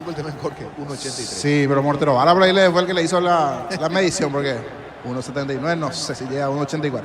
También Jorge, 1.83. Sí, pero Mortero Vara por ahí fue el que le hizo la medición, porque 1.79, no sé si llega a 1.84.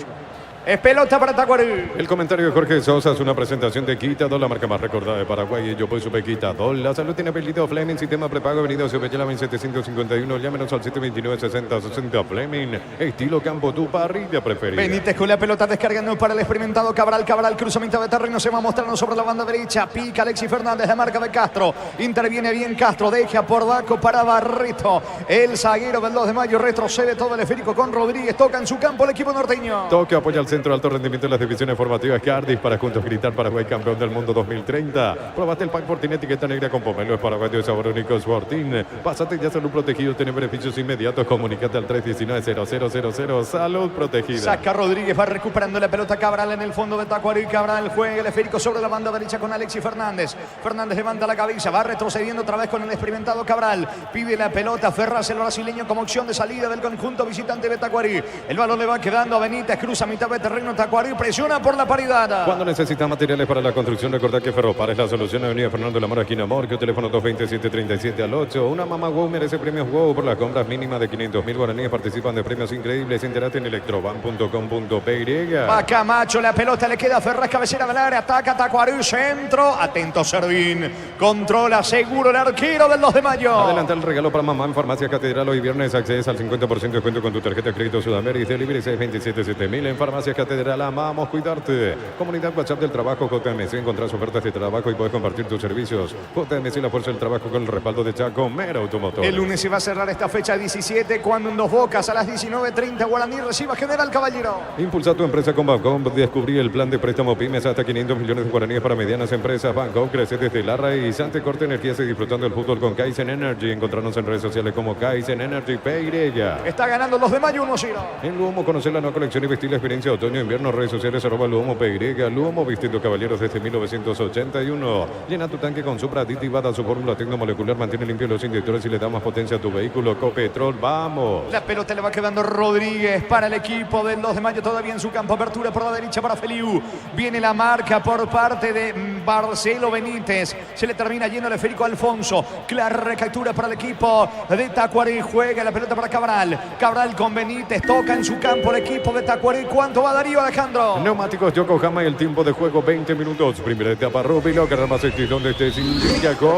Es pelota para Tacuarí. El comentario de Jorge Sosa es una presentación de Quitadol, la marca más recordada de Paraguay. Y yo pues supe Quitadol. La salud tiene apellido Fleming, sistema prepago, avenida Ciudadela 751. Llámenos al 729-6060 Fleming. Estilo campo, tu parrilla preferida. Benítez con la pelota descargando para el experimentado Cabral. Cabral cruza mitad de terreno, se va mostrando sobre la banda derecha. Pica Alexis Fernández, la marca de Castro. Interviene bien Castro, deja por Daco para Barreto. El zaguero del 2 de mayo retrocede todo el esférico con Rodríguez. Toca en su campo el equipo norteño. Toque apoya al centro de alto rendimiento en las divisiones formativas Cardiff para juntos gritar Paraguay campeón del mundo 2030. Probaste el pack Fortín etiqueta negra con pomelo, es paraguayo de sabor único Fortín. Pásate ya salud protegido, tiene beneficios inmediatos. Comunícate al 319-0000. Salud protegida. Saca Rodríguez, va recuperando la pelota Cabral en el fondo de Tacuarí. Cabral juega el esférico sobre la banda derecha con Alexis Fernández. Fernández levanta la cabeza, va retrocediendo otra vez con el experimentado Cabral. Pide la pelota Ferraz, el brasileño, como opción de salida del conjunto visitante de Tacuarí. El balón le va quedando a Benítez, cruza mitad de terreno Tacuarí, presiona por la paridad. Cuando necesitas materiales para la construcción, recordad que Ferropar es la solución. Avenida Fernando Lamora, esquina Morquio, teléfono 227-37 al 8. Una mamá WOW merece premios WOW por las compras mínimas de 500.000 guaraníes. Participan de premios increíbles. Entérate en electroban.com.py. Va Camacho, la pelota le queda a Ferraz, cabecera del área, ataca Tacuarí, centro. Atento Servín, controla seguro el arquero del 2 de mayo. Adelanta el regalo para mamá en Farmacia Catedral. Hoy viernes accedes al 50% de descuento con tu tarjeta de crédito Sudamérica. Delivery 627-7000 en Farmacia Catedral. Amamos cuidarte. Comunidad WhatsApp del trabajo JMC. Encontrás ofertas de trabajo y puedes compartir tus servicios. JMC, la fuerza del trabajo con el respaldo de Chaco Mera Automotor. El lunes se va a cerrar esta fecha 17 cuando en Dos Bocas a las 19:30 Guaraní reciba General Caballero. Impulsa tu empresa con Bancom. Descubrí el plan de préstamo pymes hasta 500 millones de guaraníes para medianas empresas. Bancom crece desde la raíz. Ante Corte Energía, sigue disfrutando del fútbol con Kaizen Energy. Encontrarnos en redes sociales como Kaizen Energy Peirella. Está ganando el 2 de mayo 1-0. En Luomo, conocer la nueva colección y vestir la experiencia de otoño e invierno. Redes sociales @Luomo Peirella. Luomo, vistiendo caballeros desde 1981. Llena tu tanque con Supra aditivada. Su fórmula tecnomolecular mantiene limpios los inyectores y le da más potencia a tu vehículo. Copetrol, vamos. La pelota le va quedando Rodríguez para el equipo del 2 de mayo. Todavía en su campo. Apertura por la derecha para Feliu. Viene la marca por parte de Marcelo Benítez. Se le termina yendo el esférico a Alfonso. Clara recaptura para el equipo de Tacuarí. Juega la pelota para Cabral. Cabral con Benítez. Toca en su campo el equipo de Tacuarí. ¿Cuánto va Darío Alejandro? Neumáticos Yokohama y el tiempo de juego 20 minutos. Primera etapa Rubilo, que más donde estés indica con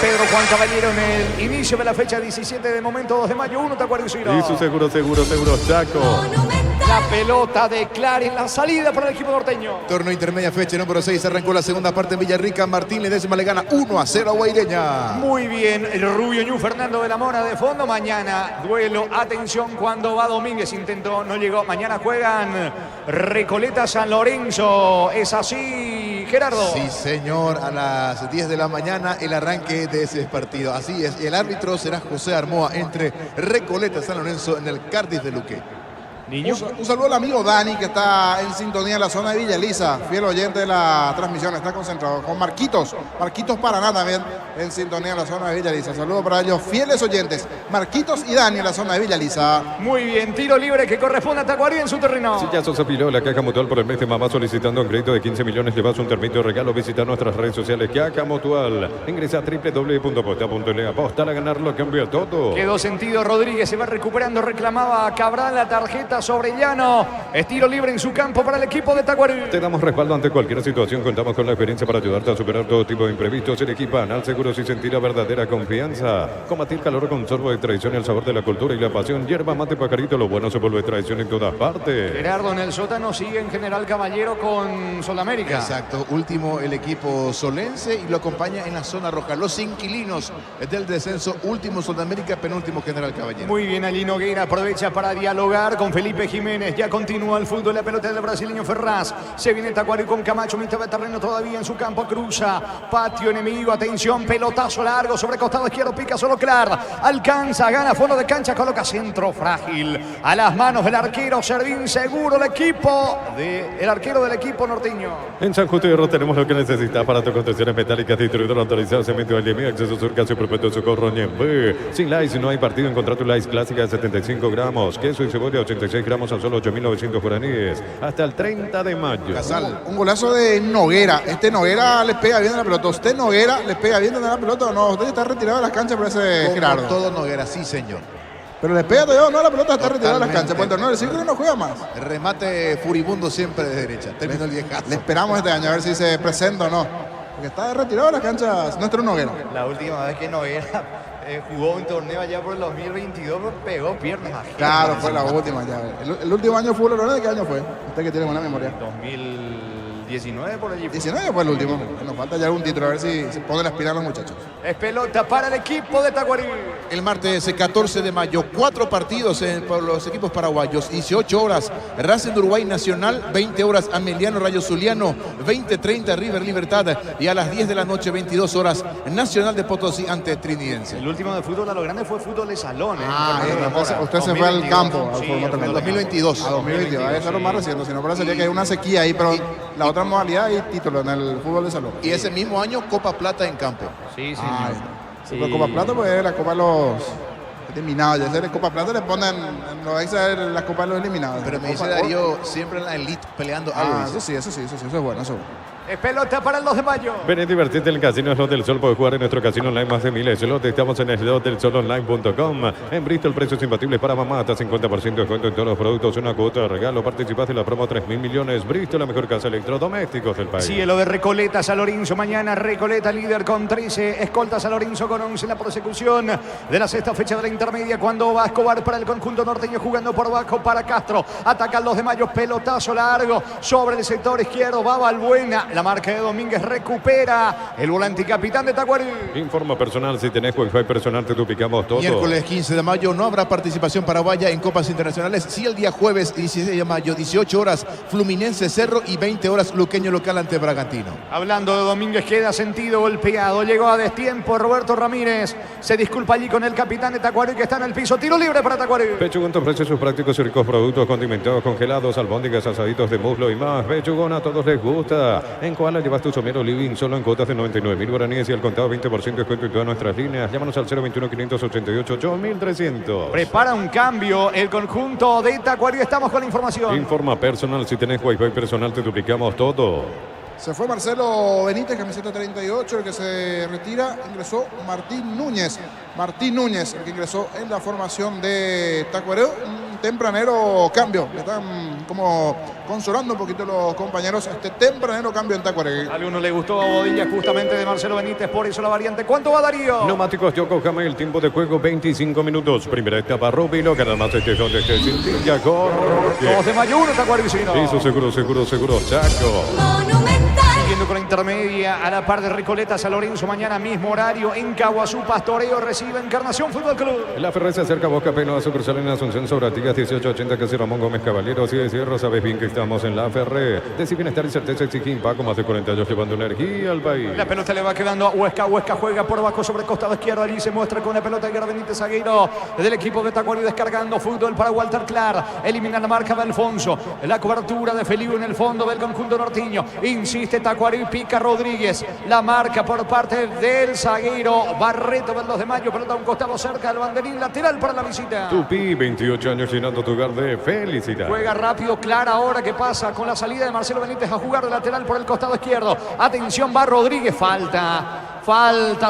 Pedro Juan Caballero en el inicio de la fecha 17 de momento 2 de mayo 1 Tacuarí 0. Y su seguro Chaco. La pelota de Clara en la salida para el equipo norteño. Torneo intermedia fecha número 6. Arrancó la segunda parte en Villarrica. Martín Ledesma le gana 1-0 a Guaireña. Muy bien, el rubio Ñu Fernando de la Mora de fondo. Mañana duelo, atención cuando va Domínguez. Intentó, no llegó. Mañana juegan Recoleta San Lorenzo. ¿Es así, Gerardo? Sí, señor. A las 10 de la mañana el arranque de ese partido. Así es. El árbitro será José Armoa entre Recoleta San Lorenzo en el Cardiff de Luque. Un saludo al amigo Dani, que está en sintonía en la zona de Villa Elisa, fiel oyente de la transmisión, está concentrado con Marquitos Paraná también en sintonía en la zona de Villa Elisa. Saludos para ellos, fieles oyentes, Marquitos y Dani en la zona de Villa Elisa. Muy bien, tiro libre que corresponde a Tacuarí en su terreno. Si ya sos afiliado a la Caja Mutual por el mes de mamá solicitando un crédito de 15 millones, llevas un termito de regalo. Visita nuestras redes sociales Caja Mutual. Ingresa a www.posta.le. Apostar a ganar lo cambia todo. Quedó sentido Rodríguez, se va recuperando, reclamaba a Cabral la tarjeta sobre Llano. Estilo libre en su campo para el equipo de Tacuarí. Te damos respaldo ante cualquier situación. Contamos con la experiencia para ayudarte a superar todo tipo de imprevistos. El equipo Anal Seguros y sentir la verdadera confianza. Combatir calor con sorbo de tradición, el sabor de la cultura y la pasión. Hierba mate pajarito, lo bueno se vuelve tradición en todas partes. Gerardo en el sótano sigue en General Caballero con Sudamérica. Exacto, último el equipo solense y lo acompaña en la zona roja. Los inquilinos del descenso, último Sudamérica, penúltimo General Caballero. Muy bien, Ali Nogueira aprovecha para dialogar con Felipe Jiménez. Ya continúa el fútbol, la pelota del brasileño Ferraz. Se viene Tacuarí con Camacho, mitad de terreno todavía en su campo. Cruza, patio enemigo, atención, pelotazo largo sobre costado izquierdo, pica solo Clar. Alcanza, gana fondo de cancha, coloca centro frágil. A las manos del arquero Servín, seguro el arquero del equipo norteño. En San Justo Hierro tenemos lo que necesitas para tus construcciones metálicas. Distribuidor autorizado, cemento Aliemí, acceso sur, casi perpetuo, socorro, Ñembe. Sin lice, no hay partido. Encontrá tu lice clásica de 75 gramos. Queso y cebolla, 85 96 gramos a solo 8.900 guaraníes. Hasta el 30 de mayo. Casal. Un golazo de Noguera. Noguera le pega bien a la pelota. ¿Usted Noguera le pega bien a la pelota o no? Usted está retirado de las canchas, parece Como Gerardo. todo Noguera, sí, señor. Pero le pega todavía, no, la pelota está retirada de las Totalmente. canchas. Pues no, el círculo no juega más. Remate furibundo siempre de derecha. Terminó el viejazo. Le esperamos este año a ver si se presenta o no. Porque está retirado de las canchas nuestro Noguera. La última vez que Noguera jugó un torneo allá por el 2022, pegó piernas ajenas. Claro, fue la última ya. El último año fue ¿de qué año fue? Usted que tiene buena memoria. 2019 por allí. 19 fue el último. Nos falta ya algún título, a ver si se pone la espiral los muchachos. Es pelota para el equipo de Tacuarí. El martes 14 de mayo, 4 partidos por los equipos paraguayos, 18 horas Racing de Uruguay Nacional, 20 horas Ameliano Rayo Zuliano, 20:30 River Libertad y a las 10 de la noche, 22 horas Nacional de Potosí ante Trinidense. El último de fútbol a lo grande fue fútbol de salón. Usted se fue al campo, al Sí, formato En el campo. 2022. A 2022, ahí está lo más reciente, si no parecería que hay una sequía ahí, pero la otra modalidad y título en el fútbol de salón. Y ese mismo año Copa Plata en campo. Sí, sí. Sí. La Copa Plata, pues es la Copa de los eliminados. Ya sea la Copa Plata le ponen en los ex la Copa de los eliminados. Pero me dice Copa- Darío siempre en la elite peleando algo. Ah, dice. eso sí, eso es bueno, eso. Es pelota para el 2 de mayo. Ven y divertirte en el Casino Slot del Sol. Puedes jugar en nuestro casino online más de miles de slots. Estamos en slotdelsolonline.com. En Bristol, precios imbatibles para mamá. Hasta 50% de descuento en todos los productos. Una cuota de regalo. Participás de la promo 3.000 millones. Bristol, la mejor casa de electrodomésticos del país. Cielo de Recoleta, San Lorenzo. Mañana Recoleta líder con 13. Escolta San Lorenzo con 11 en la persecución de la sexta fecha de la intermedia. Cuando va Escobar para el conjunto norteño jugando por abajo para Castro. Ataca el 2 de mayo. Pelotazo largo sobre el sector izquierdo. Va Balbuena. La marca de Domínguez recupera el volante y capitán de Tacuarí. Informa personal. Si tenés Wi-Fi personal, te duplicamos todo. Miércoles 15 de mayo no habrá participación paraguaya en Copas Internacionales. Sí, el día jueves 16 de mayo, 18 horas Fluminense Cerro y 20 horas Luqueño local ante Bragantino. Hablando de Domínguez, queda sentido golpeado. Llegó a destiempo Roberto Ramírez. Se disculpa allí con el capitán de Tacuarí que está en el piso. Tiro libre para Tacuarí. Pechugón te ofrece sus prácticos y ricos productos condimentados, congelados, albóndigas, asaditos de muslo y más. Pechugón a todos les gusta. En Koala llevas tu somero living solo en cuotas de 99.000 guaraníes y al contado 20% de descuento en todas nuestras líneas. Llámanos al 021-588-8300. Prepara un cambio el conjunto de Tacuarí. Estamos con la información. Informa personal. Si tenés Wi-Fi personal, te duplicamos todo. Se fue Marcelo Benítez, camiseta 38, el que se retira. Ingresó Martín Núñez. Martín Núñez, el que ingresó en la formación de Tacuarembó. Un tempranero cambio. Le están como consolando un poquito los compañeros. Este tempranero cambio en Tacuarembó. A alguno le gustó a Bodilla justamente de Marcelo Benítez, por eso la variante. ¿Cuánto va Darío? Neumáticos Yokohama, el tiempo de juego 25 minutos. Primera etapa Rubilo, que además este es donde esté Cintilla, 2 de mayo, 1 Tacuarí, vecino. Eso seguro, Chaco. Siguiendo con la intermedia a la par de Recoleta, San Lorenzo, mañana mismo horario en Caguazú, Pastoreo recibe Encarnación Fútbol Club. La Ferrer se acerca a Boca Peno a sucursal en Asunción sobre Artigas 1880, casi Ramón Gómez Caballero. Si de cierre, sabes bien que estamos en la Ferrer. Decir bienestar y certeza exige Paco, más de 40 años llevando energía al país. La pelota le va quedando a Huesca. Huesca juega por abajo sobre el costado izquierdo. Allí se muestra con la pelota Edgar Benítez, zaguero del equipo de Tacuarí, descargando fútbol para Walter Clark. Elimina la marca de Alfonso. La cobertura de Feliu en el fondo del conjunto norteño. Insiste Tacuarí, pica Rodríguez. La marca por parte del zaguero Barreto del 2 de mayo. Pelota a un costado cerca del banderín lateral para la visita. Tupi, 28 años llenando tu hogar de felicidad. Juega rápido, Clara ahora que pasa con la salida de Marcelo Benítez a jugar de lateral por el costado izquierdo. Atención, va Rodríguez, falta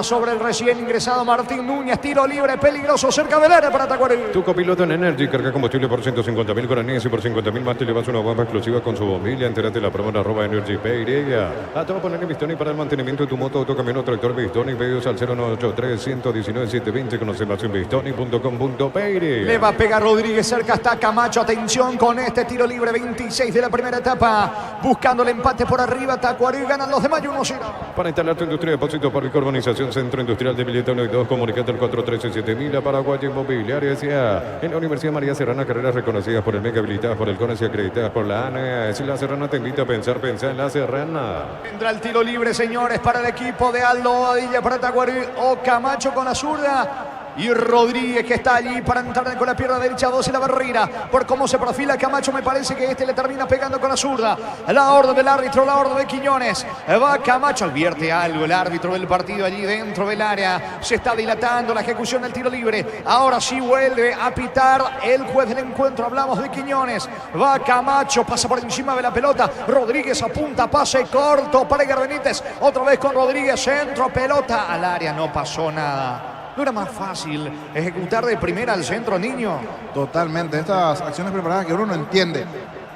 sobre el recién ingresado Martín Núñez. Tiro libre, peligroso cerca del área para Tacuarí. Tu copiloto en Energy carga combustible por 150.000 guaraníes y por 50.000 más te llevas una bomba exclusiva con su bombilla. Entérate la promo en @EnergyPay. A todo poner en Bistoni para el mantenimiento de tu moto, autocamión o tractor Bistoni. Pedidos al 0983-119-720. Conoce más en bistoni.com.pay. Le va a pegar Rodríguez, cerca está Camacho. Atención con este tiro libre, 26 de la primera etapa. Buscando el empate por arriba, Tacuarí ganan los de mayo 1-0. Para instalar tu industria de depósito para urbanización Centro Industrial de Villeta 1 y 2, comunicate al 413-7000 a Paraguay Inmobiliaria S.A. En la Universidad María Serrana, carreras reconocidas por el MEC, habilitadas por el CONES y acreditadas por la ANES. La Serrana te invita a pensar en la Serrana. Vendrá el tiro libre, señores, para el equipo de Aldo Badilla, para Tacuarí. O Camacho con la zurda. Y Rodríguez que está allí para entrar con la pierna derecha, 12 la barrera. Por cómo se profila Camacho, me parece que le termina pegando con la zurda. La orden del árbitro, la orden de Quiñones. Va Camacho, advierte algo el árbitro del partido allí dentro del área. Se está dilatando la ejecución del tiro libre. Ahora sí vuelve a pitar el juez del encuentro. Hablamos de Quiñones. Va Camacho, pasa por encima de la pelota. Rodríguez apunta, pase corto para Edgar Benítez. Otra vez con Rodríguez, centro, pelota al área. No pasó nada. ¿No era más fácil ejecutar de primera al centro, niño? Totalmente. Estas acciones preparadas que uno no entiende.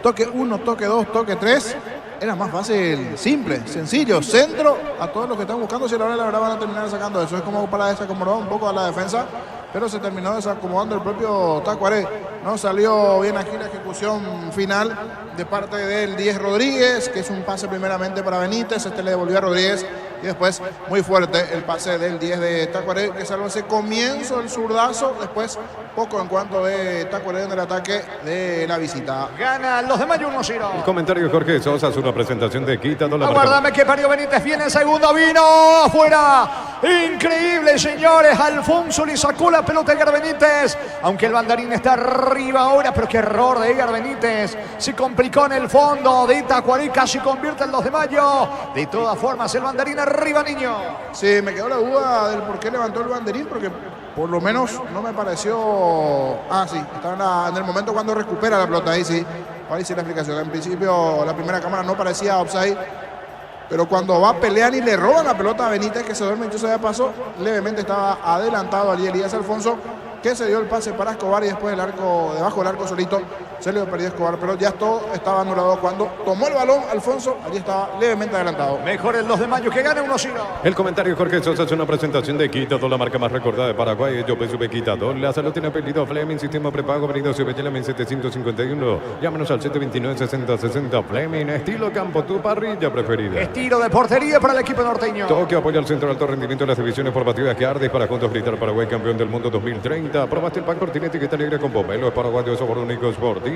Toque 1, toque 2, toque 3. Era más fácil, simple, sencillo. Centro a todos los que están buscando. Si la verdad van a terminar sacando eso. Es como para desacomodar un poco a la defensa. Pero se terminó desacomodando el propio Tacuaré. No salió bien aquí la ejecución final de parte del 10 Rodríguez, que es un pase primeramente para Benítez. Este le devolvió a Rodríguez. Y después, muy fuerte, el pase del 10 de Tacuaré, que salvo ese comienzo del zurdazo. Después, poco en cuanto de Tacuaré en el ataque de la visita. Gana los de Mayo 1-0. El comentario de Jorge Sosa es una presentación de Quítalo la Aguárdame que parió Benítez. Viene el segundo. Vino afuera. Increíble, señores. Alfonso le sacó la pelota a Edgar Benítez. Aunque el banderín está arriba ahora. Pero qué error de Edgar Benítez. Se complicó en el fondo de Tacuaré. Casi convierte en 2 de Mayo. De todas formas, el banderín arriba, niño. Sí, me quedó la duda del por qué levantó el banderín. Porque por lo menos no me pareció... sí, estaba en el momento cuando recupera la pelota. Ahí sí la explicación. En principio la primera cámara no parecía offside, pero cuando va a pelear y le roban la pelota a Benítez, que se duerme y se da paso, levemente estaba adelantado allí Elías Alfonso, que se dio el pase para Escobar y después debajo del arco solito se le perdió Escobar, pero ya todo estaba anulado cuando tomó el balón Alfonso, allí estaba levemente adelantado. Mejor el 2 de Mayo que gane 1-0. El comentario de Jorge Sosa es una presentación de Quítalo, la marca más recordada de Paraguay. Yo pensé Quítalo. La salud tiene apellido Fleming, sistema prepago, venido Cebellela 1751. Llámanos al 729-6060. Fleming, estilo campo, tu parrilla preferida. Estilo de portería para el equipo norteño. Toque apoya al centro de alto rendimiento de las divisiones formativas que arde para juntos gritar Paraguay campeón del mundo 2030. Probaste el pan Cortinete que está alegre con pomelo. Es paraguayo de sabor único Sporting.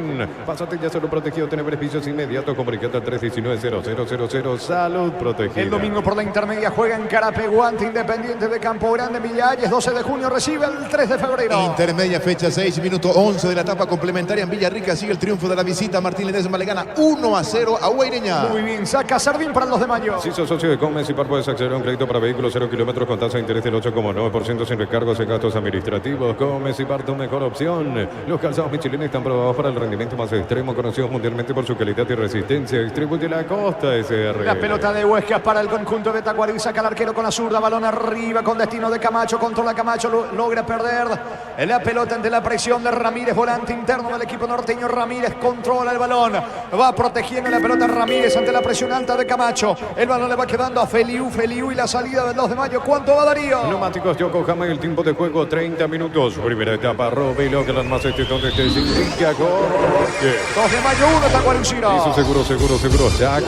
Pásate ya salud protegido, tiene beneficios inmediatos. Comunicate al 319-0000. Salud protegida. El domingo por la intermedia juega en Carapeguante, Independiente de Campo Grande, Villalles. 12 de junio recibe el 3 de febrero. Intermedia fecha 6, minuto 11 de la etapa complementaria en Villarrica. Sigue el triunfo de la visita. Martín Ledesma le gana 1-0 a Guaireña. Muy bien, saca Sardín para el 2 de Mayo. Si sos socio de Comes y puedes acceder a un crédito para vehículos 0 kilómetros con tasa de interés del 8,9% sin recargos y gastos administrativos. Comes y tu mejor opción. Los calzados Michelin están probados para el rendimiento más extremo, conocidos mundialmente por su calidad y resistencia. Distribuye la Costa SR. La pelota de Huescas para el conjunto de Tacuaré. Saca al arquero con la zurda. Balón arriba con destino de Camacho. Controla Camacho. Logra perder la pelota ante la presión de Ramírez. Volante interno del equipo norteño. Ramírez controla el balón. Va protegiendo la pelota Ramírez ante la presión alta de Camacho. El balón le va quedando a Feliu. Feliu y la salida del 2 de Mayo. ¿Cuánto va Darío? Neumáticos Yokohama y el tiempo de juego 30 minutos. Primera etapa. Robilo que las más donde te significa Jorge. 2 de Mayo 1 Tacuaré. Y su seguro Chaco.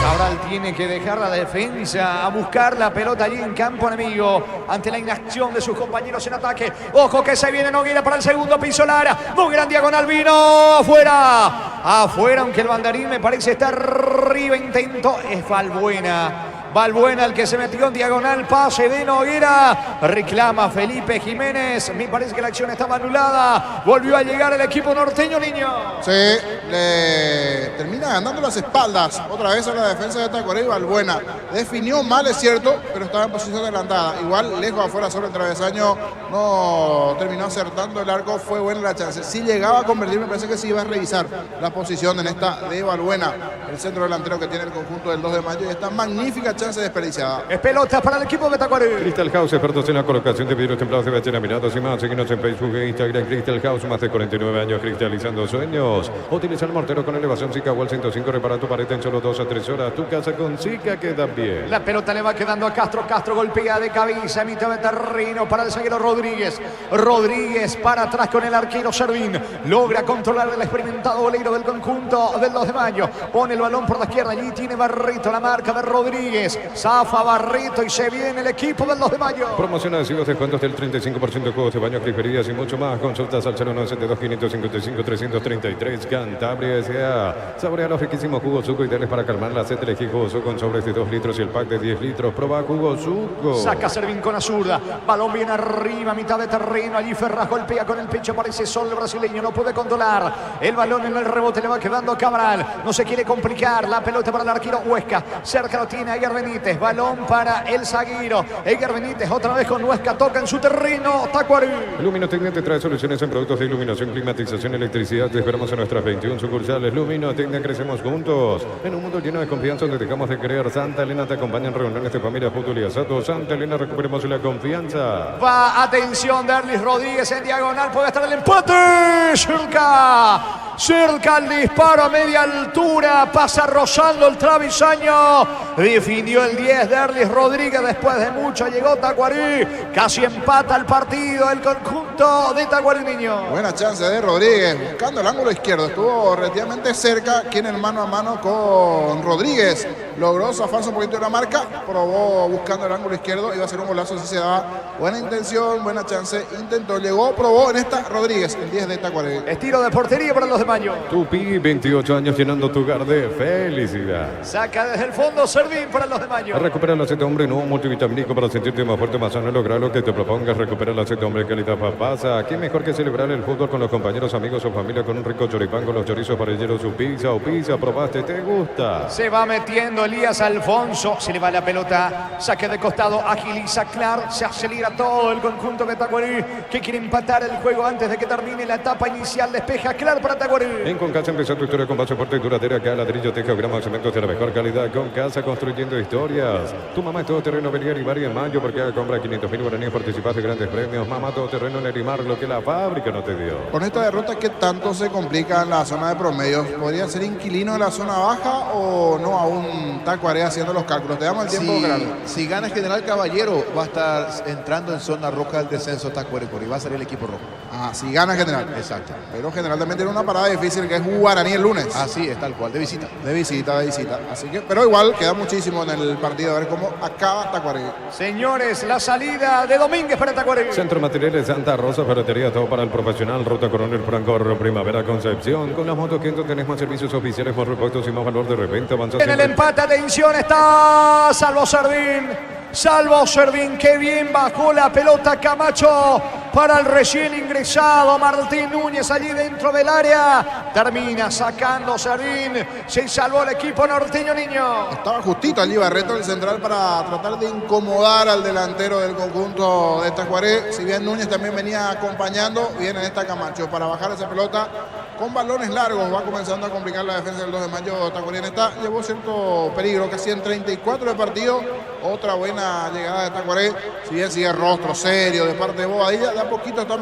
Cabral tiene que dejar la defensa a buscar la pelota allí en campo enemigo ante la inacción de sus compañeros en ataque. Ojo que se viene Noguera para el segundo piso Lara. Muy gran diagonal vino afuera, aunque el banderín me parece está arriba. Intento es Valbuena el que se metió en diagonal, pase de Noguera, reclama Felipe Jiménez, me parece que la acción estaba anulada, volvió a llegar el equipo norteño, niño. Sí, le termina ganando las espaldas otra vez a la defensa de Tacuaré y Valbuena. Definió mal, es cierto, pero estaba en posición adelantada. Igual, lejos afuera sobre el travesaño, no terminó acertando el arco, fue buena la chance. Si llegaba a convertir, me parece que sí iba a revisar la posición en esta de Valbuena, el centro delantero que tiene el conjunto del 2 de Mayo, y esta magnífica chance desperdiciada. Es pelota para el equipo de Tacuaré. Crystal House, expertos en la colocación de vidrios templados de bachera mirados y más. Síguenos en Facebook e Instagram. Crystal House, más de 49 años cristalizando sueños. Utiliza el mortero con elevación Zika Wall 105, repara tu pared en solo 2 a 3 horas. Tu casa con Zika queda bien. La pelota le va quedando a Castro. Castro golpea de cabeza, mitad de terreno para el zaguero Rodríguez. Rodríguez para atrás con el arquero Servín. Logra controlar el experimentado goleiro del conjunto del 2 de Mayo. Pone el balón por la izquierda. Allí tiene Barrito la marca de Rodríguez. Domínguez. Zafa Barrito y se viene el equipo del 2 de mayo. Promoción adhesivos, descuentos del 35% de juegos de baño, griferías y mucho más. Consultas al 0972-555-333. Cantabria S.A. Saborea los riquísimos jugos suco ideales para calmar la sed. Elegí jugo suco con sobres de 2 litros y el pack de 10 litros. Proba jugo suco. Saca Servín con la zurda. Balón bien arriba, mitad de terreno. Allí Ferraz golpea con el pecho. Parece solo el brasileño. No puede controlar. El balón en el rebote le va quedando Cabral. No se quiere complicar. La pelota para el arquero Huesca. Cerca lo tiene Eiger Benítez. Balón para el zaguero. Eiger Benítez otra vez con Huesca. Toca en su terreno. Tacuarí. Luminotecnia te trae soluciones en productos de iluminación, climatización, electricidad. Te esperamos en nuestras 21 sucursales. Luminotecnia, crecemos juntos. En un mundo lleno de confianza donde dejamos de creer. Santa Elena te acompaña en reuniones de familia, fútbol y asado. Santa Elena, recuperemos la confianza. Va, atención, Derlis Rodríguez en diagonal. Puede estar el empate. Cerca el disparo a media altura. Pasa rozando el travesaño. Definió el 10 Derlis Rodríguez. Después de mucho llegó Tacuarí. Casi empata el partido el conjunto de Tacuarí Niño. Buena chance de Rodríguez, buscando el ángulo izquierdo. Estuvo relativamente cerca, aquí en el mano a mano con Rodríguez. Logró zafarse un poquito de la marca, probó buscando el ángulo izquierdo. Iba a ser un golazo si se daba. Buena intención, buena chance. Intentó, llegó, probó en esta Rodríguez, el 10 de Tacuarí. Estilo de portería para los de Mayo. Tupi, 28 años llenando tu hogar de felicidad. Saca desde el fondo Servín para los de Mayo. Recupera el aceite hombre nuevo multivitamínico para sentirte más fuerte, más sano. Lograr lo que te propongas. Recupera el aceite hombre calidad papasa. ¿Qué mejor que celebrar el fútbol con los compañeros, amigos o familia con un rico choripán con los chorizos parrilleros, su pizza o pizza? ¿Probaste? ¿Te gusta? Se va metiendo Elías Alfonso. Se le va la pelota. Saque de costado. Agiliza Clar. Se acelera todo el conjunto de Tacuarí, que quiere empatar el juego antes de que termine la etapa inicial. Despeja Clar para Tacuarí. En Concasa empezó tu historia con base fuerte y duradera. Acá ladrillo, teja, grama, cementos de la mejor calidad. Concasa, construyendo historias. Tu mamá es todoterreno Belier y Bari en mayo, porque haga compra 500.000 guaraníes, participas de grandes premios. Mamá todoterreno Nerimar, lo que la fábrica no te dio. Con esta derrota, ¿qué tanto se complica en la zona de promedios? ¿Podría ser inquilino de la zona baja o no aún Tacuarí haciendo los cálculos? Te damos el tiempo, Gerardo. Si gana General Caballero, va a estar entrando en zona roja del descenso Tacuarí y va a salir el equipo rojo. Ah, si gana General. Exacto. Pero General también tiene una parada difícil que es Guaraní el lunes. Así es, tal cual, de visita. De visita. Así que, pero igual queda muchísimo en el partido, a ver cómo acaba Tacuarí. Señores, la salida de Domínguez para Tacuarí. Centro Materiales Santa Rosa, ferretería, todo para el profesional. Ruta Coronel Franco, Primavera Concepción. Con las motos que tenés más servicios oficiales, más repuestos y más valor de repente. Avanza En el empate, atención, está Salvo Servín, qué bien bajó la pelota Camacho para el recién ingresado Martín Núñez allí dentro del área. Termina sacando Servín. Se salvó el equipo norteño Niño. Estaba justito allí Barreto, el central, para tratar de incomodar al delantero del conjunto de Tacuarí. Si bien Núñez también venía acompañando, viene esta Camacho para bajar esa pelota. Con balones largos va comenzando a complicar la defensa del 2 de mayo. Tacuarí llevó cierto peligro, casi en 34 de partido. Otra buena llegada de Tacuarí. Si bien sigue rostro serio de parte de Bobadilla, de a poquito está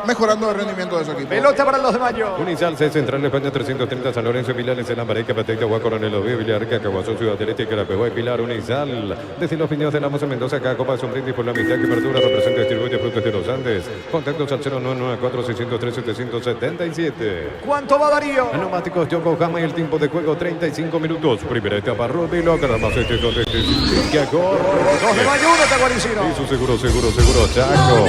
mejorando el rendimiento de su equipo. Pelota para el 2 de mayo. Unizal, C Central España 330, San Lorenzo, Pilares, en Ambareca, Pateca, Coronel Oviedo, Villarrica, Caguazón, Ciudad del Este, Carapehuay, Pilar, Unizal. Desde los Piños de la Moza Mendoza, acá Copa es un brindis por la amistad que perdura, representa y distribuye frutos de los Andes. Contactos al 0994-603-777. ¿Cuánto va Darío? Neumáticos Yokohama y el tiempo de juego 35 minutos. Primera etapa, Rubilo, Carambas, este es donde que corre. 2 de mayo, 1 Tacuaricino. Y su seguro, Chaco.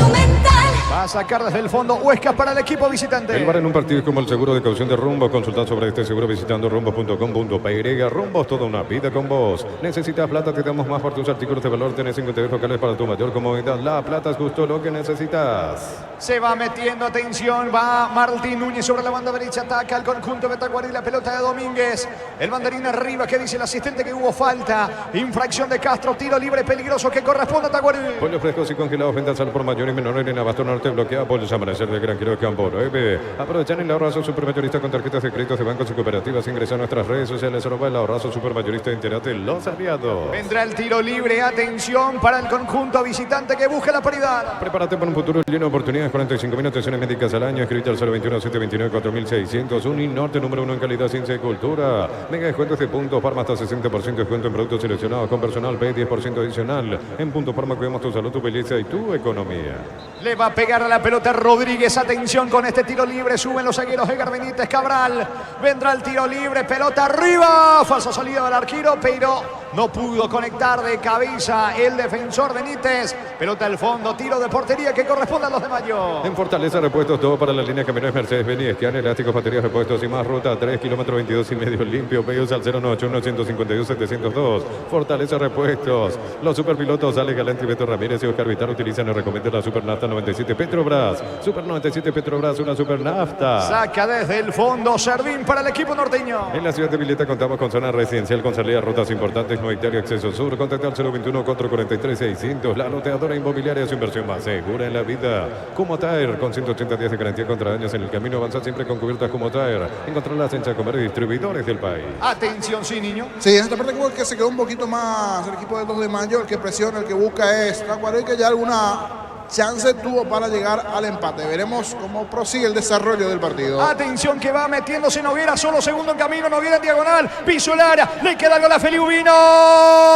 Va a sacar desde el fondo Huesca para el equipo visitante. El bar en un partido es como el seguro de caución de Rumbo. Consulta sobre este seguro visitando rumbo.com.py. Rumbo, toda una vida con vos. Necesitas plata, te damos más por tus artículos de valor. Tenés 52 locales para tu mayor comodidad. La plata es justo lo que necesitas. Se va metiendo, atención, va Martín Núñez sobre la banda derecha, ataca al conjunto de Tacuarí, la pelota de Domínguez. El banderín arriba, que dice el asistente que hubo falta. Infracción de Castro, tiro libre peligroso que corresponde a Tacuarí. Pollos frescos y congelados, ventas al por mayor y menor en Abasto Norte, bloquea pollos amanecer de Gran Quiro Campo 9. Aprovechan el ahorrazo supermayorista con tarjetas de créditos de bancos y cooperativas. Ingresa a nuestras redes sociales, @ el ahorrazo supermayorista, entérate los aliados. Vendrá el tiro libre, atención para el conjunto visitante que busca la paridad. Prepárate para un futuro lleno de oportunidades. 45.000 atenciones médicas al año. Escrita al 021-729-4600. Uninorte, número 1 en calidad, ciencia y cultura. Mega descuentos de Punto Farma, hasta 60% de descuento en productos seleccionados con personal B, 10% adicional. En Punto Farma cuidamos tu salud, tu belleza y tu economía. Le va a pegar a la pelota Rodríguez. Atención con este tiro libre. Suben los zagueros Edgar Benítez, Cabral. Vendrá el tiro libre. Pelota arriba. Falsa salida del arquero, pero no pudo conectar de cabeza el defensor Benítez. Pelota al fondo. Tiro de portería que corresponde a los de Mayo. En Fortaleza, repuestos todo para la línea camiones Mercedes-Benz y Esquian, elásticos, baterías, repuestos y más. Ruta 3, kilómetro 22,5 limpio. Pedidos al 091-152-702. Fortaleza Repuestos. Los superpilotos Ale Galante y Beto Ramírez y Oscar Vitar utilizan y recomiendan la Supernafta 97 Petrobras. Super 97 Petrobras, una Supernafta. Saca desde el fondo Servín para el equipo norteño. En la ciudad de Vileta contamos con zona residencial con salida a rutas importantes, no Italia, acceso sur. Contacta al 021-443-600. La loteadora inmobiliaria, su inversión más segura en la vida. Comotair, con 180 días de garantía contra daños en el camino. Avanza siempre con cubiertas Comotair. Encontrarlas en Chacomer y distribuidores del país. Atención, sí, niño. Sí, en esta parte creo que se quedó un poquito más el equipo del 2 de Mayo. El que presiona, el que busca es Tacuaré, que ya alguna chance tuvo para llegar al empate. Veremos cómo prosigue el desarrollo del partido. Atención que va metiéndose Noguera, solo segundo en camino, Noguera en diagonal, piso el área, le queda el gol a Feliubino,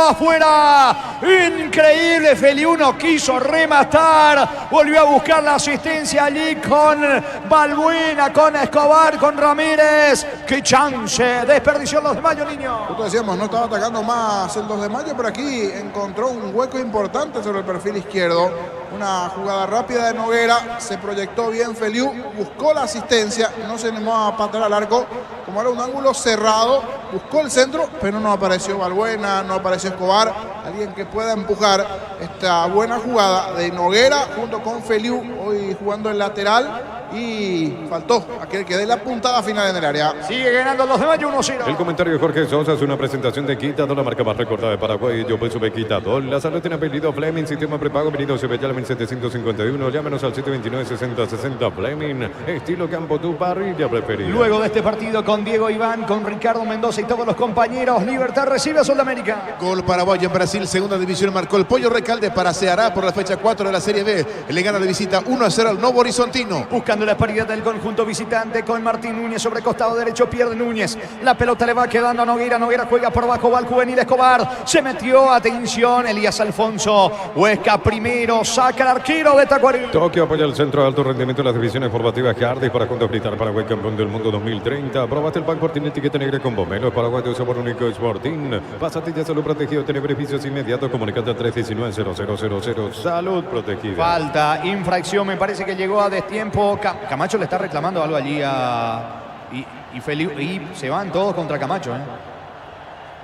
afuera, increíble, Feliuno quiso rematar, volvió a buscar la asistencia allí con Balbuena, con Escobar, con Ramírez, qué chance, desperdició los de Mayo, niño. Nosotros decíamos, no estaba atacando más el 2 de Mayo, pero aquí encontró un hueco importante sobre el perfil izquierdo. Una jugada rápida de Noguera, se proyectó bien Feliu, buscó la asistencia, no se animó a patear al arco, como era un ángulo cerrado, buscó el centro, pero no apareció Balbuena, no apareció Escobar, alguien que pueda empujar esta buena jugada de Noguera junto con Feliu, hoy jugando el lateral, y faltó aquel que dé la puntada final en el área. Sigue ganando los de Mayo 1-0. El comentario de Jorge Sosa es una presentación de Quitador, la marca más recordada de Paraguay. Yo pues sube Quitador. La salud tiene apellido Fleming, sistema prepago, venido Cebellal 1751. Llámenos al 729-6060 Fleming. Estilo Campo, tu parrilla preferida. Luego de este partido con Diego Iván, con Ricardo Mendoza y todos los compañeros, Libertad recibe a Sudamérica. Gol paraguayo en Brasil, segunda división, marcó el Pollo Recalde para Ceará por la fecha 4 de la Serie B. Le gana de visita 1-0 al Novo Horizontino. Buscando la paridad del conjunto visitante con Martín Núñez sobre costado derecho, pierde Núñez. La pelota le va quedando a Noguera. Noguera juega por abajo, va al juvenil Escobar. Se metió, atención, Elías Alfonso. Huesca primero, saca el arquero de Tacuarí. Tokio apoya el centro de alto rendimiento de las divisiones formativas Cardis para juntos gritar Paraguay campeón del mundo 2030. Aprobaste el Banco Fortín etiqueta negra con Bomelo. Paraguay de sabor único Sporting. Pasatilla Salud Protegido tiene beneficios inmediatos. Comunicate al 319-0000. Salud Protegida. Falta, infracción, me parece que llegó a destiempo. Camacho le está reclamando algo allí y se van todos contra Camacho.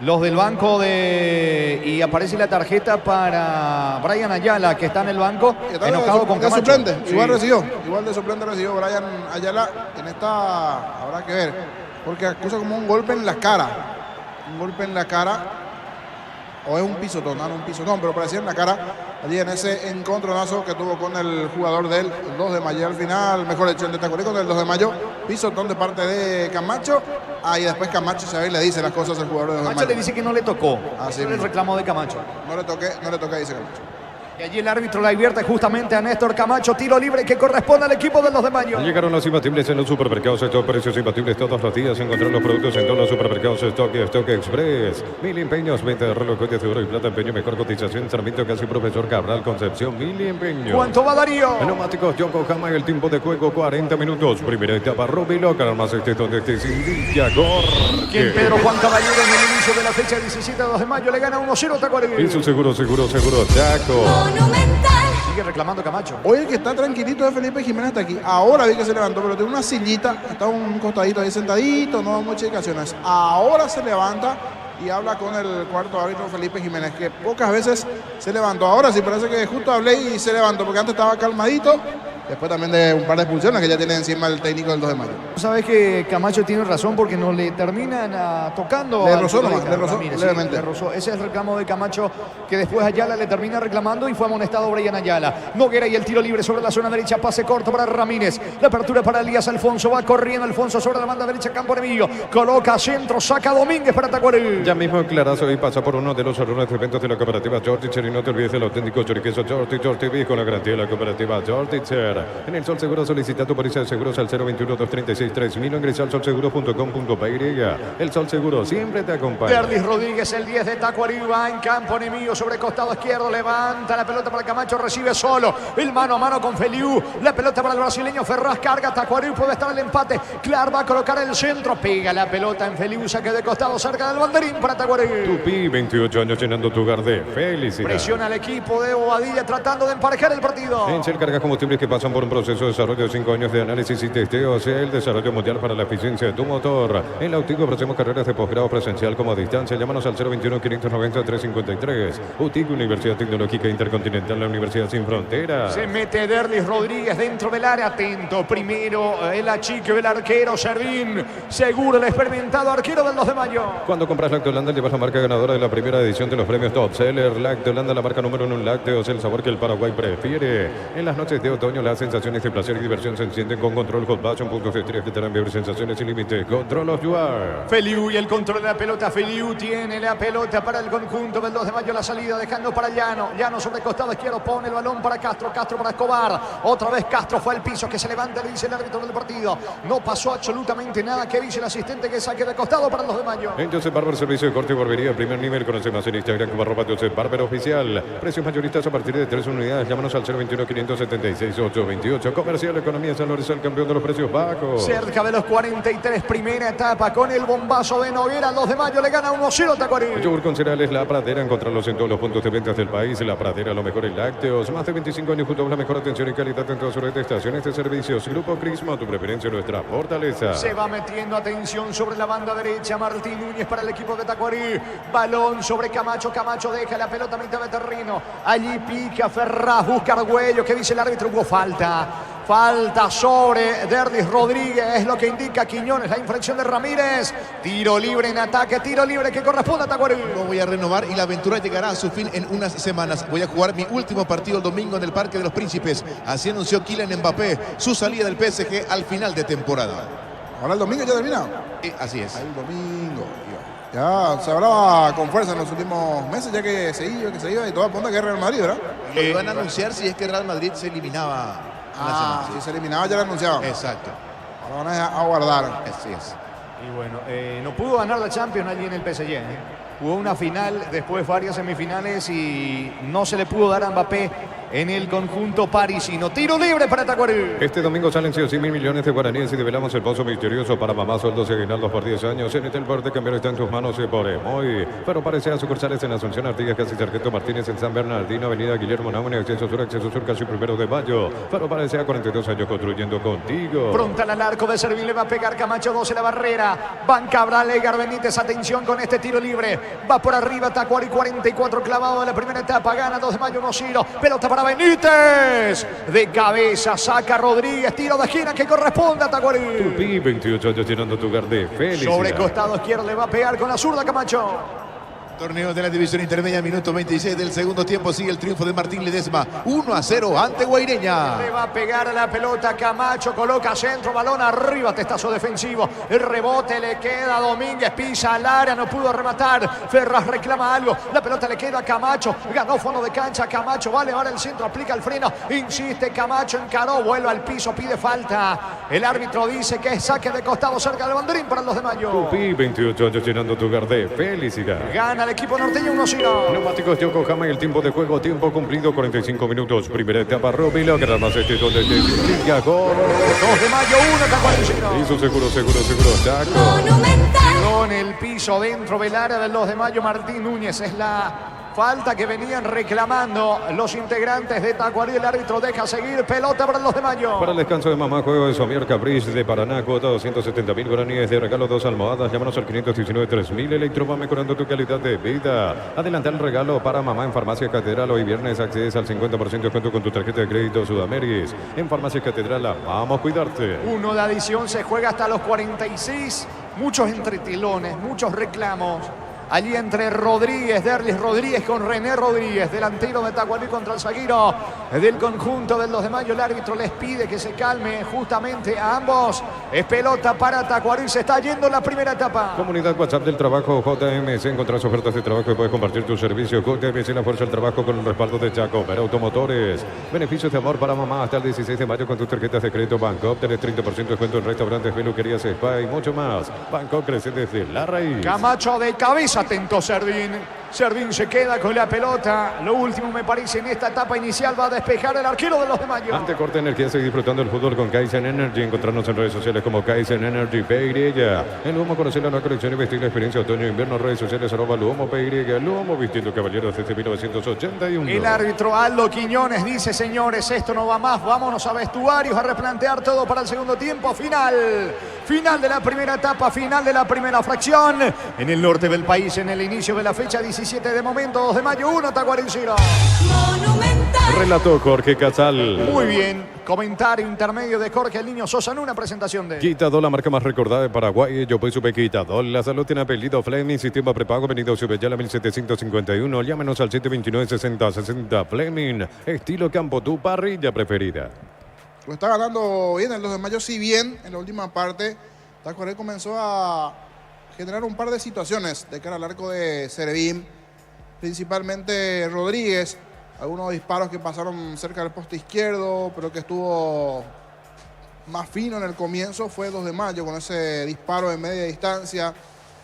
Los del banco y aparece la tarjeta para Brian Ayala, que está en el banco, enojado con Camacho. Suplente, Sí. igual de suplente recibió Brian Ayala. En esta habrá que ver, porque acusa como un golpe en la cara. Un golpe en la cara. O es un pisotón, no un pisotón, pero parecía en la cara. Allí en ese encontronazo que tuvo con el jugador del 2 de Mayo. Al final, mejor hecho el de Tacuarí con el 2 de Mayo. Pisotón de parte de Camacho. Y después Camacho se ve y le dice las cosas al jugador del 2 de Camacho Mayo. le dice que no le tocó. Así Ese es el mismo. reclamo de Camacho. No le toqué, dice Camacho. Y allí el árbitro la advierte justamente a Néstor Camacho. Tiro libre que corresponde al equipo de los de Mayo. Llegaron los imbatibles en los supermercados. Estos precios imbatibles todos los días. Encontrar los productos en todos los supermercados. Stock Express. 1000 empeños. Venta de reloj de oro y plata. Empeño. Mejor cotización. Sarmiento casi Profesor Cabral Concepción. 1000 empeños. ¿Cuánto va Darío? Neumáticos Yokohama. El tiempo de juego 40 minutos. Primera etapa Rubilo. Más este donde te indica Quien Pedro Juan Caballero en el inicio de la fecha 17 de 2 de Mayo le gana 1-0 Tacuarí. Y su seguro. Taco. Sigue reclamando Camacho. Hoy el que está tranquilito es Felipe Jiménez, está aquí. Ahora vi que se levantó, pero tiene una sillita, está un costadito ahí sentadito, no muchas indicaciones. Ahora se levanta y habla con el cuarto árbitro Felipe Jiménez, que pocas veces se levantó. Ahora sí parece que justo hablé y se levantó, porque antes estaba calmadito. Después también de un par de expulsiones que ya tiene encima el técnico del 2 de Mayo. Sabes que Camacho tiene razón porque no le terminan tocando. Le al rozó nomás, futbolista le rozó Ramírez, levemente. Sí, le rozó. Ese es el reclamo de Camacho, que después Ayala le termina reclamando y fue amonestado Brian Ayala. Noguera y el tiro libre sobre la zona derecha, pase corto para Ramírez. La apertura para Elías Alfonso, va corriendo Alfonso sobre la banda derecha, campo enemigo. Coloca centro, saca Domínguez para Tacuarí. Ya mismo clarazo y pasa por uno de los salones de eventos de la cooperativa Jorticher. Y no te olvides del auténtico choriqueso Jorticher TV con la garantía de la cooperativa Jorticher. asegurar. En el Sol Seguro solicita tu póliza de seguros al 021-236-3000 o ingresa al solseguro.com.py. El Sol Seguro siempre te acompaña. Derlis Rodríguez, el 10 de Tacuarí, va en campo enemigo sobre costado izquierdo, levanta la pelota para Camacho, recibe solo, el mano a mano con Feliu, la pelota para el brasileño Ferraz, carga Tacuarí, puede estar el empate, Clar va a colocar el centro, pega la pelota en Feliu, saque de costado cerca del banderín para Tacuarí. Tupi, 28 años llenando tu hogar de felicidad. Presiona al equipo de Bobadilla tratando de emparejar el partido. En Shell cargas combustibles que pasan por un proceso de desarrollo de 5 años de análisis y testeos. El desarrollo mundial para la eficiencia de tu motor. En la UTIC ofrecemos carreras de posgrado presencial como a distancia. Llámanos al 021-590-353. UTIC, Universidad Tecnológica Intercontinental, la Universidad Sin Fronteras. Se mete Derlis Rodríguez dentro del área, atento. Primero el achique del arquero Servín. Seguro el experimentado arquero del 2 de mayo. Cuando compras Lactolanda llevas la marca ganadora de la primera edición de los premios Top Seller. Lactolanda, la marca número 1 en lácteos, el sabor que el Paraguay prefiere. En las noches de otoño las sensaciones de placer y diversión se encienden con Control Hot Passion, puntos de estrés que te harán vivir sensaciones sin límite. Control of You Are. Feliu y el control de la pelota. Feliu tiene la pelota para el conjunto del 2 de mayo. La salida dejando para Llano. Llano sobre el costado izquierdo pone el balón para Castro. Castro para Escobar. Otra vez Castro fue al piso, que se levanta, le dice el árbitro del partido. No pasó absolutamente nada. Que dice el asistente, que saque de costado para el 2 de mayo. En Joseph Barber, servicio de corte y barbería primer nivel. Conoce más en Instagram como @Joseph Barber Oficial. Precios mayoristas a partir de 3 unidades. Llámanos al 021-576-828. Comercial Economía San Lorenzo, el campeón de los precios bajos. Cerca de los 43, primera etapa con el bombazo de Noguera. El 2 de mayo le gana 1-0 Tacuarí. Yogur con cereales La Pradera, encontrarlos en todos los puntos de ventas del país. La Pradera, lo mejor en lácteos. Más de 25 años junto a la mejor atención y calidad en todas sus redes de estaciones de servicios. Grupo Crisma, tu preferencia, nuestra fortaleza. Se va metiendo atención sobre la banda derecha. Martín Núñez para el equipo de Tacuarí. Balón sobre Camacho. Camacho deja la pelota a mitad de terreno. Allí pica Ferraz, busca Argüello. ¿Qué dice el árbitro? Hubo falta. Falta sobre Derlis Rodríguez, es lo que indica Quiñones, la infracción de Ramírez. Tiro libre en ataque, tiro libre que corresponde a Tacuarí. No voy a renovar y la aventura llegará a su fin en unas semanas. Voy a jugar mi último partido el domingo en el Parque de los Príncipes. Así anunció Kylian Mbappé su salida del PSG al final de temporada. Ahora el domingo ya termina. Así es. El domingo. Ya se hablaba con fuerza en los últimos meses, ya que se iba y todo apunta que es Real Madrid, ¿verdad? Lo iban a anunciar si es que Real Madrid se eliminaba. Si se eliminaba ya lo anunciaban. Exacto. Ahora van a aguardar. Así es. Y bueno, no pudo ganar la Champions allí en el PSG. Jugó una final, después varias semifinales y no se le pudo dar a Mbappé en el conjunto parisino. Tiro libre para Tacuarí. Este domingo salen sí o sí 1.000 millones de guaraníes y develamos el pozo misterioso para mamá sueldos y aguinaldos por 10 años. En el poder de cambiar está en tus manos y por Emoy. Pero parecía sucursales en Asunción, Artigas, Casi Sargento Martínez, en San Bernardino, Avenida Guillermo Námone, acceso sur, casi 1 de mayo. Pero parecía 42 años construyendo contigo. Frontal al arco de Servín, le va a pegar Camacho, 12 la barrera. Van Cabral, Edgar Benítez, atención con este tiro libre. Va por arriba Tacuarí, 44 clavado en la primera etapa, gana 2 de mayo 1-0. Pelota para Benítez. De cabeza, saca Rodríguez, tiro de esquina que corresponde a Tacuarí. Tupi, 28 años llenando tu hogar de felicidad. Sobre costado izquierdo le va a pegar con la zurda Camacho. Torneo de la división intermedia, minuto 26 del segundo tiempo. Sigue el triunfo de Martín Ledesma. 1-0 ante Guaireña. Le va a pegar a la pelota Camacho, coloca centro, balón arriba, testazo defensivo. El rebote le queda a Domínguez, pisa al área, no pudo rematar. Ferraz reclama algo, la pelota le queda a Camacho. Ganó fondo de cancha, Camacho va a elevar el centro, aplica el freno. Insiste Camacho, encaró, vuelve al piso, pide falta. El árbitro dice que es saque de costado cerca del banderín para el 2 de mayo. Tupi, 28 años llenando tu hogar de felicidad. Gana el equipo norteño 1-0. Neumáticos Yokohama y el tiempo de juego, tiempo cumplido, 45 minutos. Primera etapa, Romilo, que más este donde te indica gol. 2 de mayo, 1, Tacuarí 0. Hizo seguro, taco. Monumental. Con el piso dentro del área del 2 de mayo, Martín Núñez. Es la falta que venían reclamando los integrantes de Tacuarí. El árbitro deja seguir, pelota para el 2 de mayo. Para el descanso de mamá, juego de Somier Capriz de Paraná, cuota 270.000 guaraníes de regalo, 2 almohadas. Llámanos al 519-3000. Electroma, mejorando tu calidad de vida. Adelanta el regalo para mamá en Farmacia Catedral. Hoy viernes accedes al 50% de descuento con tu tarjeta de crédito Sudameris. En Farmacia Catedral, vamos a cuidarte. 1 de adición, se juega hasta los 46. Muchos entretelones, muchos reclamos. allí entre Rodríguez, Derlis Rodríguez con René Rodríguez, delantero de Tacuarí contra el zaguero del conjunto del 2 de mayo. El árbitro les pide que se calme justamente a ambos. Es pelota para Tacuarí, se está yendo la primera etapa. Comunidad WhatsApp del trabajo JMC. Encontrás ofertas de trabajo y puedes compartir tu servicio. JMC, la fuerza del trabajo con el respaldo de Jacob Automotores. Beneficios de amor para mamá hasta el 16 de mayo con tus tarjetas de crédito Banco. Tenés 30% de descuento en restaurantes, peluquerías, spa y mucho más. Banco crece desde la raíz. Camacho de cabeza, atento Servín. Servín se queda con la pelota. Lo último me parece en esta etapa inicial va a despejar el arquero de los de Mayo. Ante corte energía, sigue disfrutando el fútbol con Kaizen Energy. Encontrarnos en redes sociales como Kaizen Energy PY. En Luomo conocer la nueva colección y vestir la experiencia otoño e invierno. Redes sociales @Luomo PY. Luomo vistiendo caballeros desde 1981. El árbitro Aldo Quiñones dice: señores, esto no va más. Vámonos a vestuarios a replantear todo para el segundo tiempo. Final de la primera etapa, final de la primera fracción. En el norte del país, en el inicio de la fecha 17 de momento, 2 de mayo, 1, Tacuarí 0. Monumental. Relató Jorge Casal. Muy bien. Comentario intermedio de Jorge El Niño Sosa en una presentación de Quitadol, la marca más recordada de Paraguay. Yo pues supe Quitadol. La salud tiene apellido Fleming. Sistema prepago venido Subellala 1751. Llámenos al 729-6060. Fleming. Estilo campo, tu parrilla preferida. Lo está ganando bien el 2 de mayo, si bien en la última parte Tacuarí comenzó a generar un par de situaciones de cara al arco de Servín, principalmente Rodríguez, algunos disparos que pasaron cerca del poste izquierdo, pero que estuvo más fino en el comienzo fue 2 de mayo con ese disparo de media distancia.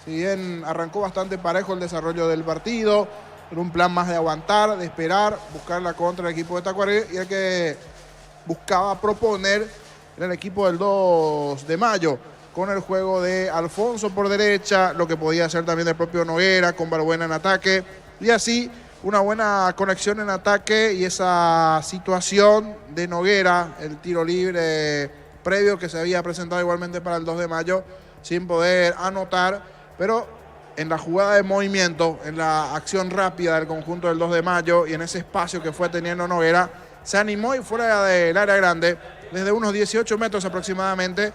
Si bien arrancó bastante parejo el desarrollo del partido, era un plan más de aguantar, de esperar, buscar la contra del equipo de Tacuarí, y el que buscaba proponer en el equipo del 2 de mayo, con el juego de Alfonso por derecha, lo que podía hacer también el propio Noguera, con Balbuena en ataque, y así una buena conexión en ataque y esa situación de Noguera, el tiro libre previo que se había presentado igualmente para el 2 de mayo, sin poder anotar, pero en la jugada de movimiento, en la acción rápida del conjunto del 2 de mayo y en ese espacio que fue teniendo Noguera, se animó y fuera del área grande, desde unos 18 metros aproximadamente,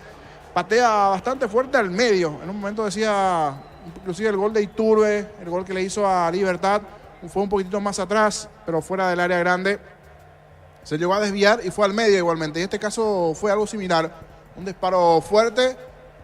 patea bastante fuerte al medio. En un momento decía, inclusive el gol de Iturbe, el gol que le hizo a Libertad, fue un poquitito más atrás, pero fuera del área grande. Se llegó a desviar y fue al medio igualmente. Y en este caso fue algo similar, un disparo fuerte.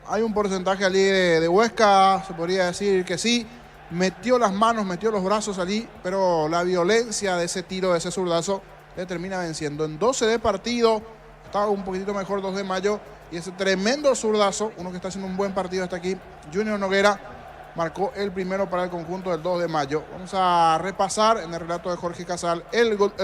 Hay un porcentaje allí de Huesca, se podría decir que sí. Metió las manos, metió los brazos allí, pero la violencia de ese tiro, de ese zurdazo, le termina venciendo. En 12 de partido, estaba un poquitito mejor 2 de mayo, y ese tremendo zurdazo, uno que está haciendo un buen partido hasta aquí, Junior Noguera, marcó el primero para el conjunto del 2 de mayo. Vamos a repasar en el relato de Jorge Casal el gol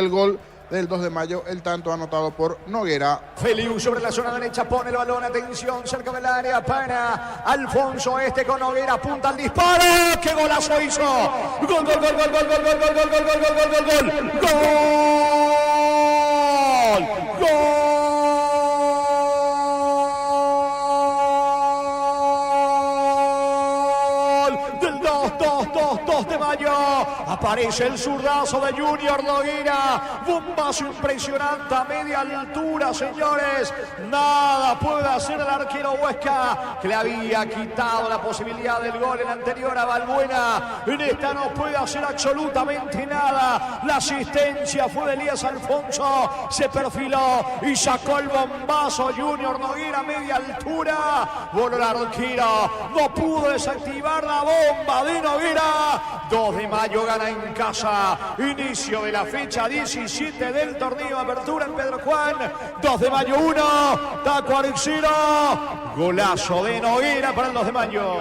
del 2 de mayo, el tanto anotado por Noguera. Feliu sobre la zona derecha, pone el balón, atención, cerca del área para Alfonso, con Noguera, apunta al disparo, ¡qué golazo hizo! ¡Gol, gol, gol, gol, gol, gol, gol, gol, gol, gol, gol, gol, gol, gol! ¡Gol! ¡Gol! De mayo, aparece el zurdazo de Junior Noguera, bombazo impresionante a media altura, señores, nada puede hacer el arquero Huesca, que le había quitado la posibilidad del gol en anterior a Balbuena. En esta no puede hacer absolutamente nada, la asistencia fue de Elías Alfonso, se perfiló y sacó el bombazo Junior Noguera a media altura, voló el arquero, no pudo desactivar la bomba de Noguera. 2 de mayo gana en casa, inicio de la fecha 17 del torneo Apertura en Pedro Juan. 2 de mayo 1, Tacuarí 0, golazo de Noguera para el 2 de mayo.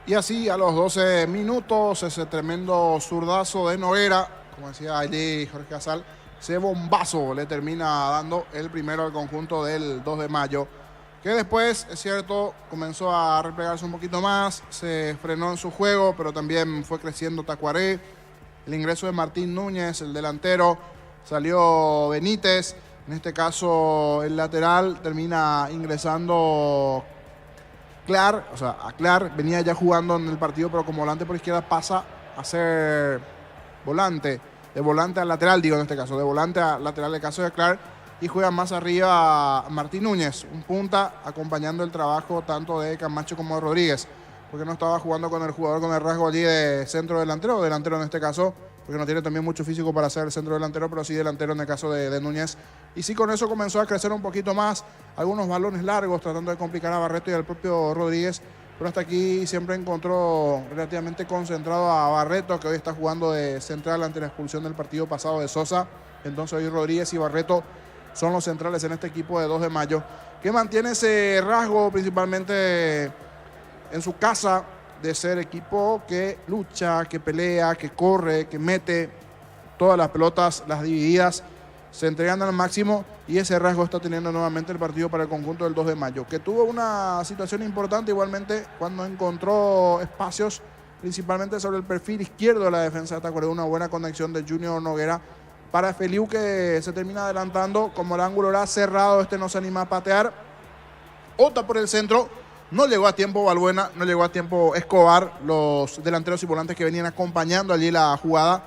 Y así a los 12 minutos, ese tremendo zurdazo de Noguera, como decía allí Jorge Casal, ese bombazo le termina dando el primero al conjunto del 2 de mayo, que después, es cierto, comenzó a replegarse un poquito más, se frenó en su juego, pero también fue creciendo Tacuarí. El ingreso de Martín Núñez, el delantero, salió Benítez, en este caso el lateral termina ingresando Clar, o sea, a Clar venía ya jugando en el partido, pero como volante por izquierda pasa a ser volante. de volante a lateral, digo en este caso, de volante a lateral en el caso de Clark, y juega más arriba Martín Núñez, un punta, acompañando el trabajo tanto de Camacho como de Rodríguez, porque no estaba jugando con el jugador con el rasgo allí de centro delantero, o delantero en este caso, porque no tiene también mucho físico para ser el centro delantero, pero sí delantero en el caso de Núñez. Y sí, con eso comenzó a crecer un poquito más, algunos balones largos, tratando de complicar a Barreto y al propio Rodríguez, pero hasta aquí siempre encontró relativamente concentrado a Barreto, que hoy está jugando de central ante la expulsión del partido pasado de Sosa. Entonces hoy Rodríguez y Barreto son los centrales en este equipo de 2 de mayo, que mantiene ese rasgo principalmente en su casa, de ser equipo que lucha, que pelea, que corre, que mete todas las pelotas, las divididas, se entregan al máximo, y ese rasgo está teniendo nuevamente el partido para el conjunto del 2 de mayo, que tuvo una situación importante igualmente cuando encontró espacios, principalmente sobre el perfil izquierdo de la defensa de Tacuarembó, una buena conexión de Junior Noguera para Feliu, que se termina adelantando, como el ángulo era cerrado, este no se anima a patear, Ota por el centro. No llegó a tiempo Balbuena, no llegó a tiempo Escobar, los delanteros y volantes que venían acompañando allí la jugada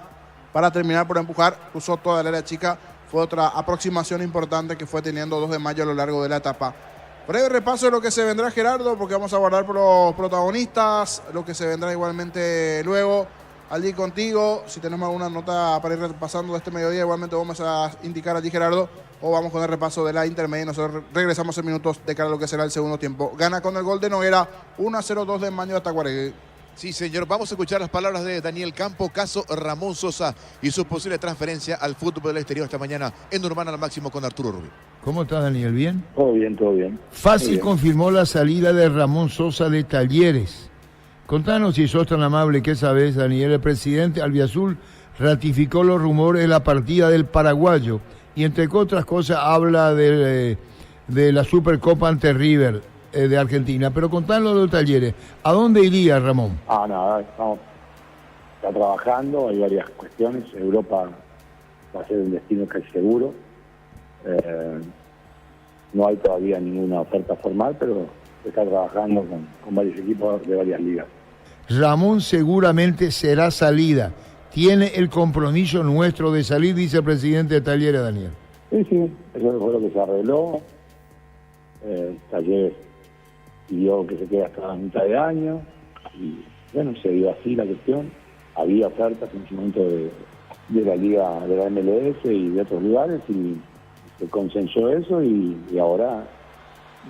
para terminar por empujar, cruzó toda el área chica. Fue otra aproximación importante que fue teniendo 2 de mayo a lo largo de la etapa. Breve repaso de lo que se vendrá, Gerardo, porque vamos a guardar por los protagonistas, lo que se vendrá igualmente luego. Allí contigo, si tenemos alguna nota para ir repasando de este mediodía, igualmente vamos a indicar allí, Gerardo, o vamos con el repaso de la intermedia y nosotros regresamos en minutos de cara a lo que será el segundo tiempo. Gana con el gol de Noguera, 1-0-2 de Maño de Tacuarembó. Sí, señor. Vamos a escuchar las palabras de Daniel Campo, caso Ramón Sosa y su posible transferencia al fútbol del exterior esta mañana en Urbana al Máximo con Arturo Rubio. ¿Cómo está, Daniel? ¿Bien? Todo bien, todo bien. Fácil Muy bien. confirmó la salida de Ramón Sosa de Talleres. Contanos, si sos tan amable, ¿qué sabés, Daniel? El presidente albiazul ratificó los rumores de la partida del paraguayo y, entre otras cosas, habla de la Supercopa ante River de Argentina. Pero contanos de los Talleres. ¿A dónde iría, Ramón? Nada, está trabajando, hay varias cuestiones. Europa va a ser un destino casi seguro. No hay todavía ninguna oferta formal, pero está trabajando con varios equipos de varias ligas. Ramón seguramente será salida. Tiene el compromiso nuestro de salir, dice el presidente de Talleres, Daniel. Sí, eso fue lo que se arregló. Talleres pidió que se quede hasta la mitad de año y bueno, se dio así la cuestión. Había ofertas en su momento de la liga, de la MLS y de otros lugares, y se consensó eso y ahora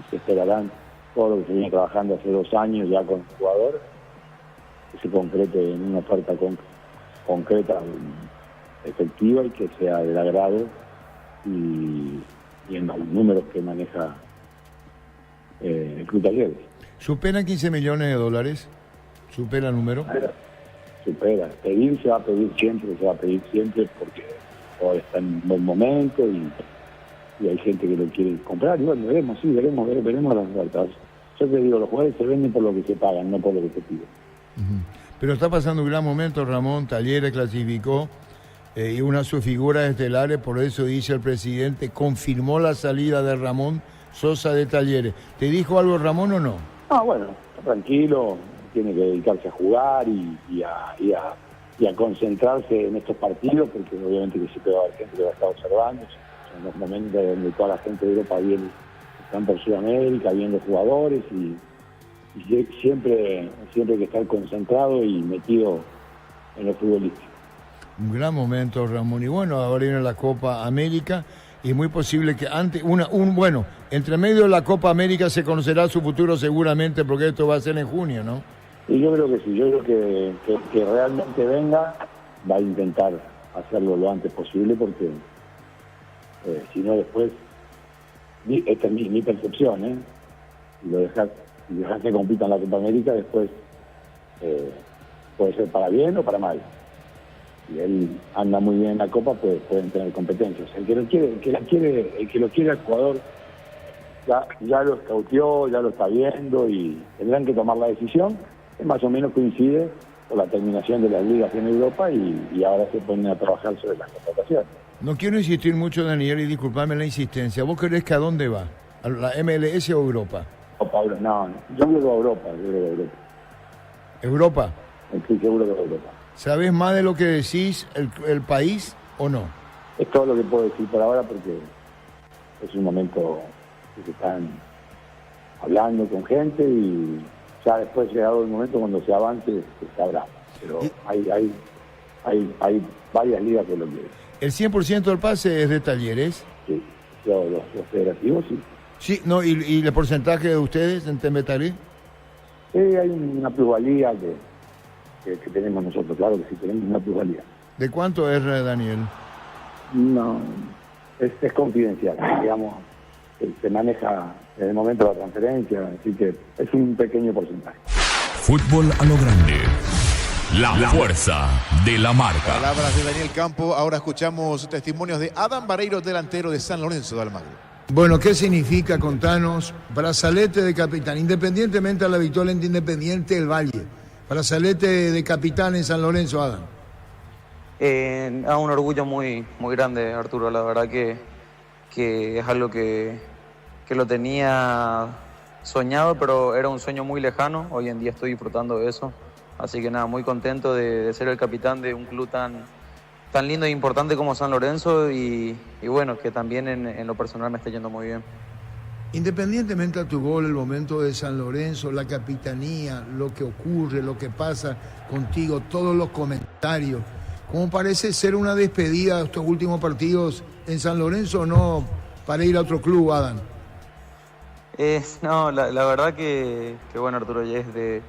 se esperarán todo lo que se viene trabajando hace 2 años ya con el jugador, que se concrete en una oferta concreta, efectiva, y que sea del agrado y en los números que maneja el Club Talleres. ¿Supera 15 millones de dólares? ¿Supera el número? Supera. Pedir se va a pedir siempre porque todo está en un buen momento y hay gente que lo quiere comprar. Y bueno, veremos las ofertas. Yo te digo, los jugadores se venden por lo que se pagan, no por lo que se pide. Pero está pasando un gran momento, Ramón. Talleres clasificó y una de sus figuras estelares, por eso dice el presidente, confirmó la salida de Ramón Sosa de Talleres. ¿Te dijo algo Ramón o no? Bueno, está tranquilo, tiene que dedicarse a jugar y a concentrarse en estos partidos, porque obviamente que siempre va a haber gente que va a estar observando. Son los momentos donde toda la gente de Europa viene, están por Sudamérica, viendo jugadores y siempre hay que estar concentrado y metido en lo futbolístico. Un gran momento, Ramón. Y bueno, ahora viene la Copa América y es muy posible que antes, entre medio de la Copa América se conocerá su futuro seguramente, porque esto va a ser en junio, ¿no? Y yo creo que sí, yo creo que realmente venga, va a intentar hacerlo lo antes posible, porque si no después, esta es mi percepción, y lo dejar que compita en la Copa América, después puede ser para bien o para mal. Si él anda muy bien en la Copa, pues pueden tener competencias. El que lo quiere al jugador ya lo escauteó, ya lo está viendo y tendrán que tomar la decisión, que más o menos coincide con la terminación de las ligas en Europa y ahora se ponen a trabajar sobre las contrataciones. No quiero insistir mucho, Daniel, y disculpame la insistencia. ¿Vos creés que a dónde va? ¿A la MLS o Europa? No, yo creo que a Europa. ¿Europa? Estoy seguro que a Europa. ¿Sabés más de lo que decís el país o no? Es todo lo que puedo decir por ahora porque es un momento que se están hablando con gente y ya después llegado el momento cuando se avance se sabrá. Pero hay varias ligas que lo quieren. ¿El 100% del pase es de Talleres? Sí, los federativos sí. Sí, no, ¿y el porcentaje de ustedes en Tembetalí? Hay una plusvalía que tenemos nosotros, claro que sí, tenemos una plusvalía. ¿De cuánto es, Daniel? No, es confidencial, digamos, se maneja en el momento de la transferencia, así que es un pequeño porcentaje. Fútbol a lo grande. La fuerza de la marca. Palabras de Daniel Campo. Ahora escuchamos testimonios de Adam Vareiro, delantero de San Lorenzo de Almagro. Bueno, ¿qué significa, contanos, brazalete de capitán, independientemente a la victoria ante Independiente del Valle? Brazalete de capitán en San Lorenzo, Adam. Un orgullo muy grande, Arturo. La verdad que es algo que lo tenía soñado, pero era un sueño muy lejano. Hoy en día estoy disfrutando de eso. Así que nada, muy contento de ser el capitán de un club tan lindo e importante como San Lorenzo y bueno, que también en lo personal me está yendo muy bien. Independientemente a tu gol, el momento de San Lorenzo, la capitanía, lo que ocurre, lo que pasa contigo, todos los comentarios, ¿cómo parece ser una despedida de estos últimos partidos en San Lorenzo o no para ir a otro club, Adam? No, la verdad que bueno, Arturo, ya es de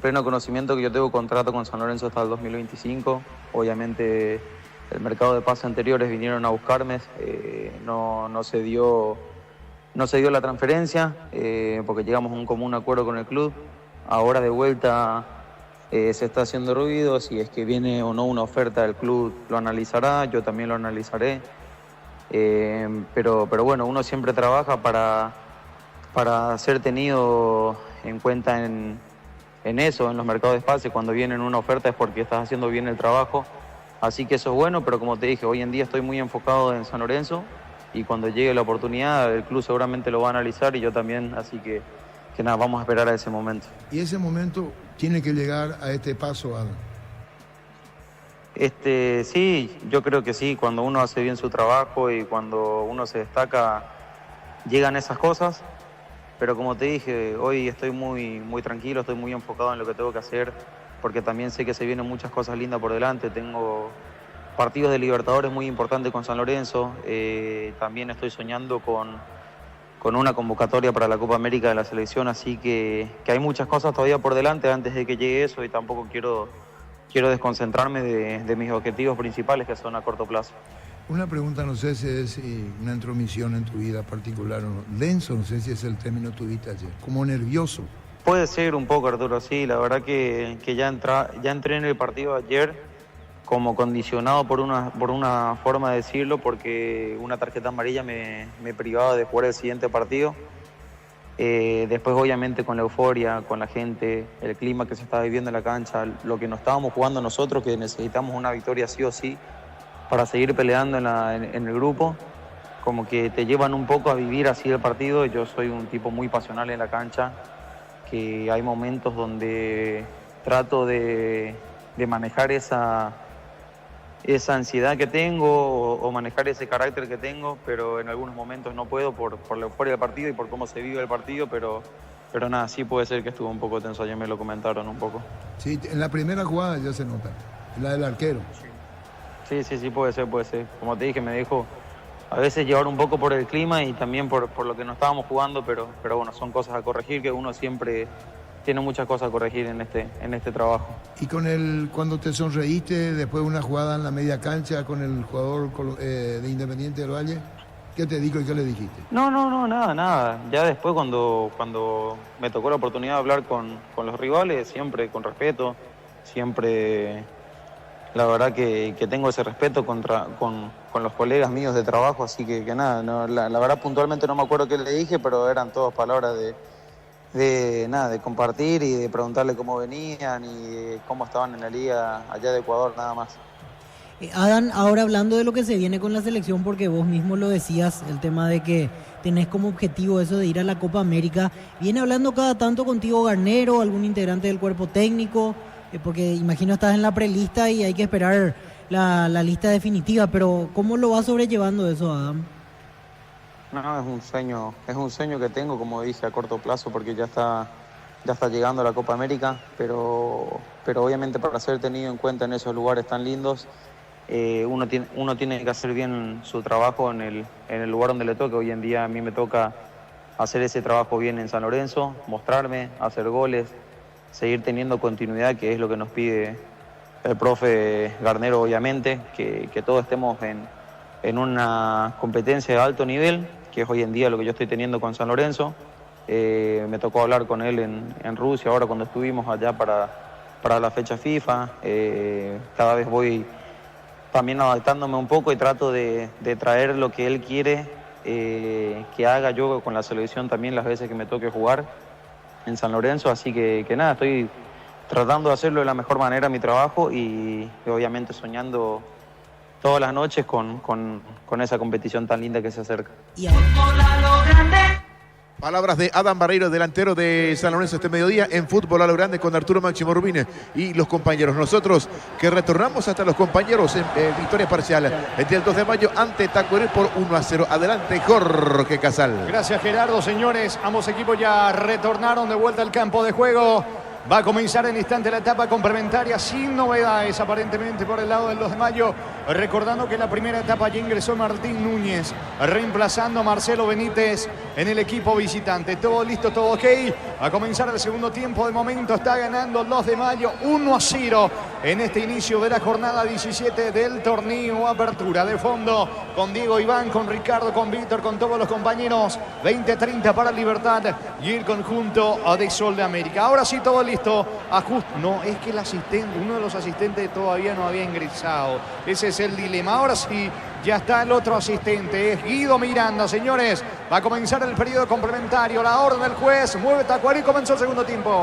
pleno conocimiento que yo tengo contrato con San Lorenzo hasta el 2025. Obviamente el mercado de pases anteriores vinieron a buscarme, no se dio la transferencia porque llegamos a un común acuerdo con el club. Ahora de vuelta se está haciendo ruido, si es que viene o no una oferta del club lo analizará, yo también lo analizaré. Pero bueno, uno siempre trabaja para ser tenido en cuenta en eso, en los mercados de espacio. Cuando vienen una oferta es porque estás haciendo bien el trabajo, así que eso es bueno, pero como te dije, hoy en día estoy muy enfocado en San Lorenzo y cuando llegue la oportunidad el club seguramente lo va a analizar y yo también, así que nada, vamos a esperar a ese momento. ¿Y ese momento tiene que llegar a este paso, Adam? Sí, yo creo que sí, cuando uno hace bien su trabajo y cuando uno se destaca, llegan esas cosas. Pero como te dije, hoy estoy muy tranquilo, estoy muy enfocado en lo que tengo que hacer, porque también sé que se vienen muchas cosas lindas por delante. Tengo partidos de Libertadores muy importantes con San Lorenzo. También estoy soñando con una convocatoria para la Copa América de la selección, así que hay muchas cosas todavía por delante antes de que llegue eso y tampoco quiero desconcentrarme de mis objetivos principales, que son a corto plazo. Una pregunta, no sé si es una intromisión en tu vida particular o no. Denso, no sé si es el término que tuviste ayer. Como nervioso. Puede ser un poco, Arturo, sí. La verdad que ya entré en el partido ayer como condicionado por una forma de decirlo, porque una tarjeta amarilla me privaba de jugar el siguiente partido. Después, obviamente, con la euforia, con la gente, el clima que se estaba viviendo en la cancha, lo que nos estábamos jugando nosotros, que necesitamos una victoria sí o sí, para seguir peleando en el grupo, como que te llevan un poco a vivir así el partido. Yo soy un tipo muy pasional en la cancha, que hay momentos donde trato de manejar esa ansiedad que tengo o manejar ese carácter que tengo, pero en algunos momentos no puedo por la euforia del partido y por cómo se vive el partido, pero nada, sí puede ser que estuvo un poco tenso, ayer me lo comentaron un poco. Sí, en la primera jugada ya se nota, en la del arquero. Sí, puede ser. Como te dije, me dejó a veces llevar un poco por el clima y también por lo que no estábamos jugando, pero bueno, son cosas a corregir, que uno siempre tiene muchas cosas a corregir en este trabajo. ¿Y cuando te sonreíste después de una jugada en la media cancha con el jugador de Independiente del Valle? ¿Qué te dijo y qué le dijiste? No, nada. Ya después cuando me tocó la oportunidad de hablar con los rivales, siempre con respeto, siempre... La verdad que tengo ese respeto con los colegas míos de trabajo, así que nada, no, la verdad puntualmente no me acuerdo qué le dije, pero eran todas palabras de compartir y de preguntarle cómo venían y cómo estaban en la liga allá de Ecuador, nada más. Adán, ahora hablando de lo que se viene con la selección, porque vos mismo lo decías, el tema de que tenés como objetivo eso de ir a la Copa América, ¿viene hablando cada tanto contigo Garnero, algún integrante del cuerpo técnico? porque imagino estás en la prelista y hay que esperar la lista definitiva, pero ¿cómo lo vas sobrellevando eso, Adam? No, es un sueño que tengo, como dije, a corto plazo, porque ya está llegando la Copa América, pero obviamente para ser tenido en cuenta en esos lugares tan lindos, uno tiene que hacer bien su trabajo en el lugar donde le toque. Hoy en día a mí me toca hacer ese trabajo bien en San Lorenzo, mostrarme, hacer goles, seguir teniendo continuidad, que es lo que nos pide el profe Garnero, obviamente, que todos estemos en una competencia de alto nivel, que es hoy en día lo que yo estoy teniendo con San Lorenzo. Me tocó hablar con él en Rusia, ahora cuando estuvimos allá para la fecha FIFA. Cada vez voy también adaptándome un poco y trato de traer lo que él quiere que haga yo con la selección también las veces que me toque jugar en San Lorenzo. Así que nada, estoy tratando de hacerlo de la mejor manera mi trabajo y obviamente soñando todas las noches con esa competición tan linda que se acerca. Palabras de Adam Barreiro, delantero de San Lorenzo este mediodía en Fútbol a lo Grande con Arturo Máximo Rubines y los compañeros. Nosotros que retornamos hasta los compañeros en victoria parcial del 2 de mayo ante Tacuary por 1-0. Adelante Jorge Casal. Gracias Gerardo, señores. Ambos equipos ya retornaron de vuelta al campo de juego. Va a comenzar en instante la etapa complementaria sin novedades aparentemente por el lado del 2 de mayo. Recordando que en la primera etapa ya ingresó Martín Núñez, reemplazando a Marcelo Benítez en el equipo visitante. Todo listo, todo ok. A comenzar el segundo tiempo. De momento está ganando el 2 de mayo 1-0 en este inicio de la jornada 17 del torneo Apertura. De fondo con Diego Iván, con Ricardo, con Víctor, con todos los compañeros. 20-30 para Libertad y el conjunto de Sol de América. Ahora sí todo listo. No, es que el asistente, uno de los asistentes todavía no había ingresado. Ese es el dilema. Ahora sí, ya está el otro asistente. Es Guido Miranda, señores. Va a comenzar el periodo complementario. La orden del juez. Mueve Tacuary. Comenzó el segundo tiempo.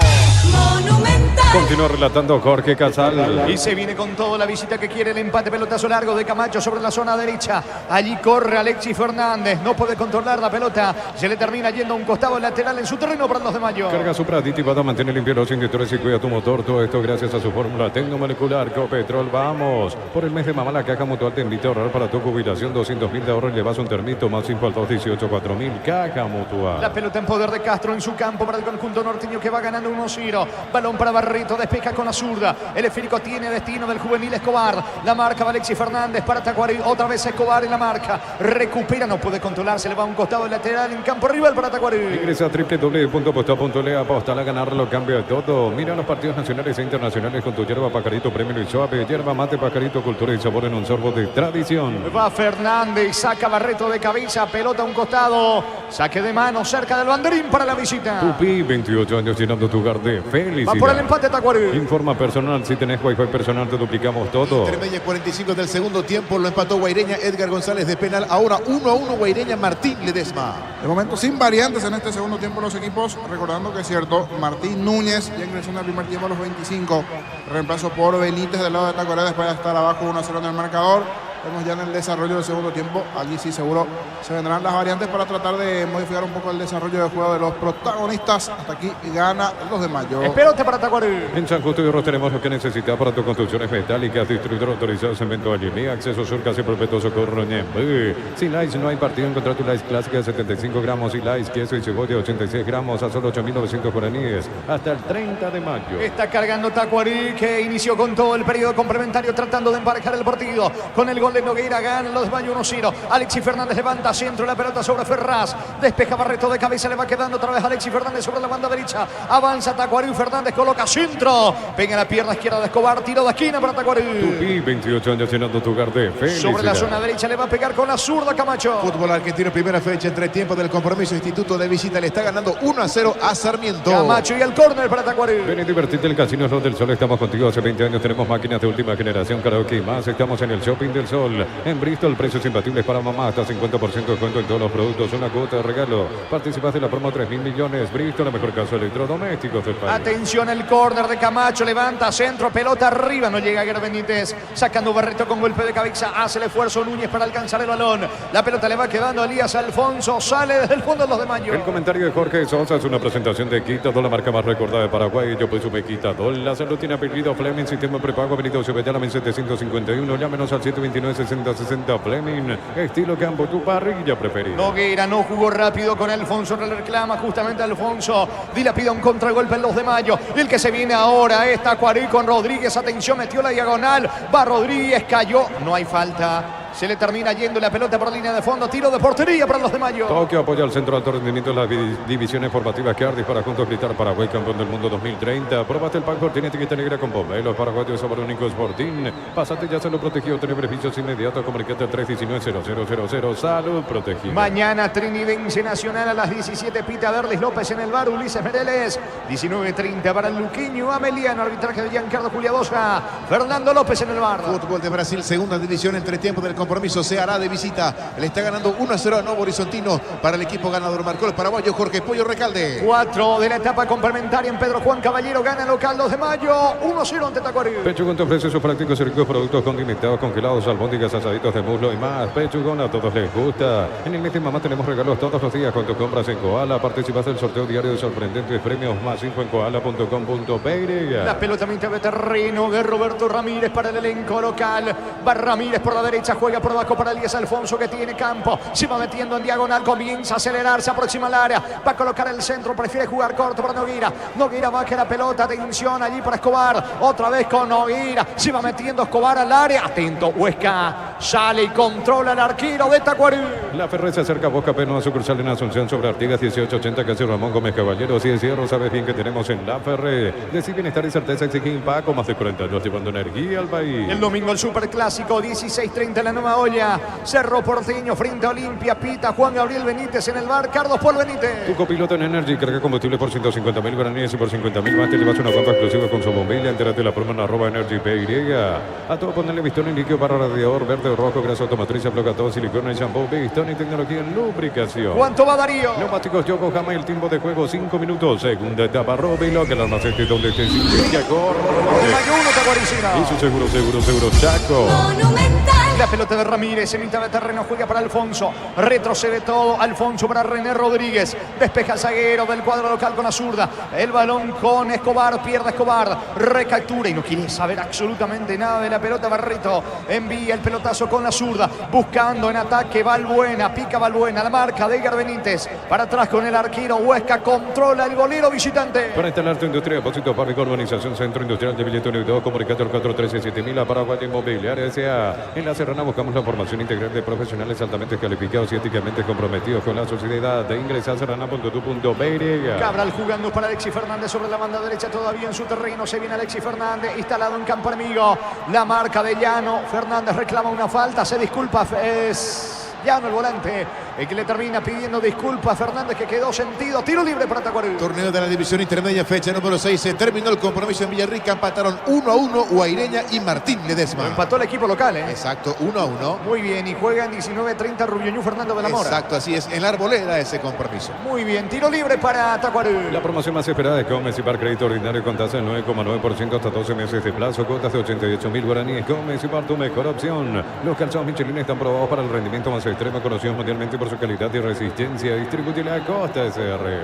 Continúa relatando Jorge Casal. Y se viene con todo la visita que quiere el empate. Pelotazo largo de Camacho sobre la zona derecha. Allí corre Alexis Fernández. No puede controlar la pelota. Se le termina yendo a un costado lateral en su terreno para el 2 de mayo. Carga Supra aditivada, mantiene limpio los indicadores y cuida tu motor. Todo esto gracias a su fórmula tecnomolecular Copetrol. Vamos. Por el mes de mamá, la Caja Mutual te invita a ahorrar para tu jubilación 200.000 de ahorro y llevas un termito más info al 218-4000. Caja Mutual. La pelota en poder de Castro en su campo para el conjunto norteño que va ganando 1-0. Balón para Barreto, despeja con la zurda. El esférico tiene destino del juvenil Escobar. La marca de Alexis Fernández para Tacuary. Otra vez Escobar en la marca. Recupera, no puede controlar. Se le va a un costado lateral en campo rival para Tacuary. Ingresa a www.aposta.le. Aposta a ganarlo, cambia todo. Mira los partidos nacionales e internacionales con tu yerba Pajarito Premio y Suave. Yerba mate Pajarito, cultura y sabor en un sorbo de tradición. Va Fernández, saca Barreto de cabeza, pelota a un costado. Saque de mano cerca del banderín para la visita. Tupi, 28 años llenando tu hogar de felicidad. Va por el empate Tacuary. Informa personal, si tenés wifi personal te duplicamos todo. Intermedia 45 del segundo tiempo, lo empató Guaireña, Edgar González de penal. Ahora 1-1 Guaireña, Martín Ledesma. De momento sin variantes en este segundo tiempo los equipos, recordando que es cierto, Martín Núñez ya ingresó en el primer tiempo a los 25, reemplazo por Benítez del lado de Tacuary después de estar abajo 1-0 en el marcador. Vemos ya en el desarrollo del segundo tiempo, allí sí seguro se vendrán las variantes para tratar de modificar un poco el desarrollo del juego de los protagonistas. Hasta aquí gana el 2 de mayo. Espérate para Tacuary. En San Justo y Ros tenemos lo que necesitas para tus construcciones metálicas. Distribuidor autorizado Cemento Allimí, acceso sur casi perpetuo Socorro Ñemby. Sin Lice no hay partido. Encontrar tu Lice clásica de 75 gramos y Lice queso y cebolla 86 gramos a solo 8.900 guaraníes hasta el 30 de mayo. Está cargando Tacuary, que inició con todo el periodo complementario tratando de emparejar el partido con el gol de Nogueira. Gana los Bayo 1-0. Alexis Fernández levanta centro, la pelota sobre Ferraz. Despeja Barreto de cabeza, le va quedando otra vez Alexis Fernández sobre la banda derecha. Avanza Tacuary, Fernández coloca centro. Pega la pierna izquierda de Escobar, tiro de esquina para Tacuary. Tupi, 28 años llenando tu hogar de felicidad. Sobre la zona derecha le va a pegar con la zurda Camacho. Fútbol argentino, primera fecha entre tiempo del compromiso. Instituto de visita le está ganando 1-0 a Sarmiento. Camacho y el córner para Tacuary. Ven y divertirte en el Casino Slot del Sol. Estamos contigo hace 20 años. Tenemos máquinas de última generación, karaoke y más. Estamos en el Shopping del Sol. Bristol. En Bristol, precios imbatibles para mamá, hasta 50% de descuento en todos los productos, una cuota de regalo. Participas de la promo 3.000 millones. Bristol, la mejor casa de electrodomésticos del país. Atención, el córner de Camacho, levanta, centro, pelota arriba, no llega Guerra Benítez, sacando Barreto con golpe de cabeza, hace el esfuerzo Núñez para alcanzar el balón. La pelota le va quedando a Elías Alfonso, sale desde el fondo de los de Mayo. El comentario de Jorge Sosa es una presentación de Quitadol, la marca más recordada de Paraguay. Yo pues supe Quitadol. La salud tiene apellido Fleming, sistema prepago, Benito Cebellala, 751. Llámenos al 729-6060 Fleming. Estilo campo, tu parrilla preferida. Nogueira no jugó rápido con Alfonso, le reclama justamente a Alfonso. Dilapida un contragolpe en los de Mayo. El que se viene ahora es Tacuarí con Rodríguez. Atención, metió la diagonal. Va Rodríguez, cayó. No hay falta. Se le termina yendo la pelota por línea de fondo. Tiro de portería para los de Mayo. Tokio apoya al centro de alto rendimiento en las divisiones formativas que Ardis para juntos gritar Paraguay campeón del mundo 2030. Probaste el pan tiene etiqueta negra con pomelo. Paraguayo sabor único Sporting. Pásate, ya se lo protegió. Tiene beneficios inmediatos. Comunicate al 319-0000. Salud protegida. Mañana Trinidense Nacional a las 17. Pita Verdes López en el bar. Ulises Mereles. 19:30 para el Luqueño Ameliano. Arbitraje de Giancarlo Culiabosa. Fernando López en el bar. Fútbol de Brasil, segunda división, entretiempo del compromiso. Se hará de visita. Le está ganando 1-0 a Novo Horizontino para el equipo ganador. Marcó el paraguayo Jorge Pollo Recalde. 4 de la etapa complementaria en Pedro Juan Caballero. Gana local 2 de Mayo. 1-0 ante Tacuarí. Pechugón te ofrece sus prácticos y ricos productos condimentados, congelados, albóndigas, asaditos de muslo y más. Pechugón a todos les gusta. En el mes de mamá tenemos regalos todos los días con tus compras en Koala. Participas del sorteo diario de sorprendentes premios. Más info en koala.com.py. La pelota mitad de terreno de Roberto Ramírez para el elenco local. Va Ramírez por la derecha, juega por abajo para Elías Alfonso que tiene campo. Se va metiendo en diagonal, comienza a acelerar, se aproxima al área. Va a colocar el centro, prefiere jugar corto para Nogueira. Nogueira va a que la pelota, atención allí para Escobar. Otra vez con Nogueira. Se va metiendo Escobar al área. Atento, Huesca. Sale y controla el arquero de Tacuarí. La Ferre se acerca a Boca Peno a sucursal en Asunción sobre Artigas 1880, casi Ramón Gómez Caballero. Si es cierro, sabes bien que tenemos en La Ferre. Decir bienestar y certeza exige Paco, más de 40 años llevando energía al país. El domingo el Superclásico, 16:30 en la Nueva Olla. Cerro Porteño frente a Olimpia. Pita Juan Gabriel Benítez en el bar. Carlos Paul Benítez. Tu copiloto en Energy carga combustible por 150.000 guaraníes y por 50.000 más te llevas una pampa exclusiva con su bombilla. Entérate la promo en @EnergyPY. A todo ponerle Bistoni líquido para radiador verde o rojo, grasa automotriz, aflocador, silicona y shampoo. Bistoni tecnología en lubricación. ¿Cuánto va Darío? Neumáticos Yokohama, el tiempo de juego 5 minutos. Segunda etapa Robilo, que el almacén donde te sigue corre. Y su seguro Chaco. La pelota de Ramírez en mitad de terreno, juega para Alfonso. Retrocede todo Alfonso para René Rodríguez. Despeja el zaguero del cuadro local con la zurda. El balón con Escobar, pierde Escobar. Recaptura y no quiere saber absolutamente nada de la pelota. Barreto envía el pelotazo con la zurda. Buscando en ataque Balbuena. Pica Balbuena. La marca de Edgar Benítez. Para atrás con el arquero Huesca. Controla el golero visitante. Para instalar tu industria, depósito Pármico, urbanización Centro Industrial de Billetón y 2, comunicate al 413-7000 a Paraguay Inmobiliaria S.A. En la Serrana buscamos la formación integral de profesionales altamente calificados y éticamente comprometidos con la sociedad. De ingresa a serrana.tu.py. Cabral jugando para Alexis Fernández sobre la banda derecha, todavía en su terreno. Se viene Alexis Fernández, instalado en campo enemigo. La marca de Llano. Fernández reclama una falta, se disculpa. Es Llano el volante, el que le termina pidiendo disculpas a Fernández, que quedó sentido. Tiro libre para Tacuarí. Torneo de la división intermedia, fecha número 6. Se terminó el compromiso en Villarrica. Empataron 1-1 Guaireña y Martín Ledesma. Lo empató el equipo local, ¿eh? Exacto, 1-1. Muy bien, y juegan 19:30 Rubioñú Fernando de la Mora. Exacto, así es. En la Arboleda ese compromiso. Muy bien, tiro libre para Tacuarí. La promoción más esperada de Comes y Par Crédito Ordinario con tasa del 9,9% hasta 12 meses de plazo. Cuotas de 88.000 guaraníes. Comes y Par, tu mejor opción. Los calzados Michelin están probados para el rendimiento más extremo, conocidos mundialmente por su calidad y resistencia. Distribuye la Costa SRL.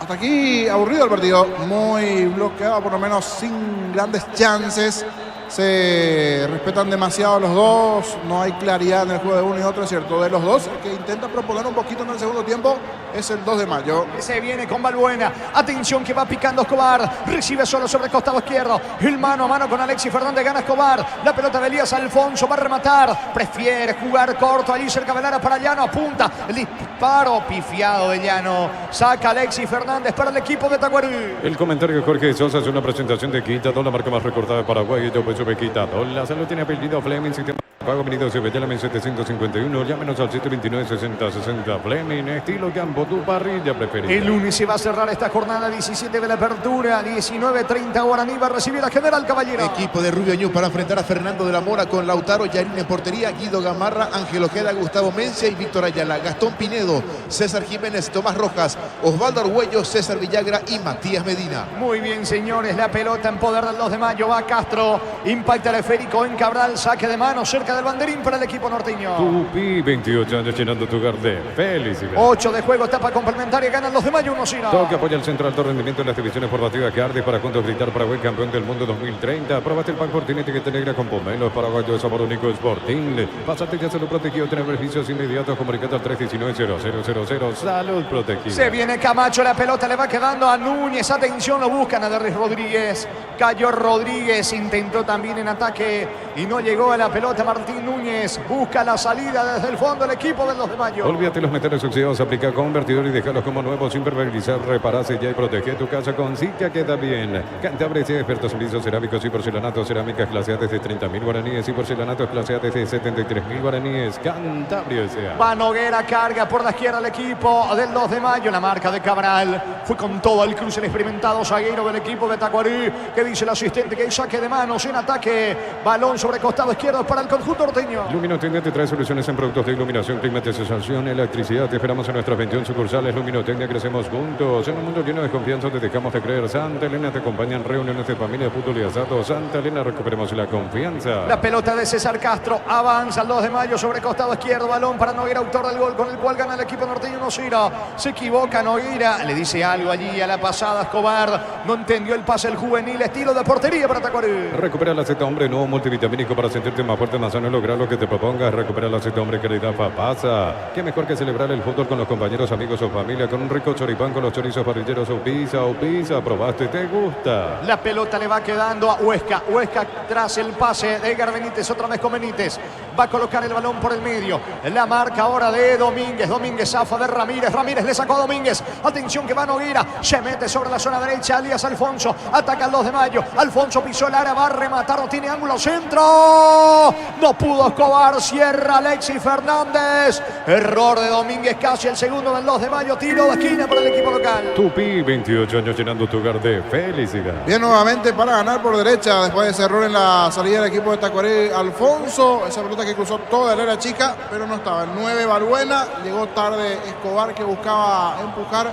Hasta aquí aburrido el partido, muy bloqueado, por lo menos sin grandes chances. Se respetan demasiado los dos, no hay claridad en el juego de uno y otro, ¿cierto? De los dos, el que intenta proponer un poquito en el segundo tiempo es el 2 de Mayo. Se viene con Balbuena, atención que va picando Escobar, recibe solo sobre el costado izquierdo, el mano a mano con Alexis Fernández, gana Escobar, la pelota de Elías Alfonso, va a rematar, prefiere jugar corto, allí cerca del área para Llano, apunta, el disparo pifiado de Llano, saca Alexis Fernández para el equipo de Tacuarí. El comentario de Jorge Sosa es una presentación de Quitadol, la marca más recordada de Paraguay. Yo pues Quitadol, la salud tiene apellido Fleming, sistema Pago venido Sevillame 751, llámenos al 729-6060. Fleming, estilo campo, tu parrilla preferida. El lunes se va a cerrar esta jornada 17 de la apertura, 19:30 Guaraní va a recibir a General Caballero. Equipo de Rubio Ñu para enfrentar a Fernando de la Mora con Lautaro Yarín en portería, Guido Gamarra, Ángel Ojeda, Gustavo Mencia y Víctor Ayala, Gastón Pinedo, César Jiménez, Tomás Rojas, Osvaldo Argüello, César Villagra y Matías Medina. Muy bien, señores, la pelota en poder del 2 de mayo, va Castro, impacta el esférico en Cabral, saque de mano cerca del banderín para el equipo norteño. Tupi, 28 años llenando tu hogar de felicidad. 8 de juego, etapa complementaria, ganan los de mayo 1-0. Toca apoya el centro alto rendimiento en las divisiones formativas Cardiff para juntos gritar Paraguay campeón del mundo 2030. Aprobaste el pan Fortín etiqueta negra con pomelos paraguayos de sabor único Sporting. Pásate ya se lo protegido, tener beneficios inmediatos, comunicate al 319-0000. Salud protegida. Se viene Camacho, la pelota le va quedando a Núñez. Atención, lo buscan a Derris Rodríguez. Cayó Rodríguez, intentó también en ataque y no llegó a la pelota. Martín Núñez busca la salida desde el fondo el equipo del 2 de mayo. Olvídate los metales oxidados, aplica convertidor y déjalos como nuevos sin permeabilizar, reparase ya y protege tu casa con Sica queda bien. Cantabria y expertos en pisos cerámicos y porcelanatos, cerámicas clase A desde 30.000 guaraníes y porcelanatos clase A desde 73.000 guaraníes. Cantabria S.A. Va Noguera, carga por la izquierda el equipo del 2 de mayo. La marca de Cabral fue con todo el cruce, el experimentado zaguero del equipo de Tacuarí. Que dice el asistente que hay saque de manos en ataque. Balón sobre costado izquierdo para el conjunto norteño. Luminotecnia te trae soluciones en productos de iluminación, climatización, electricidad. Te esperamos en nuestras 21 sucursales. Luminotecnia, crecemos juntos. En un mundo lleno de confianza te dejamos de creer. Santa Elena te acompaña en reuniones de familia, fútbol y asado. Santa Elena, recuperemos la confianza. La pelota de César Castro avanza al 2 de mayo sobre costado izquierdo. Balón para Noguera, autor del gol con el cual gana el equipo norteño 1-0. Se equivoca Noguera, le dice algo allí a la pasada Escobar. No entendió el pase el juvenil, estilo de portería para Tacuarí. Recupera la Z Hombre, nuevo multivitamínico para sentirte más fuerte, más sano y lograr lo que te propongas. Recupera la Z Hombre, calidad Fapasa. Qué mejor que celebrar el fútbol con los compañeros, amigos o familia, con un rico choripán, con los chorizos parrilleros o pizza, probaste, te gusta. La pelota le va quedando a Huesca. Huesca tras el pase de Edgar Benítez, otra vez con Benítez. Va a colocar el balón por el medio. La marca ahora de Domínguez. Domínguez zafa de Ramírez. Ramírez le sacó a Domínguez. Atención que va Noguera. Se mete sobre la zona derecha. Alias Alfonso. Ataca el 2 de mayo. Alfonso pisó el área. Va a rematar. No tiene ángulo. Centro. No pudo Escobar. Cierra Alexis Fernández. Error de Domínguez. Casi el segundo del 2 de mayo. Tiro de esquina para el equipo local. Tupi, 28 años llenando tu hogar de felicidad. Bien nuevamente para ganar por derecha después de ese error en la salida del equipo de Tacuarí. Alfonso, esa pelota que cruzó toda el área chica, pero no estaba. El 9 Balbuena, llegó tarde Escobar que buscaba empujar.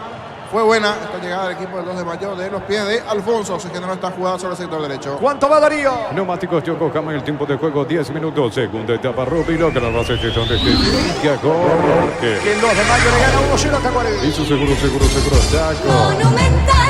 Fue buena esta llegada del equipo del 2 de mayo de los pies de Alfonso. Se generó esta jugada sobre el sector derecho. ¿Cuánto va Darío? Neumáticos Yokohama, el tiempo de juego 10 minutos. Segunda etapa, Rubilo, que la base de donde te corre. Que el 2 de mayo le gana 1-0 a Tacuarí. Y su seguro, Chaco. Monumental.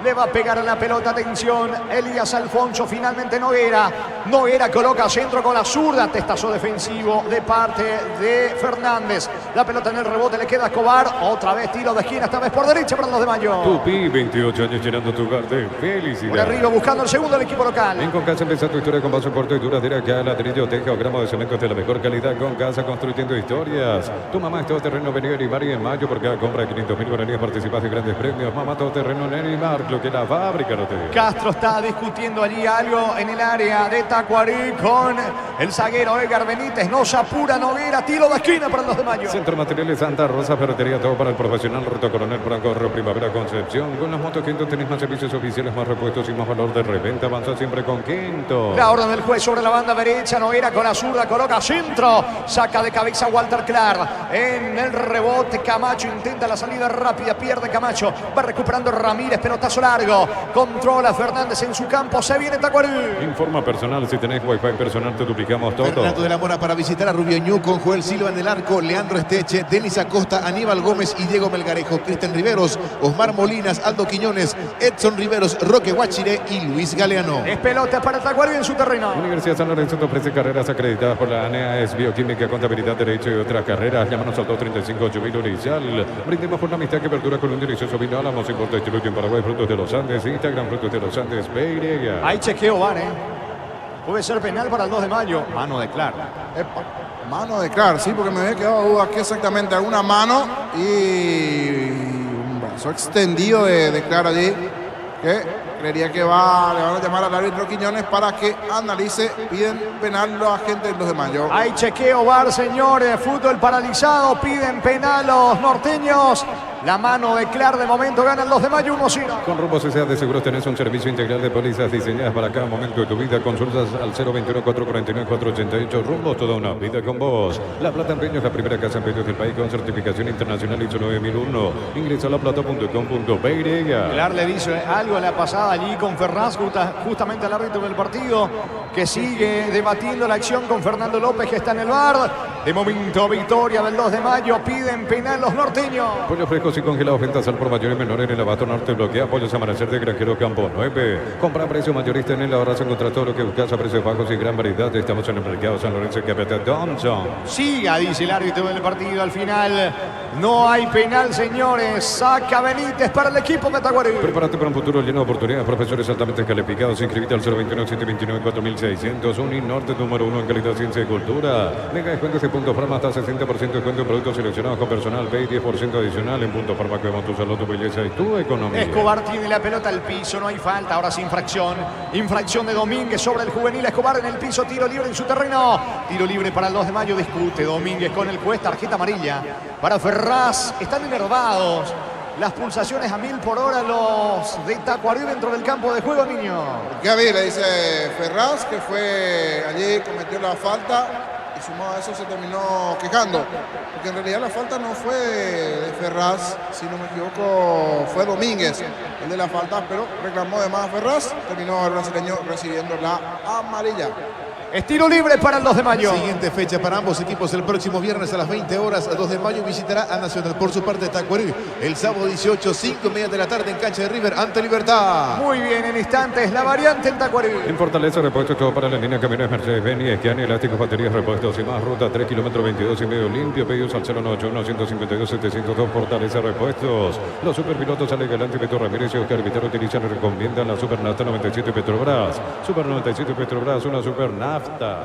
Le va a pegar en la pelota, atención, Elías Alfonso, finalmente Noguera. Noguera coloca centro con la zurda, testazo defensivo de parte de Fernández. La pelota en el rebote le queda a Escobar, otra vez tiro de esquina, esta vez por derecha para el 2 de mayo. Tupi, 28 años llenando tu hogar de felicidad. Por arriba buscando el segundo del equipo local. En Concasa empieza tu historia con vaso corto y duradera, que ladrillo, teja o gramo de cemento de la mejor calidad. Concasa construyendo historias. Tu mamá es todo terreno Benier y Mari en mayo, por cada compra de 500.000 guaraníes participas de grandes premios. Mamá todo terreno Neymar, lo que la fábrica no te diga. Castro está discutiendo allí algo en el área de Tacuarí con el zaguero Edgar Benítez. No se apura Noguera, tiro de esquina para el 2 de mayo. Centro Materiales Santa Rosa, ferretería, todo para el profesional. Ruta Coronel Franco, Primavera Concepción. Con las motos Quinto tenés más servicios oficiales, más repuestos y más valor de reventa. Avanza siempre con Quinto. La orden del juez sobre la banda derecha. Noguera con la zurda, coloca centro. Saca de cabeza Walter Clark. En el rebote Camacho intenta la salida rápida, pierde Camacho. Va recuperando Ramírez, pelotazo largo. Controla Fernández en su campo, se viene Tacuarí. Informa personal, si tenés wifi personal te duplicamos todo. Fernando de la Mora para visitar a Rubio Ñu con Joel Silva en el arco, Leandro Esteche, Denis Acosta, Aníbal Gómez y Diego Melgarejo, Cristian Riveros, Osmar Molinas, Aldo Quiñones, Edson Riveros, Roque Guachire y Luis Galeano. Es pelota para Tacuarí en su terreno. Universidad San Lorenzo te ofrece carreras acreditadas por la ANEA, es bioquímica, contabilidad, derecho y otras carreras. Llámanos al 235 Jubilo Inicial. Brindemos por la amistad que perdura con un delicioso vino. Álamos importa distribuye en Paraguay, Frutos de los Andes, Instagram, Frutos de los Andes, PY. Hay chequeo, van, Puede ser penal para el 2 de mayo. Mano de Clark. Mano de Clark, sí, porque me había quedado duda aquí exactamente. Alguna mano y un brazo extendido de Clark allí. Que creería que le van a llamar al árbitro Quiñones para que analice. Piden penal los agentes del 2 de mayo. Hay chequeo VAR, señores. Fútbol paralizado. Piden penal los norteños. La mano de Clar de momento gana el 2 de mayo 1-0. Con Rumbo CCA de Seguros tenés un servicio integral de pólizas diseñadas para cada momento de tu vida. Consultas al 021-449-488. Rumbo, toda una vida con vos. La Plata Empeño es la primera casa empeños del país con certificación internacional ISO 9001. Ingresa a laplata.com.py. Clar le dice algo en la pasada allí con Ferraz, justamente al árbitro del partido, que sigue debatiendo la acción con Fernando López, que está en el VAR. De momento, victoria del 2 de mayo. Piden penal los norteños. Pollo frescos y congelados, ventas al por mayor y menor en el Abasto Norte. Bloquea Pollos Amanecer de Granjero Campo 9. Compra a precio mayorista en el ahorras. Encontrar todo lo que buscas a precios bajos y gran variedad. Estamos en el mercado San Lorenzo que apeta Thompson. Siga, dice el árbitro del partido. Al final no hay penal, señores. Saca Benítez para el equipo de Tacuarí. Prepárate para un futuro lleno de oportunidades. Profesores altamente calificados. Inscribite al 021-729-4600. Uninorte número 1 en calidad, ciencia y cultura. Mega descuentos de Punto Farma hasta 60% de descuento en productos seleccionados con personal B y 10% adicional en Punto Farma. Cuidamos tu salud, tu belleza y tu economía. Escobar tiene la pelota al piso, no hay falta. Ahora sí infracción. Infracción de Domínguez sobre el juvenil. Escobar en el piso, tiro libre en su terreno. Tiro libre para el 2 de mayo. Discute Domínguez con el juez. Tarjeta amarilla para Ferraz. Están enervados. Las pulsaciones a 1000 por hora los de Tacuarí dentro del campo de juego, niño. Gaby le dice Ferraz que fue allí, cometió la falta. Y sumado a eso se terminó quejando, porque en realidad la falta no fue de Ferraz, si no me equivoco fue Domínguez el de la falta, pero reclamó además a Ferraz, terminó el brasileño recibiendo la amarilla. Estilo libre para el 2 de mayo. Siguiente fecha para ambos equipos el próximo viernes a las 20 horas. 2 de mayo visitará a Nacional por su parte Tacuarí. El sábado 18, 5:30 de la tarde en cancha de River ante Libertad. Muy bien, en instantes la variante en Tacuarí. En Fortaleza, repuestos todo para la línea camiones Mercedes-Benz, Esquiani, elásticos, baterías, repuestos y más. Ruta 3 kilómetros 22 y medio limpio. Pedidos al 091-152-702. Fortaleza Repuestos. Los superpilotos Ale Galante, Beto Ramírez y Oscar Vitero utilizan y recomiendan la Supernafta 97 Petrobras. Super 97 Petrobras, una Supernafta.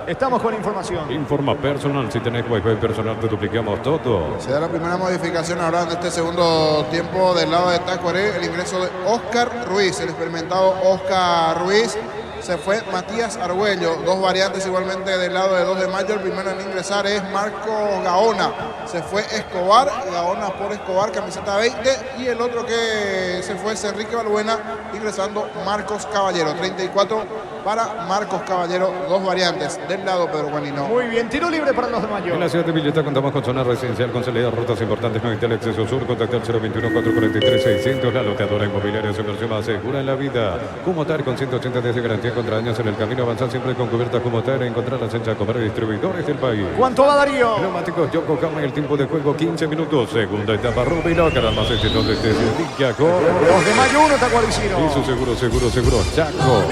Estamos con información. Informa Personal. Si tenés Wi-Fi personal, te duplicamos todo. Se da la primera modificación ahora en este segundo tiempo del lado de Tacuarí. El ingreso de Oscar Ruiz, el experimentado Oscar Ruiz. Se fue Matías Argüello. Dos variantes igualmente del lado de 2 de mayo. El primero en ingresar es Marco Gaona. Se fue Escobar. Gaona por Escobar, camiseta 20. Y el otro que se fue es Enrique Balbuena, ingresando Marcos Caballero. 34 para Marcos Caballero. Dos variantes del lado Pedro Juanino. Muy bien, tiro libre para el 2 de mayo. En la ciudad de Villeta contamos con zona residencial con salida de rutas importantes. No hay acceso sur. Contacta al 021-443-600. La loteadora inmobiliaria, su inversión más segura en la vida. Cumotar con 180 días de garantía contra daños en el camino. Avanzar siempre con cubiertas Cumotar e encontrar las anchas comer distribuidores del país. ¿Cuánto va Darío? Neumáticos Yokohama en el tiempo de juego 15 minutos. Segunda etapa Rubilo. Más este donde te dedica con 2 de mayo 1 Tacuaricino. Y su seguro Chaco.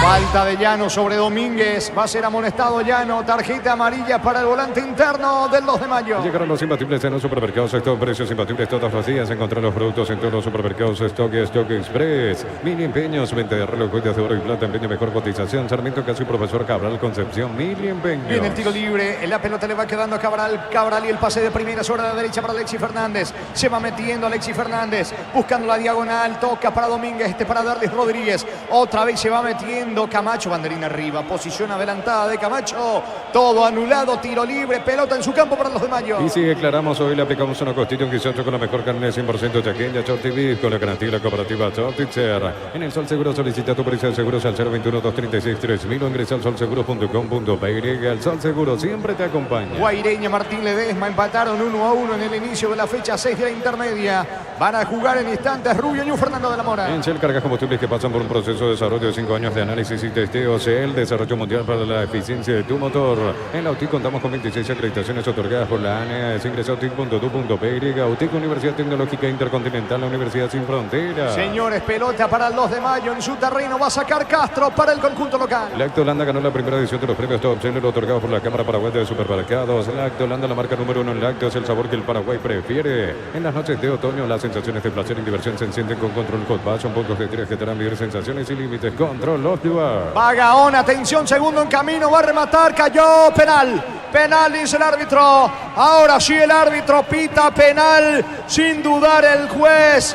Falta de Llano sobre Domínguez. Va a ser amonestado Llano. Tarjeta amarilla para el volante interno del 2 de mayo. Llegaron los imbatibles en los supermercados Stock. Precios imbatibles todos los días. Encontrar los productos en todos los supermercados Stock y Stock Express. Mini empeños. Venta de reloj, joyas de oro y plata. Empeño mejor cotización. Sarmiento Casi Profesor Cabral Concepción. Mini empeños. Viene el tiro libre. La pelota le va quedando a Cabral. Cabral y el pase de primera sobre la derecha para Alexis Fernández. Se va metiendo Alexis Fernández. Buscando la diagonal. Toca para Domínguez. Este para Darles Rodríguez. Otra vez se va metiendo Camacho. Banderina arriba. Posición adelantada de Camacho. Todo anulado. Tiro libre. Pelota en su campo para los de mayo. Y si declaramos hoy, le aplicamos una costilla, un guisacho con la mejor carne 100% chaqueña, Shorty Beef, con la garantía de la cooperativa Shortitzer. En el Sol Seguro solicita tu póliza de seguros al 021-236-3000 o ingresa al solseguro.com.py. El Sol Seguro siempre te acompaña. Guaireña, Martín Ledesma empataron 1-1 en el inicio de la fecha 6 de la intermedia. Van a jugar en instantes Rubio y Fernando de la Mora. En Shell cargas combustibles que pasan por un proceso de desarrollo de 5 años de análisis y testeo. Shell, desarrollo mundial para la eficiencia de tu motor. En la UTIC contamos con 26 acreditaciones otorgadas por la ANEA. Ingresa a utic.tu.py. UTIC, Universidad Tecnológica Intercontinental, la Universidad Sin Fronteras. Señores, pelota para el 2 de mayo. En su terreno va a sacar Castro para el conjunto local. Lacto Holanda ganó la primera edición de los premios Top Seller otorgados por la Cámara Paraguaya de Supermercados. Lacto Holanda, la marca número 1 en lácteos, el sabor que el Paraguay prefiere. En las noches de otoño, las sensaciones de placer y diversión se encienden con Control Hot Bath. Son pocos de tres que te harán vivir sensaciones sin límites. Control Hot Bath. Va Gaona, atención, segundo en camino, va a rematar, cayó, penal. Penal, dice el árbitro. Ahora sí el árbitro pita penal. Sin dudar el juez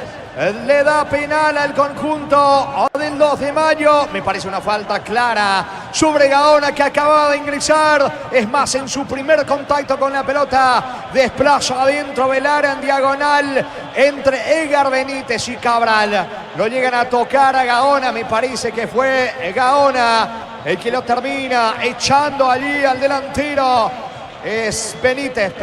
le da penal al conjunto del el 2 de mayo. Me parece una falta clara sobre Gaona, que acababa de ingresar. Es más, en su primer contacto con la pelota, desplaza adentro del área en diagonal entre Edgar Benítez y Cabral. Lo llegan a tocar a Gaona. Me parece que fue Gaona el que lo termina echando allí al delantero. Es Benítez,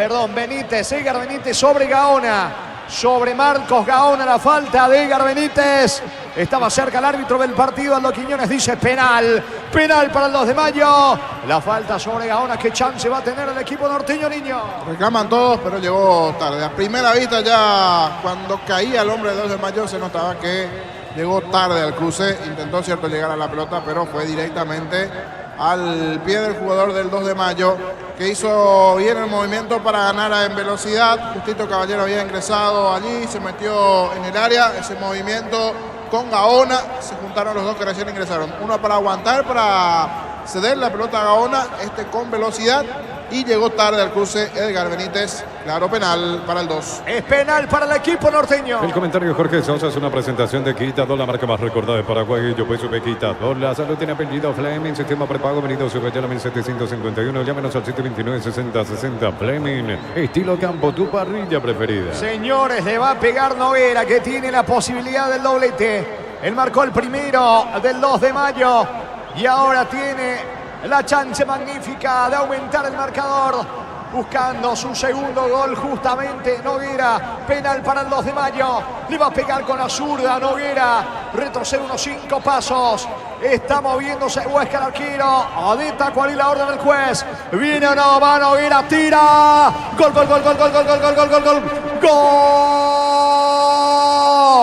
Edgar Benítez sobre Gaona. Sobre Marcos Gaona, la falta de Edgar Benítez. Estaba cerca el árbitro del partido, Aldo Quiñones, dice penal para el 2 de mayo. La falta sobre Gaona, ¿qué chance va a tener el equipo norteño, niño? Reclaman todos, pero llegó tarde. A primera vista ya, cuando caía el hombre del 2 de mayo, se notaba que llegó tarde al cruce. Intentó, cierto, llegar a la pelota, pero fue directamente al pie del jugador del 2 de mayo, que hizo bien el movimiento para ganar en velocidad. Justito Caballero había ingresado allí, se metió en el área. Ese movimiento con Gaona, se juntaron los dos que recién ingresaron. Uno para aguantar, para ceder la pelota a Gaona, con velocidad. Y llegó tarde al cruce Edgar Benítez. Claro, penal para el 2. Es penal para el equipo norteño. El comentario de Jorge Sosa es una presentación de Quitador, la marca más recordada de Paraguay. Yo pues sube Quitador. La salud tiene apellido Fleming, sistema prepago, venido sube ya la 1751. Llámenos al 729-6060. Fleming, estilo campo, tu parrilla preferida. Señores, le va a pegar Noguera, que tiene la posibilidad del doblete. Él marcó el primero del 2 de mayo y ahora tiene la chance magnífica de aumentar el marcador, buscando su segundo gol justamente Noguera. Penal para el 2 de mayo. Le va a pegar con la zurda Noguera. Retrocede unos 5 pasos. Está moviéndose Huesca, el arquero. Adeta, ¿cuál es la orden del juez? Viene o no, va Noguera, tira. Gol, gol, gol, gol, gol, gol, gol, gol, gol, gol, gol.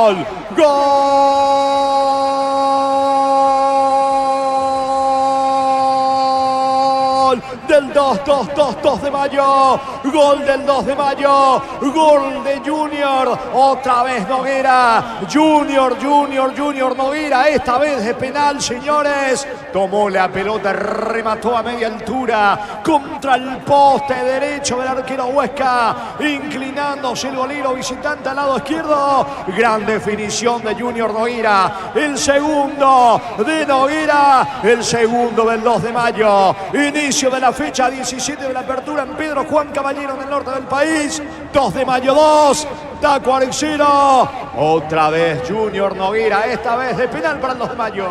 Gol. Gol. Del 2 de mayo, gol del 2 de mayo, gol de Junior, otra vez Noguera, Junior Noguera, esta vez de penal, señores. Tomó la pelota, remató a media altura contra el poste derecho del arquero Huesca, inclinándose el golero visitante al lado izquierdo. Gran definición de Junior Noguera, el segundo de Noguera, el segundo del 2 de mayo, inicio de la fecha 17 de la apertura en Pedro Juan Caballero, en el norte del país. 2 de mayo 2, Tacuary 0. Otra vez Junior Noguera, esta vez de penal para el 2 de mayo.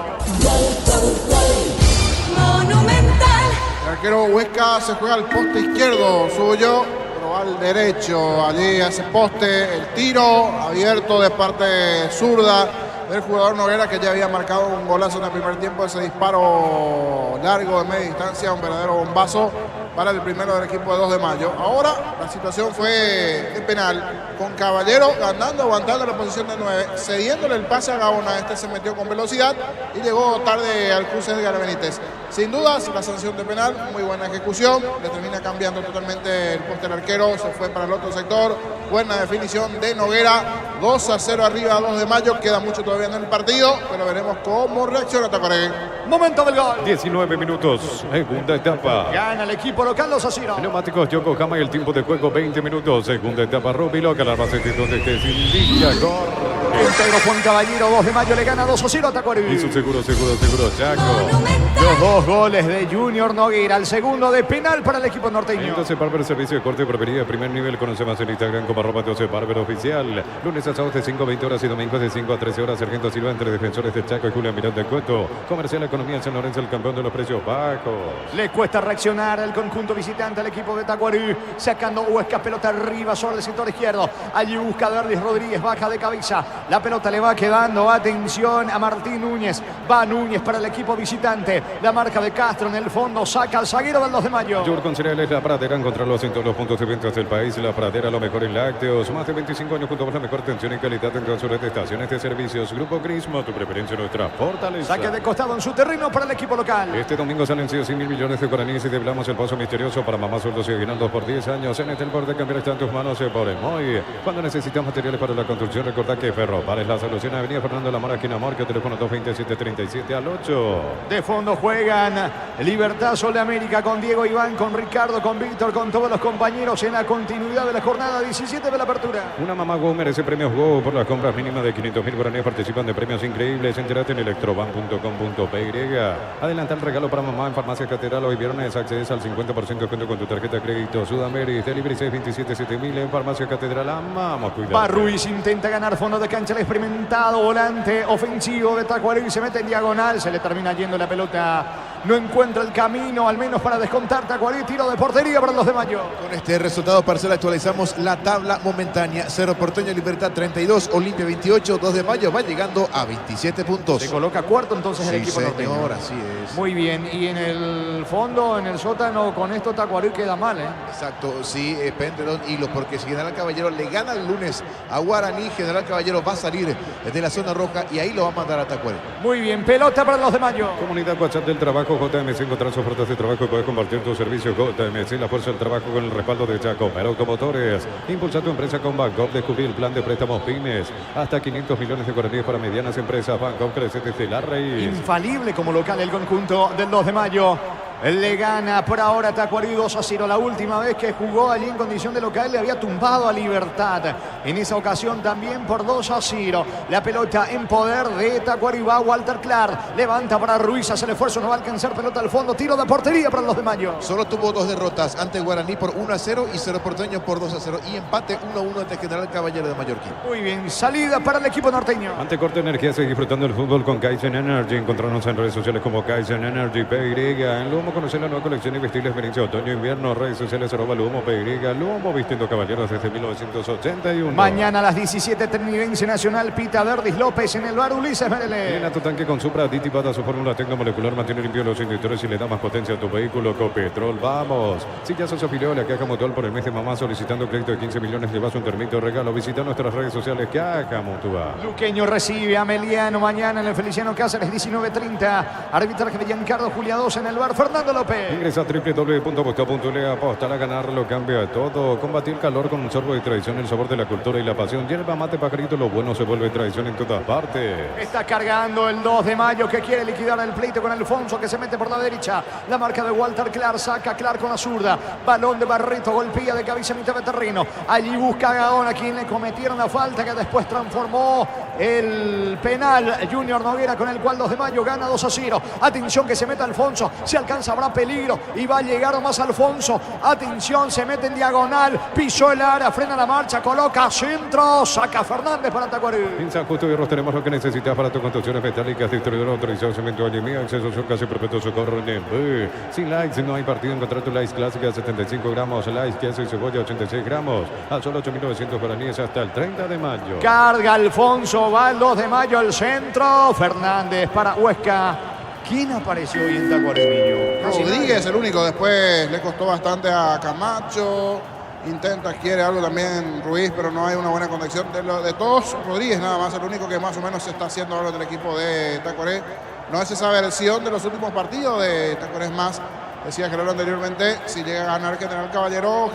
Monumental. El arquero Huesca se juega al poste izquierdo suyo, pero al derecho, allí a ese poste, el tiro abierto de parte zurda del jugador Noguera, que ya había marcado un golazo en el primer tiempo. Ese disparo largo de media distancia, un verdadero bombazo para el primero del equipo de 2 de mayo. Ahora la situación fue de penal, con Caballero ganando, aguantando la posición de 9, cediéndole el pase a Gaona. Este se metió con velocidad y llegó tarde al cruce de Edgar Benítez. Sin dudas, la sanción de penal, muy buena ejecución, le termina cambiando totalmente el poste al arquero, se fue para el otro sector. Buena definición de Noguera, 2-0 arriba a 2 de mayo, queda mucho todavía en el partido, pero veremos cómo reacciona Tacuary. Momento del gol. 19 minutos, segunda etapa. Gana el equipo local 2-0. Neumáticos Yokohama y el tiempo de juego 20 minutos. Segunda etapa Rubilo, que la base donde esté sin línea. Pedro Juan Caballero, 2 de mayo le gana 2-0 a Tacuary. Y su seguro, Chaco. Los 2 goles de Junior Noguera, el segundo de penal para el equipo norteño. Entonces Barber, servicio de corte y barbería de primer nivel. Conoce más en Instagram como @12Barber oficial. Lunes a sábados de 5 a 20 horas y domingos de 5 a 13 horas. Sargento Silva entre defensores de Chaco y Julián Miranda de Cueto. Comercial Economía en San Lorenzo, el campeón de los precios bajos. Le cuesta reaccionar el conjunto visitante al equipo de Tacuary, sacando Huesca, pelota arriba sobre el sector izquierdo. Allí busca Verdis Rodríguez, baja de cabeza. La pelota le va quedando, atención a Martín Núñez. Va Núñez para el equipo visitante. La marca de Castro en el fondo, saca al zaguero del 2 de mayo. Yogur con cereales La Pradera, encontrarlos en todos los puntos de ventas del país. La Pradera, lo mejor en lácteos. Más de 25 años junto con la mejor atención y calidad en todas sus estaciones de servicios. Grupo Crismo, tu preferencia, nuestra fortaleza. Saque de costado en su terreno para el equipo local. Este domingo salen 100 mil millones de guaraníes y deblamos el paso misterioso para mamás, sueldos y aguinaldos por 10 años. En este borde cambiar está en tus manos por Emoy. Cuando necesitas materiales para la construcción, recordá que Ferropar es la solución. Avenida Fernando Lamar, aquí en Amorque, teléfono 227-37 al 8. De fondo juegan Libertad Sol de América con Diego Iván, con Ricardo, con Víctor, con todos los compañeros en la continuidad de la jornada 17 de la apertura. Una mamá Go merece premios Premios Go por las compras mínimas de 500.000 guaraníes participan de premios increíbles. Entérate en electroban.com.py. Adelanta el regalo para mamá en Farmacia Catedral. Hoy viernes accedes al 50% de descuento con tu tarjeta de crédito Sudameris. Delivery 627-7000 en Farmacia Catedral. Amamos, cuidado. Va Ruiz, intenta ganar fondo de cancha. El experimentado volante ofensivo de Tacuarí. Se mete en diagonal. Se le termina yendo la pelota. No encuentra el camino, al menos para descontar Tacuarí. Tiro de portería para los de Mayo. Con este resultado parcial actualizamos la tabla momentánea. Cerro Porteño Libertad 32, Olimpia 28, 2 de Mayo va llegando a 27 puntos. Se coloca cuarto entonces el equipo norteño. Señor, así es. Muy bien, y en el fondo, en el sótano, con esto Tacuarí queda mal, ¿eh? Exacto, sí, pende dos hilos, porque si General Caballero le gana el lunes a Guaraní, General Caballero va a salir de la zona roja y ahí lo va a mandar a Tacuarí. Muy bien, pelota para los de Mayo. Comunidad WhatsApp del trabajo JMC. Encontrás ofertas de trabajo y puedes compartir tu servicio JMC. La fuerza del trabajo con el respaldo de Jacomer Automotores. Impulsa tu empresa con Bancopp. Descubrí el plan de préstamos pymes. Hasta 500 millones de guaraníes para medianas empresas. Bancopp crece desde la raíz. Infalible como local el conjunto del 2 de Mayo. Le gana por ahora Tacuarí 2-0. La última vez que jugó allí en condición de local le había tumbado a Libertad. En esa ocasión también por 2-0. La pelota en poder de Tacuarí va Walter Clark. Levanta para Ruiz. Hace el esfuerzo. No va a alcanzar pelota al fondo. Tiro de portería para los de Mayo. Solo tuvo 2 derrotas ante Guaraní por 1-0 y Cerro Porteño por 2-0. Y empate 1-1 ante General Caballero de Mallorquín. Muy bien. Salida para el equipo norteño. Ante Corte Energía, sigue disfrutando el fútbol con Kaizen Energy. Encontrarnos en redes sociales como Kaizen Energy PY. En Lumo conocer la nueva colección y vestir la experiencia otoño-invierno. Redes sociales @Lumo PY. Lumo vistiendo caballeros desde 1981. Mañana a las 17, Trinitense Nacional Pita Verdis López en el bar Ulises Merele. Llena tu tanque con Supra aditivada. Su fórmula tecnomolecular mantiene limpio los inductores y le da más potencia a tu vehículo. Copetrol, vamos. Si ya sos afiliado a la Caja Mutual por el mes de mamá solicitando crédito de 15 millones, llevas un termito regalo. Visita nuestras redes sociales Caja Mutual. Luqueño recibe a Meliano mañana en el Feliciano Cáceres 19:30. Arbitraje de Giancarlo Julia 2 en el bar Fernando López. Ingresa a www.aposta.le. Apostar a ganar lo cambia todo. Combatir el calor con un sorbo de tradición, el sabor de la cultura y la pasión. Yerba mate pajarito, lo bueno se vuelve tradición en todas partes. Está cargando el 2 de Mayo que quiere liquidar el pleito con Alfonso que se mete por la derecha. La marca de Walter Clark, saca Clark con la zurda. Balón de Barreto, golpea de cabeza a mitad de terreno. Allí busca a Gaón, a quien le cometieron la falta que después transformó el penal. Junior Noguera, con el cual 2 de Mayo gana 2-0. Atención que se mete Alfonso, si alcanza habrá peligro y va a llegar más Alfonso. Atención, se mete en diagonal, pisó el área, frena la marcha, coloca centro, saca Fernández para Tacuarí. En San Justo Hierros tenemos lo que necesitas para tus construcciones metálicas. Distribuidor autorizado Cemento Allemí, acceso a casi perpetuo socorro en Sin likes no hay partido. Encontrar tu likes clásica 75 gramos, likes queso y cebolla 86 gramos a solo 8.900 guaraníes hasta el 30 de mayo. Carga Alfonso, va el 2 de Mayo al centro. Fernández para Huesca. ¿Quién apareció hoy en Tacuarí, niño? Rodríguez, el único. Después le costó bastante a Camacho. Intenta, quiere algo también Ruiz, pero no hay una buena conexión de todos. Rodríguez nada más, el único que más o menos se está haciendo ahora del equipo de Tacuaré. No es esa versión de los últimos partidos de Tacuaré, es más. Decía Gerardo anteriormente, si llega a ganar General Caballero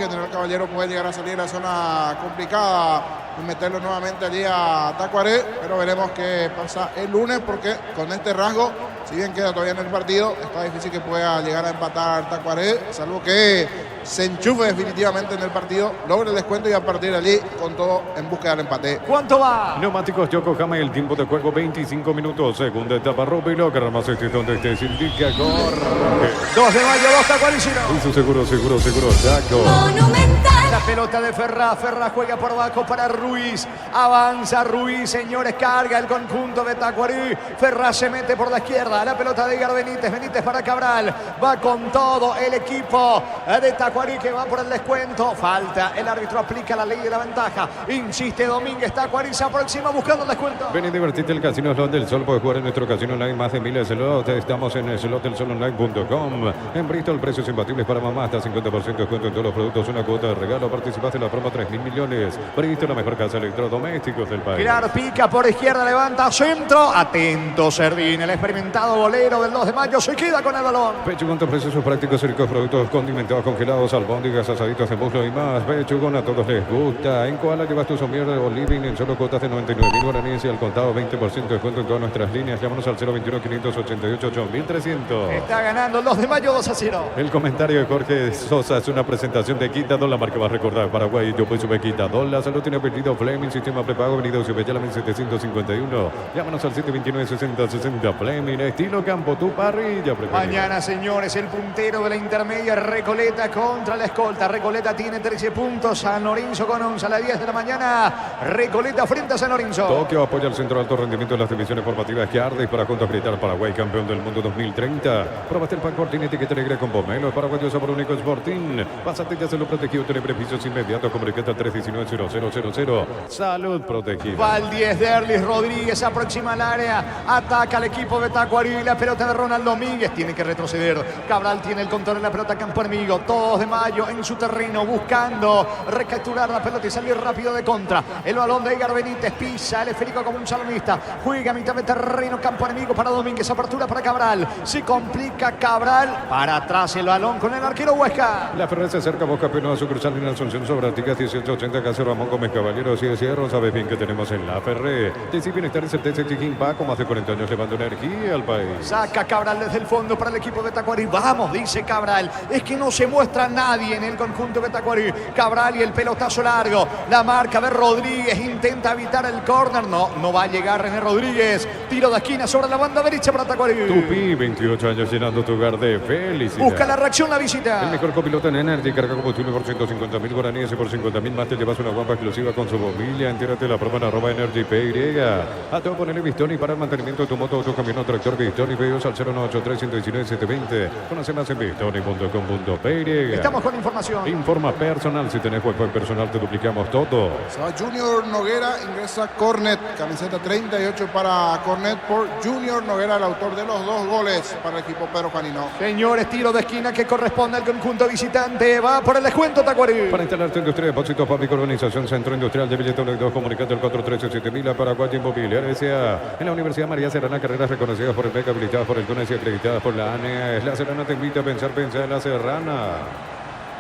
puede llegar a salir de la zona complicada y meterlo nuevamente allí a Tacuaré, pero veremos qué pasa el lunes, porque con este rasgo, si bien queda todavía en el partido, está difícil que pueda llegar a empatar Tacuaré, salvo que se enchufe definitivamente en el partido, logre el descuento y a partir de allí con todo en búsqueda del empate. ¿Cuánto va? Neumáticos Yokohama, el tiempo de juego 25 minutos, segunda etapa Rubilo, que Ramos esté donde estés, indica corre. 2 de Mayo, 2 Tacuarí. Y su seguro, Chaco. Monumental. La pelota de Ferraz juega por abajo para Ruiz. Avanza Ruiz, señores, carga el conjunto de Tacuarí. Ferraz se mete por la izquierda. La pelota de Edgar Benítez para Cabral. Va con todo el equipo de Tacuarí que va por el descuento. Falta, el árbitro aplica la ley de la ventaja. Insiste Domínguez, Tacuarí se aproxima buscando el descuento. Ven y divertirte, el Casino Slot del Sol. Puedes jugar en nuestro casino online más de miles de slots. Estamos en slotdelsolonline.com. En Bristol, precios imbatibles para mamá. Hasta 50% de descuento en todos los productos. Una cuota de regalo. Participaste en la promo 3.000 millones. Bristol, la mejor casa de electrodomésticos del país. Pilar pica por izquierda, levanta centro. Atento Serdín, el experimentado bolero del 2 de Mayo se queda con el balón. Pechugón te ofrece sus prácticos y ricos productos condimentados, congelados, albóndigas, asaditos en muslo y más. Pechugón a todos les gusta. En Koala llevas tu somier o living en solo cuotas de 99.000 guaraníes y al contado 20% de descuento en todas nuestras líneas. Llámanos al 021-588-8300. Está ganando el 2 de Mayo 2-0. El comentario de Jorge Sosa es una presentación de Quintador, la marca más reconocida recordar, Paraguay, yo pues sube quitador. La salud tiene apellido Fleming, sistema prepago, venido Subellala 751. Llámanos al 729-6060 Fleming, estilo campo, tu parrilla preferida. Mañana, señores, el puntero de la intermedia, Recoleta contra la escolta. Recoleta tiene 13 puntos, San Lorenzo con 11 a las 10 de la mañana. Recoleta frente a San Lorenzo. Tokio apoya el centro de alto rendimiento de las divisiones formativas que arde para juntos gritar Paraguay campeón del mundo 2030. Probaste el pan Cortín, etiqueta negra con pomelo. Paraguayo sabor único Sporting. Pásate ya se lo protegido, tiene beneficios inmediatos. Comunicate al 319-0000. Salud protegida. Valdés de Erlis Rodríguez aproxima al área. Ataca al equipo de Tacuarí. La pelota de Ronald Domínguez. Tiene que retroceder. Cabral tiene el control en la pelota. Campo enemigo. 2 de mayo en su terreno. Buscando recapturar la pelota y salir rápido de contra. El balón de Edgar Benítez. Pisa el esférico como un salonista. Juega a mitad de terreno. Campo enemigo para Domínguez. Apertura para Cabral. Se complica Cabral. Para atrás el balón con el arquero Huesca. La Ferrer se acerca, Boca Peno a su cruzal en Asunción sobre Artigas 1880. Caso Ramón Gómez Caballero. Si es cierro, sabes bien que tenemos en la Ferrer. Decir bienestar y certeza Chiquimpa. Como hace 40 años llevando energía al país. Saca Cabral desde el fondo para el equipo de Tacuarí. Vamos, dice Cabral. Es que no se muestra nadie en el conjunto de Tacuarí. Cabral y el pelotazo largo. La marca de Rodríguez. Intenta evitar el córner. No va a llegar René Rodríguez. Tiro de esquina sobre la banda derecha para Tacuarí. Tupi, 28 años llenando tu hogar de felicidad. Busca la reacción, la visita. El mejor copiloto en Energy. Carga combustible por 150.000 guaraníes y por 50.000 más te llevas una guampa exclusiva con su bomilla. Entérate la prueba en @EnergyPY. A todo ponerle Vistón y para el mantenimiento de tu moto, tu camión o tractor Vistón y pedidos al 0983-119-720. Conoce más en vistoni.com.py. Estamos con información. Informa personal. Si tenés Wi-Fi personal te duplicamos todo. Se va Junior Noguera, ingresa Cornet. Camiseta 38 para Cornet por Junior Noguera, el autor de los 2 goles para el equipo Pedro Canino. Señores, tiro de esquina que corresponde al conjunto visitante. Va por el descuento Tacuarí. Para instalar tu industria de depósitos público, organización Centro Industrial de Billetes 2, comunicante al 413-7000 a Paraguay Inmobiliaria S.A. En la Universidad María Serrana, carreras reconocidas por el MEC, habilitadas por el CONES y acreditadas por la ANEA. La Serrana te invita a pensar en la Serrana.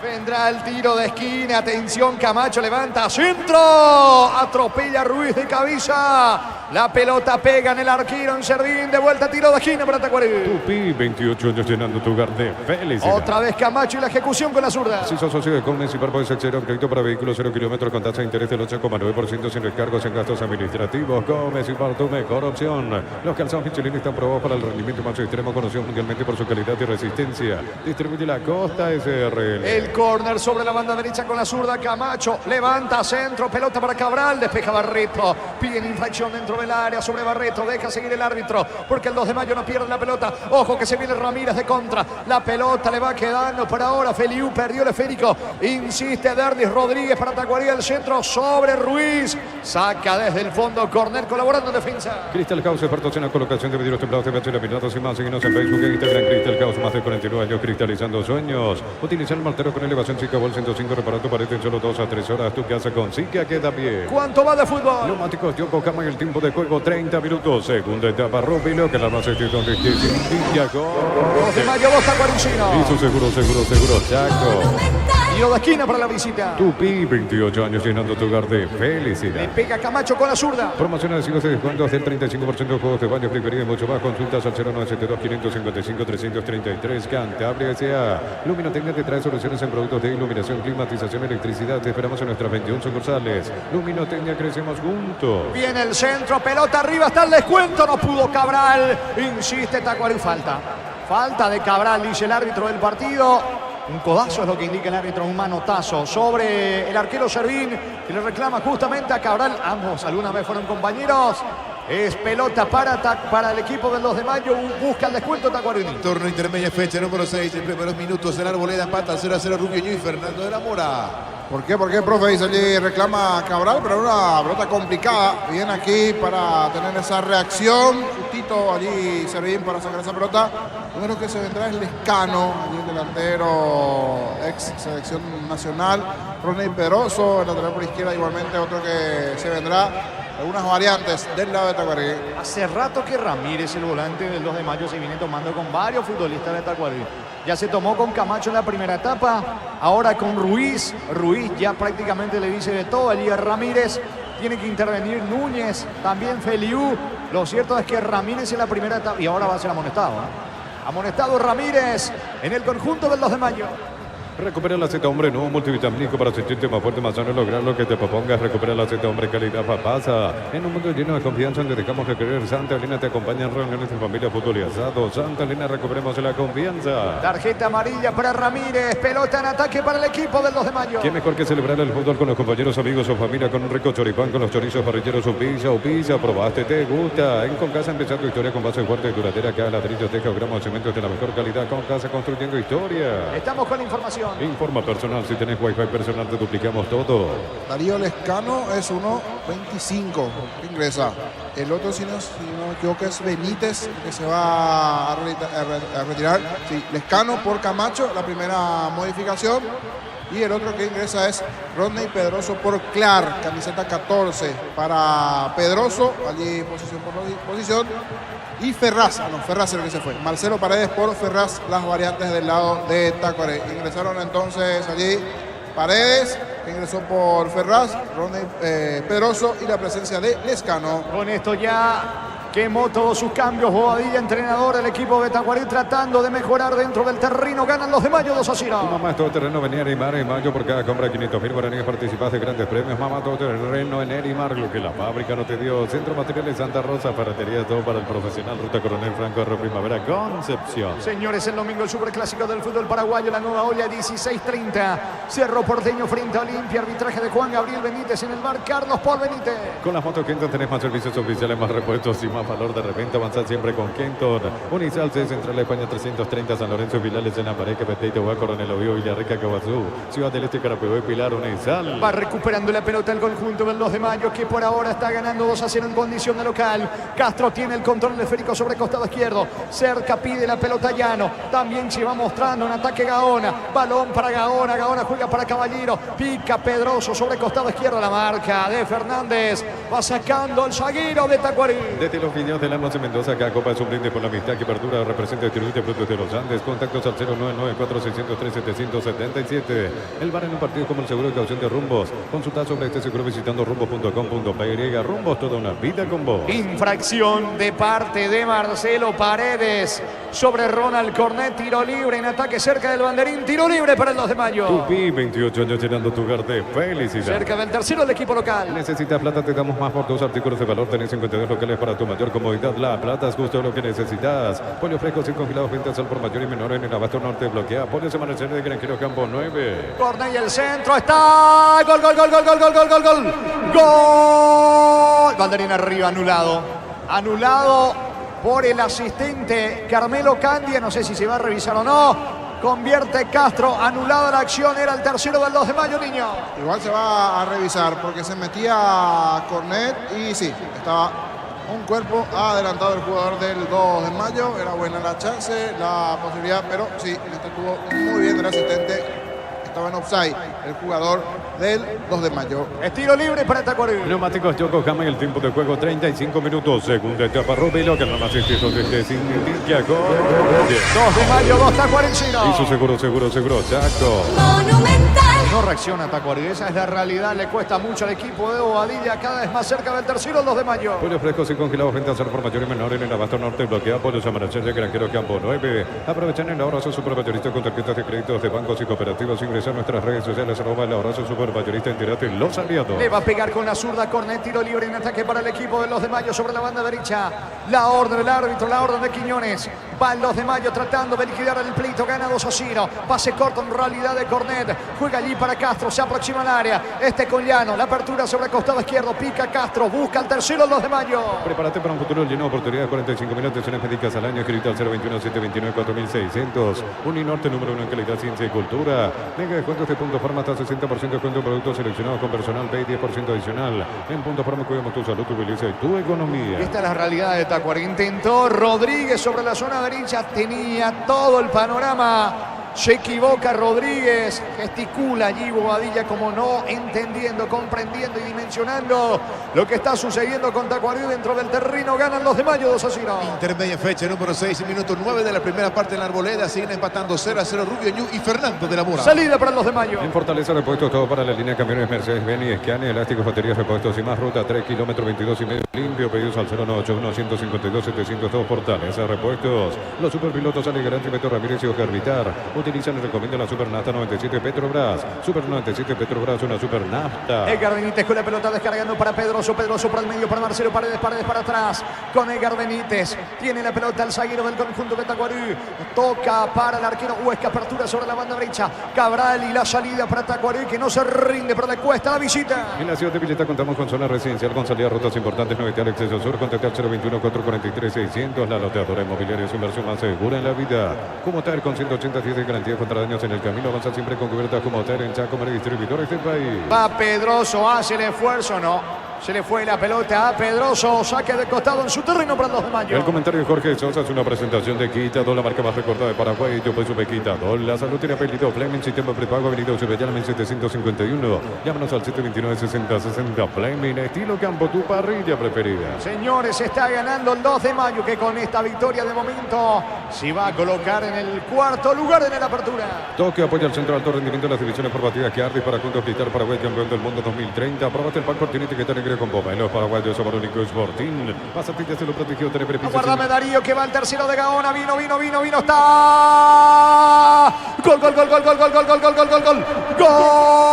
Vendrá el tiro de esquina. Atención, Camacho levanta. Centro. Atropella Ruiz de cabeza. La pelota pega en el arquero en Serdín. De vuelta, tiro de esquina para Tacuarí. Tupi, 28 años llenando tu hogar de felicidad. Otra vez Camacho y la ejecución con la zurda. Si sos socio de Colmes y puedes acceder a un crédito para vehículos 0 kilómetros con tasa de interés del 8,9% sin recargos en gastos administrativos. Colmes y tu mejor opción. Los calzados Michelin están probados para el rendimiento más extremo, conocido mundialmente por su calidad y resistencia. Distribuye la Costa SRL. El córner sobre la banda derecha con la zurda. Camacho levanta centro. Pelota para Cabral. Despeja Barreto. Piden infracción dentro del área sobre Barreto. Deja seguir el árbitro porque el 2 de mayo no pierde la pelota. Ojo que se viene Ramírez de contra. La pelota le va quedando por ahora. Feliu perdió el esférico. Insiste Derlis Rodríguez para Tacuarí. El centro sobre Ruiz. Saca desde el fondo. Corner colaborando en defensa. Crystal House, expertos en la colocación de vidrios templados, TVH, laminados y más. Síguenos en Facebook e Instagram. Crystal House, más de 49 años cristalizando sueños. Utiliza el martero con elevación Chica Bol 105. Repara tu pared en solo 2 a 3 horas. Tu casa con Sica queda bien. ¿Cuánto va de fútbol? Neumáticos Yokohama en el tiempo de juego 30 minutos. Segunda etapa Rubilo, que la base es donde Villa Gol. 2 de mayo, vos Tacuaricino. Y su seguro, Chaco. Tiro de esquina para la visita. Tupi, 28 años llenando tu hogar de Le felicidad. pega Camacho con la zurda. Promociones de descuentos del 35% de juegos de baño, frigoría y mucho más. Consultas al 0972-555-333. Cantabria S.A. Luminotecnia te trae soluciones en productos de iluminación, climatización, electricidad. Te esperamos en nuestras 21 sucursales. Luminotecnia, crecemos juntos. Viene el centro, pelota arriba, está el descuento. No pudo Cabral. Insiste Tacuarí, falta. Falta de Cabral, dice el árbitro del partido. Un codazo es lo que indica el árbitro, un manotazo sobre el arquero Servín, que le reclama justamente a Cabral. Ambos alguna vez fueron compañeros. Es pelota para el equipo del 2 de mayo. Busca el descuento Tacuarí. Torno intermedia fecha número 6. En primeros minutos el Arboleda empata 0-0 Rubio y Fernando de la Mora. ¿Por qué? ¿Por qué, profe? Dice allí, reclama Cabral, pero una pelota complicada. Viene aquí para tener esa reacción. Justito allí Servín para sacar esa pelota. Uno de los que se vendrá es Lescano, allí el delantero ex selección nacional. Ronnie Pedroso, el lateral por izquierda, igualmente otro que se vendrá. Algunas variantes del lado de Tacuarí. Hace rato que Ramírez, el volante del 2 de mayo, se viene tomando con varios futbolistas de Tacuarí. Ya se tomó con Camacho en la primera etapa, ahora con Ruiz. Ruiz ya prácticamente le dice de todo. Allí a Ramírez tiene que intervenir Núñez, también Feliu. Lo cierto es que Ramírez en la primera etapa, y ahora va a ser amonestado. Amonestado Ramírez en el conjunto del 2 de mayo. Recupera la Z Hombre, nuevo multivitamínico para sentirte más fuerte, más sano, lograr lo que te propongas. Recupera la Z Hombre, calidad papasa. En un mundo lleno de confianza donde dejamos de creer, Santa Elena te acompaña en reuniones de familia, fútbol y asado. Santa Elena, recuperemos la confianza. Tarjeta amarilla para Ramírez, pelota en ataque para el equipo del 2 de mayo. ¿Qué mejor que celebrar el fútbol con los compañeros, amigos o familia con un rico choripán, con los chorizos parrilleros o pizza? ¿Probaste? ¿Te gusta? En Concasa empezar tu historia con base fuerte y duradera. Cada ladrillo, teja o gramo de cemento de la mejor calidad. Concasa, construyendo historia. Estamos con información. Informa personal, si tenés wifi personal te duplicamos todo. Darío Lescano es 1.25 que ingresa. El otro, si no me equivoco, es Benítez, que se va a retirar. Sí, Lescano por Camacho, la primera modificación. Y el otro que ingresa es Rodney Pedroso por Clark, camiseta 14 para Pedroso, allí posición por posición. Y Ferraz, Ferraz es el que se fue. Marcelo Paredes por Ferraz, las variantes del lado de Tacuaré. Ingresaron entonces allí Paredes, que ingresó por Ferraz, Rodney Pedroso y la presencia de Lescano. Con esto ya quemó todos sus cambios. Bobadilla, entrenador del equipo de Tacuarí, tratando de mejorar dentro del terreno. Ganan los de Mayo 2-0. Tu mamá todo terreno venía a Neymar en Mayo por cada compra de 500.000 guaraníes participas de grandes premios. Mamá todo terreno en Neymar, lo que la fábrica no te dio. Centro Materiales Santa Rosa, ferretería, todo para el profesional. Ruta Coronel Franco de Primavera, Concepción. Señores, el domingo el superclásico del fútbol paraguayo, la Nueva Olla, 16:30. Cerro Porteño frente a Olimpia. Arbitraje de Juan Gabriel Benítez en el bar Carlos Paul Benítez. Con las motos Kenton tenés más servicios oficiales, más repuestos y más valor de reventa. Avanzar siempre con Kenton. Unisal C, Central España 330, San Lorenzo, Pilales en la pared, Peteite, Huaco, Coronel Oviedo, Villarrica, Caguazú, Ciudad del Este, Carapehué, Pilar, Unisal. Va recuperando la pelota el conjunto del 2 de mayo, que por ahora está ganando 2-0 en condición de local. Castro tiene el control esférico sobre costado izquierdo. Cerca pide la pelota Llano. También se va mostrando un ataque Gaona. Balón para Gaona. Gaona juega para Caballero. Pica Pedroso sobre costado izquierdo. La marca de Fernández. Va sacando el zaguero de Tacuarí. Desde los viñedos de la Noche Mendoza, cada copa es un brinde por la amistad que perdura. Representa distribuye productos de los Andes. Contactos al 099-4603-777. El bar en un partido como el seguro de caución de Rumbos. Consulta sobre este seguro visitando rumbos.com.py. Rumbos, toda una vida con vos. Infracción de parte de Marcelo Paredes sobre Ronald Cornet. Tiro libre en ataque cerca del banderín. Tiro libre para el 2 de mayo. Tupi, 28 años llenando tu hogar de felicidad. Cerca del tercero del equipo local. Necesitas plata, te damos más por tus artículos de valor. Tenés 52 locales para tu mayor comodidad. La plata es justo lo que necesitas. Pollo fresco sin congelados, ventas al por mayor y menor en el abasto norte. Bloquea. Pollo Amanecer de Granjero Campo 9. Cornet y el centro está. Gol, gol, gol, gol, gol, gol, gol, gol, gol. Gol. Banderín arriba, anulado. Anulado por el asistente Carmelo Candia. No sé si se va a revisar o no. Convierte Castro, anulada la acción, era el tercero del 2 de mayo, niño. Igual se va a revisar porque se metía Cornet y sí, estaba un cuerpo adelantado el jugador del 2 de mayo. Era buena la chance, la posibilidad, pero sí, estuvo muy bien el asistente. Estaba en offside el jugador del 2 de mayo. Estilo libre para Tacuarí. Neumáticos Yokohama y el tiempo de juego 35 minutos. Segunda etapa Rubilo, que no más inscritos desde Sindicaco. 2 de mayo, 2 Tacuarí. Y su seguro, Chaco. Monumental. No reacciona Tacuarí, esa es la realidad. Le cuesta mucho al equipo de Bobadilla, cada vez más cerca del tercero, el 2 de mayo. Pollo frescos y congelados, ventas al por mayor y menor en el abasto norte. Bloquea Pollos Amanecer de Granjero Campo 9. Aprovechan el ahorro supermayorista con tarjetas de créditos de bancos y cooperativos. Ingresa a nuestras redes sociales, @ el ahorro supermayorista. Entérate, los aliados. Le va a pegar con la zurda Cornet, tiro libre en ataque para el equipo de los de mayo sobre la banda derecha. La orden del árbitro, la orden de Quiñones. Va el 2 de mayo tratando de liquidar el pleito, gana 2-0. Pase corto en realidad de Cornet. Juega allí para Castro, se aproxima al área. Este con Llano, la apertura sobre el costado izquierdo. Pica Castro, busca el tercero el 2 de mayo. Prepárate para un futuro lleno de oportunidades. 45.000 atenciones médicas al año. Escrito al 021-729-4600. Uninorte número 1 en calidad, ciencia y cultura. Mega descuentos de Punto Farma hasta 60% de descuento en productos seleccionados con personal B y 10% adicional. En Punto Farma cuidamos tu salud, tu belleza y tu economía. Esta es la realidad de Tacuarí. Intentó Rodríguez sobre la zona derecha. Tenía todo el panorama. Se equivoca Rodríguez, gesticula allí Bobadilla como no entendiendo, comprendiendo y dimensionando lo que está sucediendo con Tacuarí dentro del terreno. Ganan los de mayo 2-0. Intermedia fecha número 6, minuto 9 de la primera parte en la Arboleda. Siguen empatando 0-0 Rubio Ñu y Fernando de la Mora. Salida para los de mayo. En Fortaleza repuestos todo para la línea camiones Mercedes-Benz y Scania, elásticos, baterías, repuestos y más. Ruta 3 kilómetros 22,5 limpio. Pedidos al 091-152-702 Fortaleza repuestos. Los superpilotos Ale Garante, Beto Ramírez y Oscar Vitar. Utilizan y recomiendan la Super Nafta 97 Petrobras. Super 97 Petrobras, una Super Nafta. Edgar Benítez con la pelota descargando para Pedroso. Pedroso para el medio para Marcelo Paredes. Paredes para atrás con Edgar Benítez. Tiene la pelota el zaguero del conjunto de Tacuarí. Toca para el arquero Huesca. Apertura sobre la banda derecha. Cabral y la salida para Tacuarí, que no se rinde, pero le cuesta la visita. En la ciudad de Villeta contamos con zona residencial con salida a rutas importantes. 9 al Exceso Sur. Contacte al 021-443-600. La loteadora inmobiliaria es su inversión más segura en la vida. Cumotar con 180 días de garantía contra daños en el camino. Avanza siempre con cubierta Cumotar en Chaco, distribuidores del país. Va Pedroso, hace el esfuerzo, no. Se le fue la pelota a Pedroso, saque de costado en su terreno para el 2 de mayo. El comentario de Jorge Sosa es una presentación de Quitadol, la marca más recordada de Paraguay. Yo pues sube Quitadol. La salud tiene apellido Fleming, sistema prepago, avenida Subellana 1751. Llámanos al 729-6060. Fleming, estilo campo, tu parrilla preferida. Señores, está ganando el 2 de mayo, que con esta victoria de momento se va a colocar en el cuarto lugar en la apertura. Toque apoya al centro de alto rendimiento de las divisiones por batidas que Ardis para juntos gritar Paraguay campeón del mundo 2030. Aprobate el pan cortinete que está negro con boba en los paraguayos Sabarónico Sporting. Pasatilla se lo protegió, tener beneficios. Aguardame Darío, que va el tercero de Gaona. Vino, está. Gol.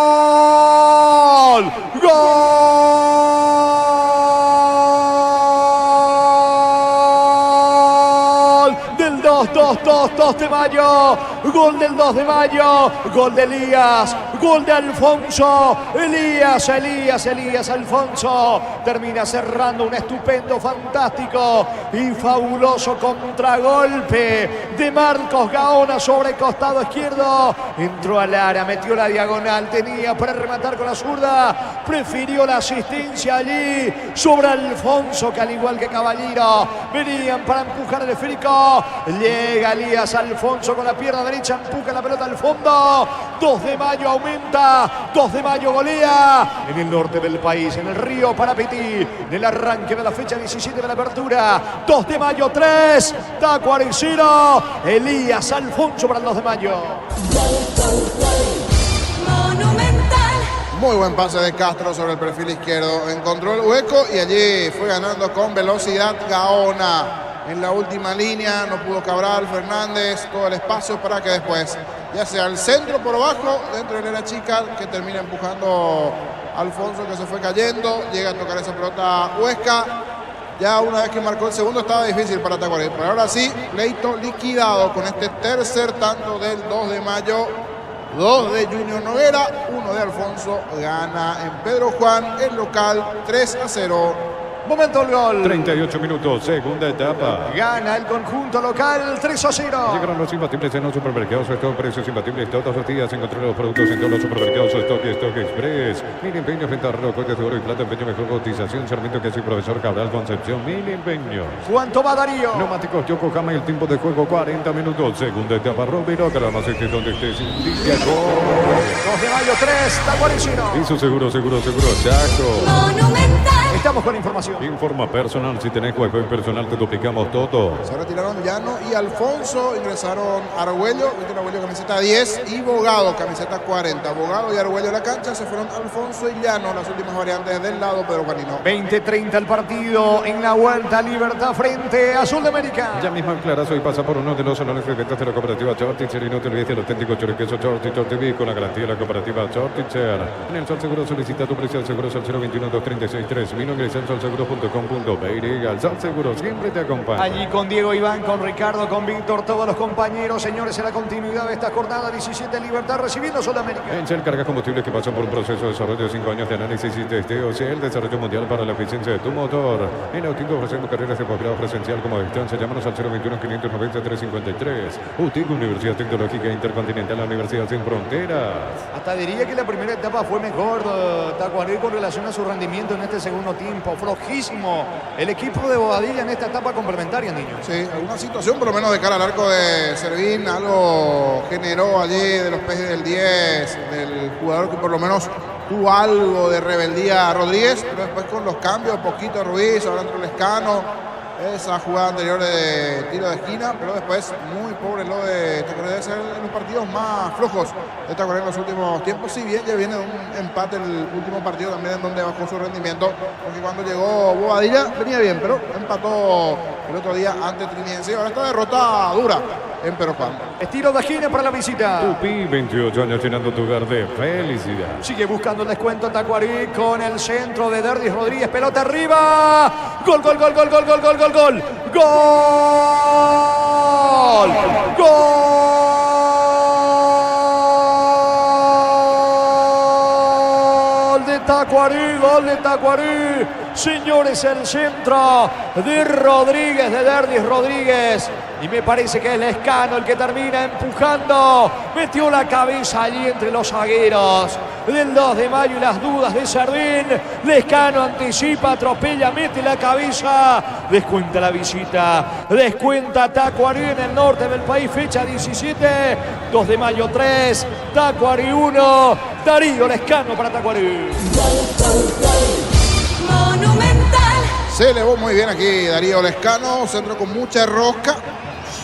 Del 2 de mayo. Gol del 2 de mayo. Gol de Elías. Gol de Alfonso. Elías Alfonso. Termina cerrando un estupendo, fantástico y fabuloso contragolpe de Marcos Gaona sobre costado izquierdo. Entró al área, metió la diagonal. Tenía para rematar con la zurda. Prefirió la asistencia allí sobre Alfonso, que al igual que Caballero venían para empujar el esférico. Llega Elías Alfonso con la pierna derecha, empuja la pelota al fondo. 2 de mayo aumenta, 2 de mayo golea en el norte del país, en el Río Parapetí, en el arranque de la fecha 17 de la apertura. 2 de mayo 3, Tacuarí 0, Elías Alfonso para el 2 de mayo. Muy buen pase de Castro sobre el perfil izquierdo. Encontró el hueco y allí fue ganando con velocidad Gaona. En la última línea no pudo Cabral, Fernández, todo el espacio para que después, ya sea el centro por abajo, dentro de la chica, que termina empujando a Alfonso, que se fue cayendo. Llega a tocar esa pelota Huesca. Ya una vez que marcó el segundo estaba difícil para Tacuarí. Pero ahora sí, pleito liquidado con este tercer tanto del 2 de mayo. 2 de Junior Noguera, 1 de Alfonso. Gana en Pedro Juan el local 3-0. Momento del gol. 38 minutos, segunda etapa. Gana el conjunto local 3-0. Llegaron los imbatibles en los supermercados. Stock, precios imbatibles todos los días. Encontré los productos en todos los supermercados. Stock y Stock Express. Mil empeños, venta relojes de oro y plata, empeño, mejor cotización. Sarmiento, que soy profesor Cabral, Concepción. Mil empeños. ¿Cuánto va Darío? Neumáticos Yokohama y el tiempo de juego 40 minutos. Segunda etapa, Romero. Que además estés donde estés. 2 de mayo 3, Tacuarí 0. Hizo seguro, Chaco. Monumental. Estamos con información. Informa personal, si tenés wifi personal te duplicamos todo. Se retiraron Llano y Alfonso, ingresaron Argüello, Argüello camiseta 10 y Bogado camiseta 40. Bogado y Argüello en la cancha, se fueron Alfonso y Llano, las últimas variantes del lado Pedro Canino. 20-30 el partido en la Vuelta Libertad frente a Azul de América. Ya mismo aclaras, hoy pasa por uno de los salones de ventas de la cooperativa Chortitzer y no te olvides del auténtico choriqueso Chortitzer TV con la garantía de la cooperativa Chortitzer. En el Sol Seguro solicita tu precio al seguro al 021-236-3000. Ingresa en solseguro.com.pe. Al Sol Seguro siempre te acompaña. Allí con Diego Iván, con Ricardo, con Víctor, todos los compañeros, señores, en la continuidad de esta jornada 17 Libertad recibiendo Sudamérica. En Shell cargas combustibles que pasan por un proceso de desarrollo de 5 años de análisis y testeo. Shell, desarrollo mundial para la eficiencia de tu motor. En Autico ofrecemos carreras de posgrado presencial como a distancia. Llámanos al 021-590-353. Utico, Universidad Tecnológica Intercontinental, la Universidad Sin Fronteras. Hasta diría que la primera etapa fue mejor Tacuarí con relación a su rendimiento en este segundo tiempo. Flojísimo el equipo de Bobadilla en esta etapa complementaria, niño. Sí, alguna situación por lo menos de cara al arco de Servín, algo generó allí de los peces del 10, del jugador que por lo menos tuvo algo de rebeldía a Rodríguez, pero después con los cambios, poquito Ruiz, ahora entró Lescano. Esa jugada anterior de tiro de esquina, pero después muy pobre lo de Tacuarí, debe ser en los partidos más flojos de Tacuarí en los últimos tiempos, si bien ya viene de un empate el último partido también en donde bajó su rendimiento, porque cuando llegó Bobadilla venía bien, pero empató el otro día ante Trinidense. Ahora esta derrota dura en Pero Juan. Estilo de Gine para la visita. Tupi, 28 años llenando tu hogar de felicidad. Sigue buscando el descuento Tacuarí con el centro de Derdis Rodríguez. Pelota arriba. Gol, gol, gol, gol, gol, gol, gol, gol, gol. Gol. Gol de Tacuarí, gol de Tacuarí. Señores, el centro de Rodríguez, de Derdis Rodríguez. Y me parece que es Lescano el que termina empujando. Metió la cabeza allí entre los zagueros del 2 de mayo y las dudas de Sardín. Lescano anticipa, atropella, mete la cabeza. Descuenta la visita. Descuenta Tacuarí en el norte del país. Fecha 17. 2 de mayo 3. Tacuarí 1. Darío Lescano para Tacuarí. Monumental. Se elevó muy bien aquí Darío Lescano. Centro con mucha rosca.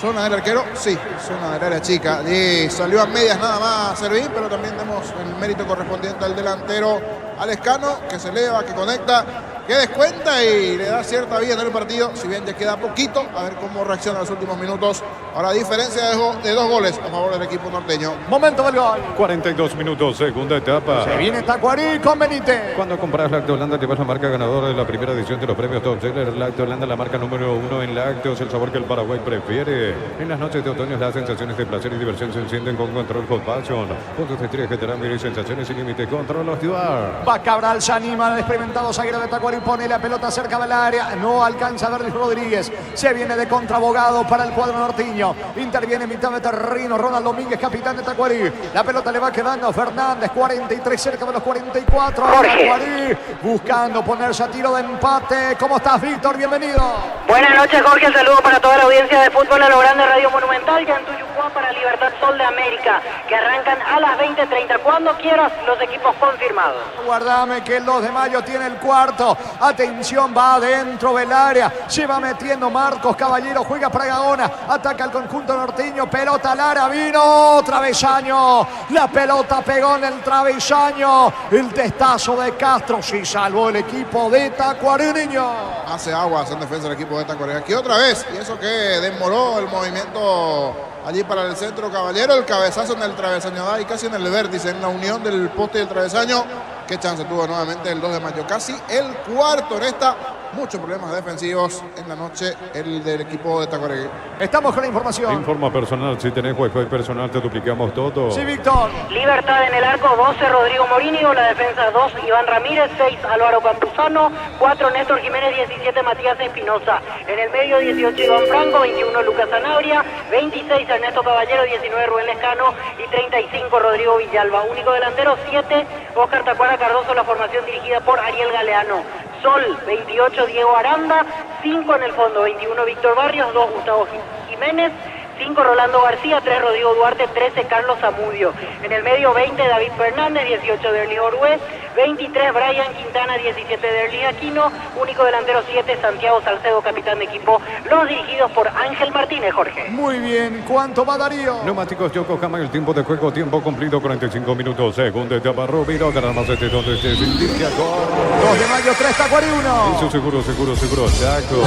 Zona del arquero, sí, zona del área chica. Y salió a medias nada más Servín, pero también demos el mérito correspondiente al delantero Lescano, que se eleva, que conecta, que descuenta y le da cierta vida en el partido. Si bien ya queda poquito, a ver cómo reacciona en los últimos minutos. Ahora, diferencia de 2 goles a favor del equipo norteño. Momento del gol. 42 minutos, segunda etapa. Se viene Tacuarí con Benítez. Cuando compras Lácteo Holanda, llevas la marca ganadora de la primera edición de los premios Top Seller. Lácteo Holanda, la marca número 1 en lácteos, el sabor que el Paraguay prefiere. En las noches de otoño, las sensaciones de placer y diversión se encienden con Control Hot Passion. Puntos de estrés que te harán vivir sensaciones sin límite. Control of Duar. Va Cabral, se anima al experimentado zaguero de Tacuarí. Pone la pelota cerca del área. No alcanza a Derdis Rodríguez. Se viene de contrabogado para el cuadro norteño. Interviene en mitad de terreno Ronald Domínguez, capitán de Tacuarí. La pelota le va quedando a Fernández. 43 cerca de los 44. Tacuarí buscando ponerse a tiro de empate. ¿Cómo estás, Víctor? Bienvenido. Buenas noches, Jorge. El saludo para toda la audiencia de Fútbol a lo Grande, Radio Monumental, ya en Tuyucuá para Libertad Sol de América, que arrancan a las 20:30. Cuando quieras, los equipos confirmados. Guardame que el 2 de mayo tiene el cuarto. Atención, va adentro del área. Se va metiendo Marcos Caballero. Juega para Gaona. Ataca al conjunto norteño. Pelota al área. Vino. Travesaño. La pelota pegó en el travesaño. El testazo de Castro. Sí salvó el equipo de Tacuarí, niño. Hace aguas en defensa del equipo de Tacuarí. Aquí otra vez. Y eso que demoró el movimiento allí para el centro Caballero. El cabezazo en el travesaño da y casi en el vértice, en la unión del poste y el travesaño. Qué chance tuvo nuevamente el 2 de mayo. Casi el cuarto en esta. Muchos problemas defensivos en la noche el del equipo de Tacuarí. Estamos con la información. Informa personal. Si tenés Wi-Fi personal, te duplicamos todo. Sí, Víctor. Libertad en el arco, 12 Rodrigo Morínigo, la defensa 2 Iván Ramírez, 6 Álvaro Campuzano, 4 Néstor Jiménez, 17 Matías Espinosa. En el medio 18 Iván Franco, 21 Lucas Sanabria, 26 Ernesto Caballero, 19 Rubén Lescano y 35 Rodrigo Villalba. Único delantero 7 Oscar Tacuara Cardoso, la formación dirigida por Ariel Galeano. Sol 28 Diego Aranda, 5 en el fondo 21 Víctor Barrios, 2 Gustavo Jiménez, 5 Rolando García, 3 Rodrigo Duarte, 13 Carlos Zamudio. En el medio 20 David Fernández, 18 Derli Orue, 23 Brian Quintana, 17 Derli Aquino, único delantero 7 Santiago Salcedo, capitán de equipo, los dirigidos por Ángel Martínez, Jorge. Muy bien, ¿cuánto va Darío? Neumáticos Yokohama, el tiempo de juego, tiempo cumplido, 45 minutos, segunda etapa, Rubino, ganar más donde se indica con 2 de mayo, 3 Tacuarí 1. Eso seguro, Chaco.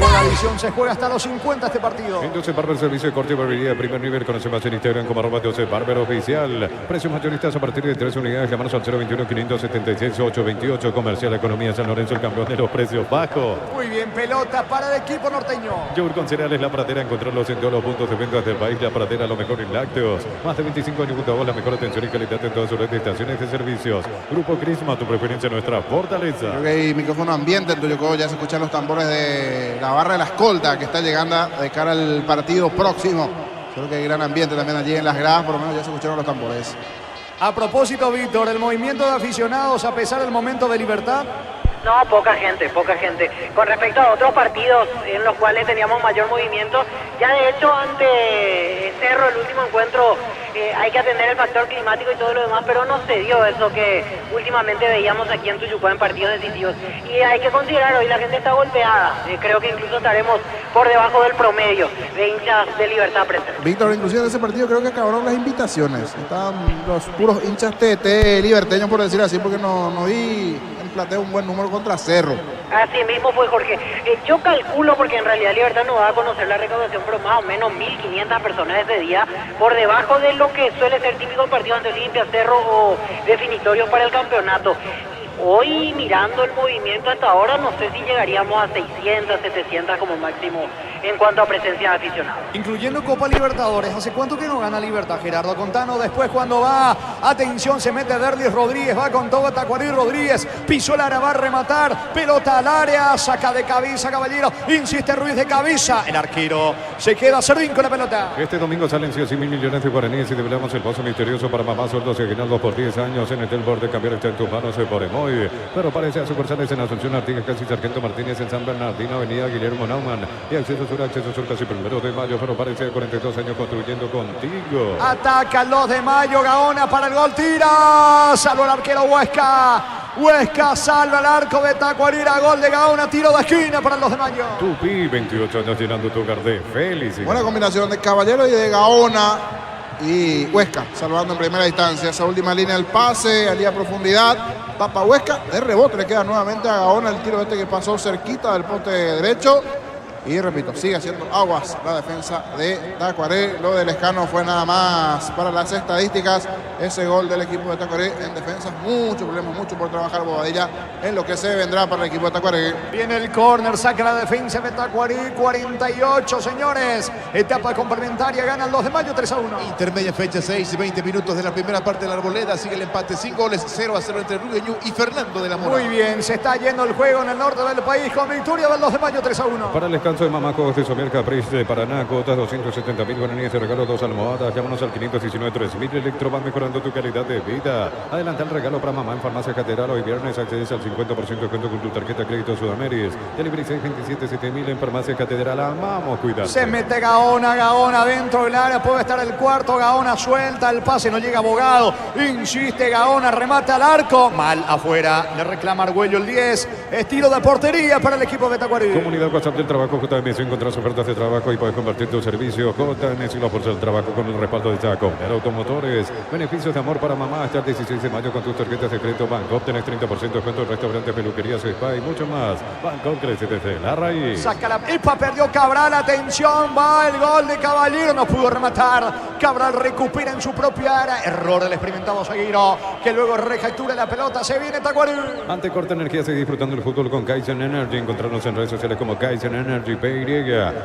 Con la visión se juega hasta los 50 este partido. Entonces, Barber Servicio de Corte y Barbería de primer nivel. Conoce más en Instagram como @12 Barber Oficial. Precios mayoristas a partir de 3 unidades. Llamanos al 021-576-828. Comercial Economía San Lorenzo, el campeón de los precios bajos. Muy bien, pelota para el equipo norteño. Yogur con cereales La Pradera. Encontrarlos en todos los puntos de venta del país. La Pradera, lo mejor en lácteos. Más de 25 años junto a vos, la mejor atención y calidad en todas sus redes de estaciones de servicios. Grupo Crisma, tu preferencia, nuestra fortaleza. Creo que hay micrófono ambiente en Tuyucó. Ya se escuchan los tambores de la barra de la escolta que está llegando de cara al partido próximo. Creo que hay gran ambiente también allí en las gradas. Por lo menos ya se escucharon los tambores. A propósito, Víctor, el movimiento de aficionados a pesar del momento de libertad. No, poca gente. Con respecto a otros partidos en los cuales teníamos mayor movimiento, ya de hecho ante Cerro, el último encuentro, hay que atender el factor climático y todo lo demás, pero no se dio eso que últimamente veíamos aquí en Tuyucó en partidos decisivos. Y hay que considerar, hoy la gente está golpeada. Creo que incluso estaremos por debajo del promedio de hinchas de Libertad presentes. Víctor, inclusive en ese partido creo que acabaron las invitaciones. Estaban los puros hinchas TT liberteños, por decir así, porque no vi en plantea un buen número contra Cerro. Así mismo fue, Jorge. Yo calculo, porque en realidad Libertad no va a conocer la recaudación, pero más o menos 1.500 personas ese día, por debajo de lo que suele ser típico partido ante Olimpia, Cerro o definitorio para el campeonato. Hoy, mirando el movimiento hasta ahora, no sé si llegaríamos a 600, 700 como máximo en cuanto a presencia de aficionados. Incluyendo Copa Libertadores. ¿Hace cuánto que no gana Libertad, Gerardo? Contanos después cuando va. Atención, se mete Derlis Rodríguez, va con todo Tacuarí Rodríguez. Pisó el área, va a rematar. Pelota al área, saca de cabeza, Caballero. Insiste Ruiz de cabeza. El arquero se queda Servín con la pelota. Este domingo salen 100 mil millones de guaraníes y develamos el paso misterioso para mamá. Sueldos y aguinaldos por 10 años en el telbor de cambiar está en tus manos por Emoy. Pero parece a sucursales en Asunción, Artigas, casi Sargento Martínez en San Bernardino, Avenida Guillermo Naumann y acceso sur casi 1 de mayo, pero parece a 42 años construyendo contigo. Ataca el 2 de mayo, Gaona para el gol, tira, salva el arquero Huesca salva el arco de Tacuarira, gol de Gaona, tiro de esquina para el 2 de mayo. Tupi, 28 años llenando tu hogar de felicidad. Buena combinación de Caballero y de Gaona. Y Huesca salvando en primera instancia. Esa última línea del pase, alía profundidad. Tapa Huesca, de rebote le queda nuevamente a Gaona el tiro que pasó cerquita del poste derecho. Y repito, sigue haciendo aguas la defensa de Tacuaré. Lo del Lescano fue nada más para las estadísticas. Ese gol del equipo de Tacuaré en defensa. Mucho problema, mucho por trabajar Bobadilla en lo que se vendrá para el equipo de Tacuaré. Viene el córner, saca la defensa de Tacuaré. 48, señores. Etapa complementaria, gana el 2 de mayo 3-1. Intermedia fecha, 6 y 20 minutos de la primera parte de la Arboleda. Sigue el empate, 5 goles, 0-0 entre Rubio Ñu y Fernando de la Mora. Muy bien, se está yendo el juego en el norte del país con victoria del 2 de mayo 3-1. Para el descanso de Mamacos de Somier Capriz de Paraná, cuotas 270.000 guaraníes de regalo, 2 almohadas. Llámanos al 519-3000. Electro va mejorando tu calidad de vida. Adelanta el regalo para mamá en Farmacia Catedral. Hoy viernes accedes al 50% de descuento con tu tarjeta crédito Sudameris. Delivery 627-7000 en Farmacia Catedral. Amamos cuidar. Se mete Gaona dentro del área. Puede estar el cuarto. Gaona suelta el pase. No llega Abogado. Insiste Gaona. Remata al arco. Mal afuera. Le reclama Argüello el 10. Estilo de portería para el equipo de Tacuarí. Comunidad WhatsApp del trabajo JMS. Encontrás ofertas de trabajo y puedes convertir tu servicio. JMS y la fuerza del trabajo con el respaldo de Chaco. Automotores. Beneficios de amor para mamá hasta el 16 de mayo con tus tarjetas de crédito Banco. Obtenés 30% de descuento en restaurantes, peluquerías, spa y mucho más. Banco crece desde la raíz. Saca la pipa, perdió Cabral. Atención, va el gol de Caballero. No pudo rematar. Cabral recupera en su propia área. Error del experimentado Seguiro, que luego recaptura la pelota. Se viene Tacuarí. Ante Corta Energía, sigue disfrutando el fútbol con Kaizen Energy. Encontrarnos en redes sociales como Kaizen Energy PY.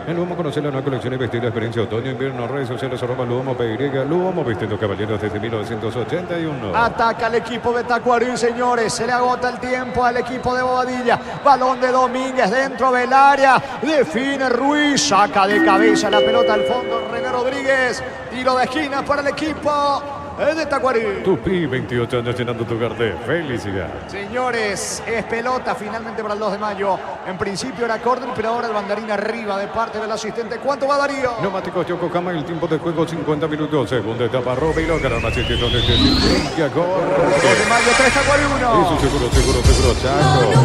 En Luomo conocer la nueva colección y vestir la experiencia otoño-invierno. Redes sociales @Luomo PY. Luomo vistiendo caballeros desde 1981. Ataca el equipo de Tacuarí, señores. Se le agota el tiempo al equipo de Bobadilla. Balón de Domínguez dentro del área. Define Ruiz. Saca de cabeza la pelota al fondo. René Rodríguez. Tiro de esquina para el equipo de Tacuarí. Tupi, 28 años llenando tu hogar de felicidad. Señores, es pelota finalmente para el 2 de mayo. En principio era córner, pero ahora el banderín arriba de parte del asistente. ¿Cuánto va Darío? Neumáticos Yokohama, el tiempo de juego 50 minutos. Segunda etapa, Robilo, ganará asistiendo de que 2 de mayo, 3 Tacuarí 1. Eso seguro, Chaco.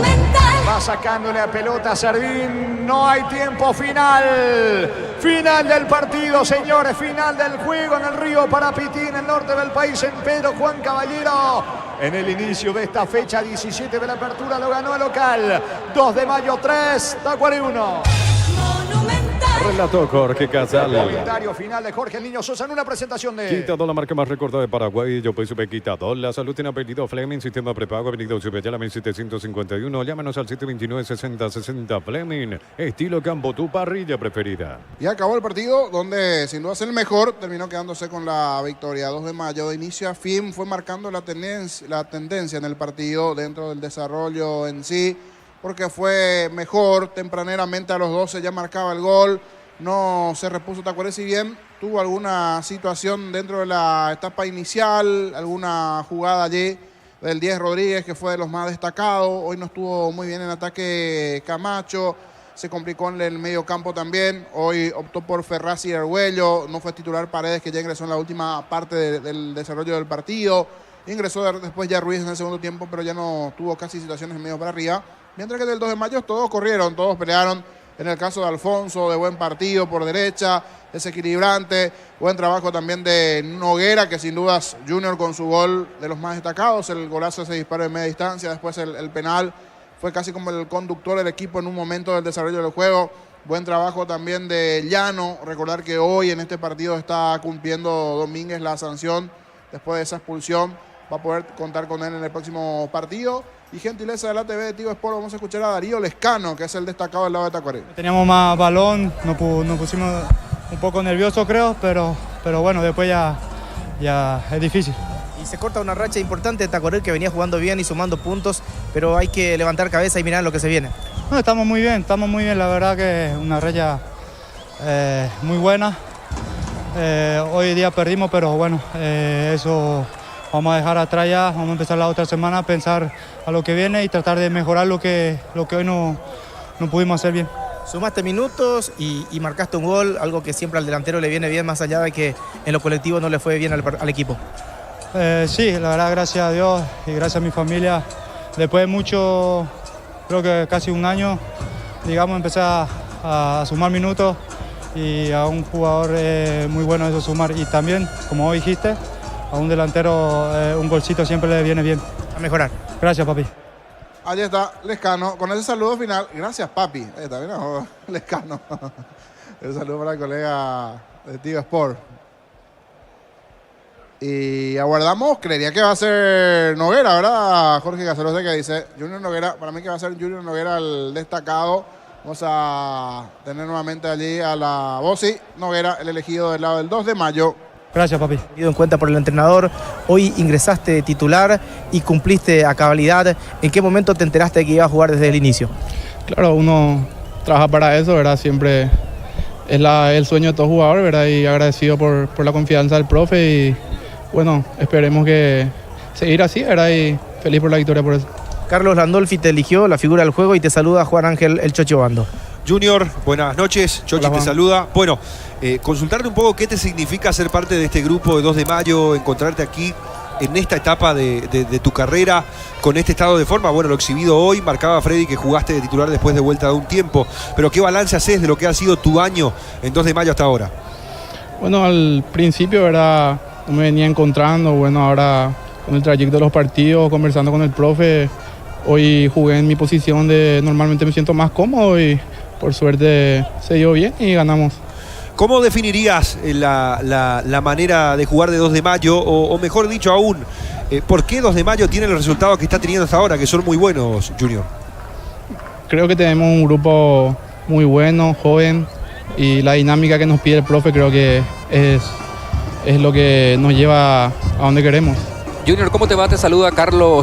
Va sacándole a pelota a Servín. No hay tiempo final. Final del partido, señores. Final del juego en el Río Parapití, en el norte del país, en Pedro Juan Caballero. En el inicio de esta fecha 17 de la apertura lo ganó el local. 2 de mayo 3, Tacuarí 1. Relató Jorge Casal. Comentario final de Jorge el Niño Sosa en una presentación de Quitador, la marca más recordada de Paraguay. Yo pues supe Quitador. La salud tiene apellido Fleming, sistema prepago, avenida Ucipayala 1751. Llámanos al 729-6060 Fleming. Estilo Campo, tu parrilla preferida. Y acabó el partido donde sin duda es el mejor. Terminó quedándose con la victoria. 2 de mayo de inicio a fin fue marcando la tendencia en el partido dentro del desarrollo en sí, porque fue mejor tempraneramente a los 12, ya marcaba el gol, no se repuso Tacuaré, si bien tuvo alguna situación dentro de la etapa inicial, alguna jugada allí del 10 Rodríguez, que fue de los más destacados. Hoy no estuvo muy bien en ataque Camacho, se complicó en el medio campo también. Hoy optó por Ferraz y Argüello, no fue titular Paredes, que ya ingresó en la última parte del desarrollo del partido. Ingresó después ya Ruiz en el segundo tiempo, pero ya no tuvo casi situaciones en medio para arriba. Mientras que del 2 de mayo todos corrieron, todos pelearon. En el caso de Alfonso, de buen partido por derecha, desequilibrante. Buen trabajo también de Noguera, que sin dudas Junior con su gol de los más destacados. El golazo, ese disparo de media distancia, después el penal. Fue casi como el conductor del equipo en un momento del desarrollo del juego. Buen trabajo también de Llano. Recordar que hoy en este partido está cumpliendo Domínguez la sanción después de esa expulsión. Va a poder contar con él en el próximo partido. Y gentileza de la TV de Tigo Sport, vamos a escuchar a Darío Lescano, que es el destacado del lado de Tacuarí. Teníamos más balón, nos pusimos un poco nerviosos creo, pero bueno, después ya es difícil. Y se corta una racha importante de Tacuarí, que venía jugando bien y sumando puntos, pero hay que levantar cabeza y mirar lo que se viene. No, estamos muy bien, la verdad que es una racha muy buena. Hoy día perdimos, pero bueno, eso vamos a dejar atrás ya, vamos a empezar la otra semana a pensar a lo que viene y tratar de mejorar lo que hoy no pudimos hacer bien. Sumaste minutos y marcaste un gol, algo que siempre al delantero le viene bien, más allá de que en lo colectivo no le fue bien al equipo. Sí, la verdad, gracias a Dios y gracias a mi familia. Después de mucho, creo que casi un año, digamos, empecé a sumar minutos y a un jugador muy bueno eso sumar. Y también, como vos dijiste, a un delantero un golcito siempre le viene bien. A mejorar. Gracias, papi. Allí está Lescano con ese saludo final. Gracias, papi. Ahí está, mira, Lescano. El saludo para el colega de Tigo Sport. Y aguardamos, creería que va a ser Noguera, ¿verdad? Jorge Casaros, que dice Junior Noguera. Para mí que va a ser Junior Noguera el destacado. Vamos a tener nuevamente allí a la Bossi Noguera, el elegido del lado del 2 de mayo. Gracias, papi. Tenido en cuenta por el entrenador, hoy ingresaste de titular y cumpliste a cabalidad. ¿En qué momento te enteraste de que iba a jugar desde el inicio? Claro, uno trabaja para eso, ¿verdad? Siempre es el sueño de todo jugador, ¿verdad? Y agradecido por la confianza del profe y bueno, esperemos que seguir así, ¿verdad? Y feliz por la victoria por eso. Carlos Landolfi te eligió la figura del juego y te saluda Juan Ángel El Chocho Bando. Junior, buenas noches, Chochi. Hola, te saluda. Bueno, consultarte un poco qué te significa ser parte de este grupo de 2 de mayo, encontrarte aquí en esta etapa de tu carrera con este estado de forma. Bueno, lo exhibido hoy, marcaba Freddy que jugaste de titular después de vuelta de un tiempo, pero ¿qué balance haces de lo que ha sido tu año en 2 de mayo hasta ahora? Bueno, al principio, ¿verdad? No me venía encontrando, bueno, ahora con el trayecto de los partidos, conversando con el profe, hoy jugué en mi posición de normalmente me siento más cómodo y por suerte se dio bien y ganamos. ¿Cómo definirías la manera de jugar de 2 de mayo? O mejor dicho aún, ¿por qué 2 de mayo tiene los resultados que está teniendo hasta ahora, que son muy buenos, Junior? Creo que tenemos un grupo muy bueno, joven, y la dinámica que nos pide el profe creo que es lo que nos lleva a donde queremos. Junior, ¿cómo te va? Te saluda Carlos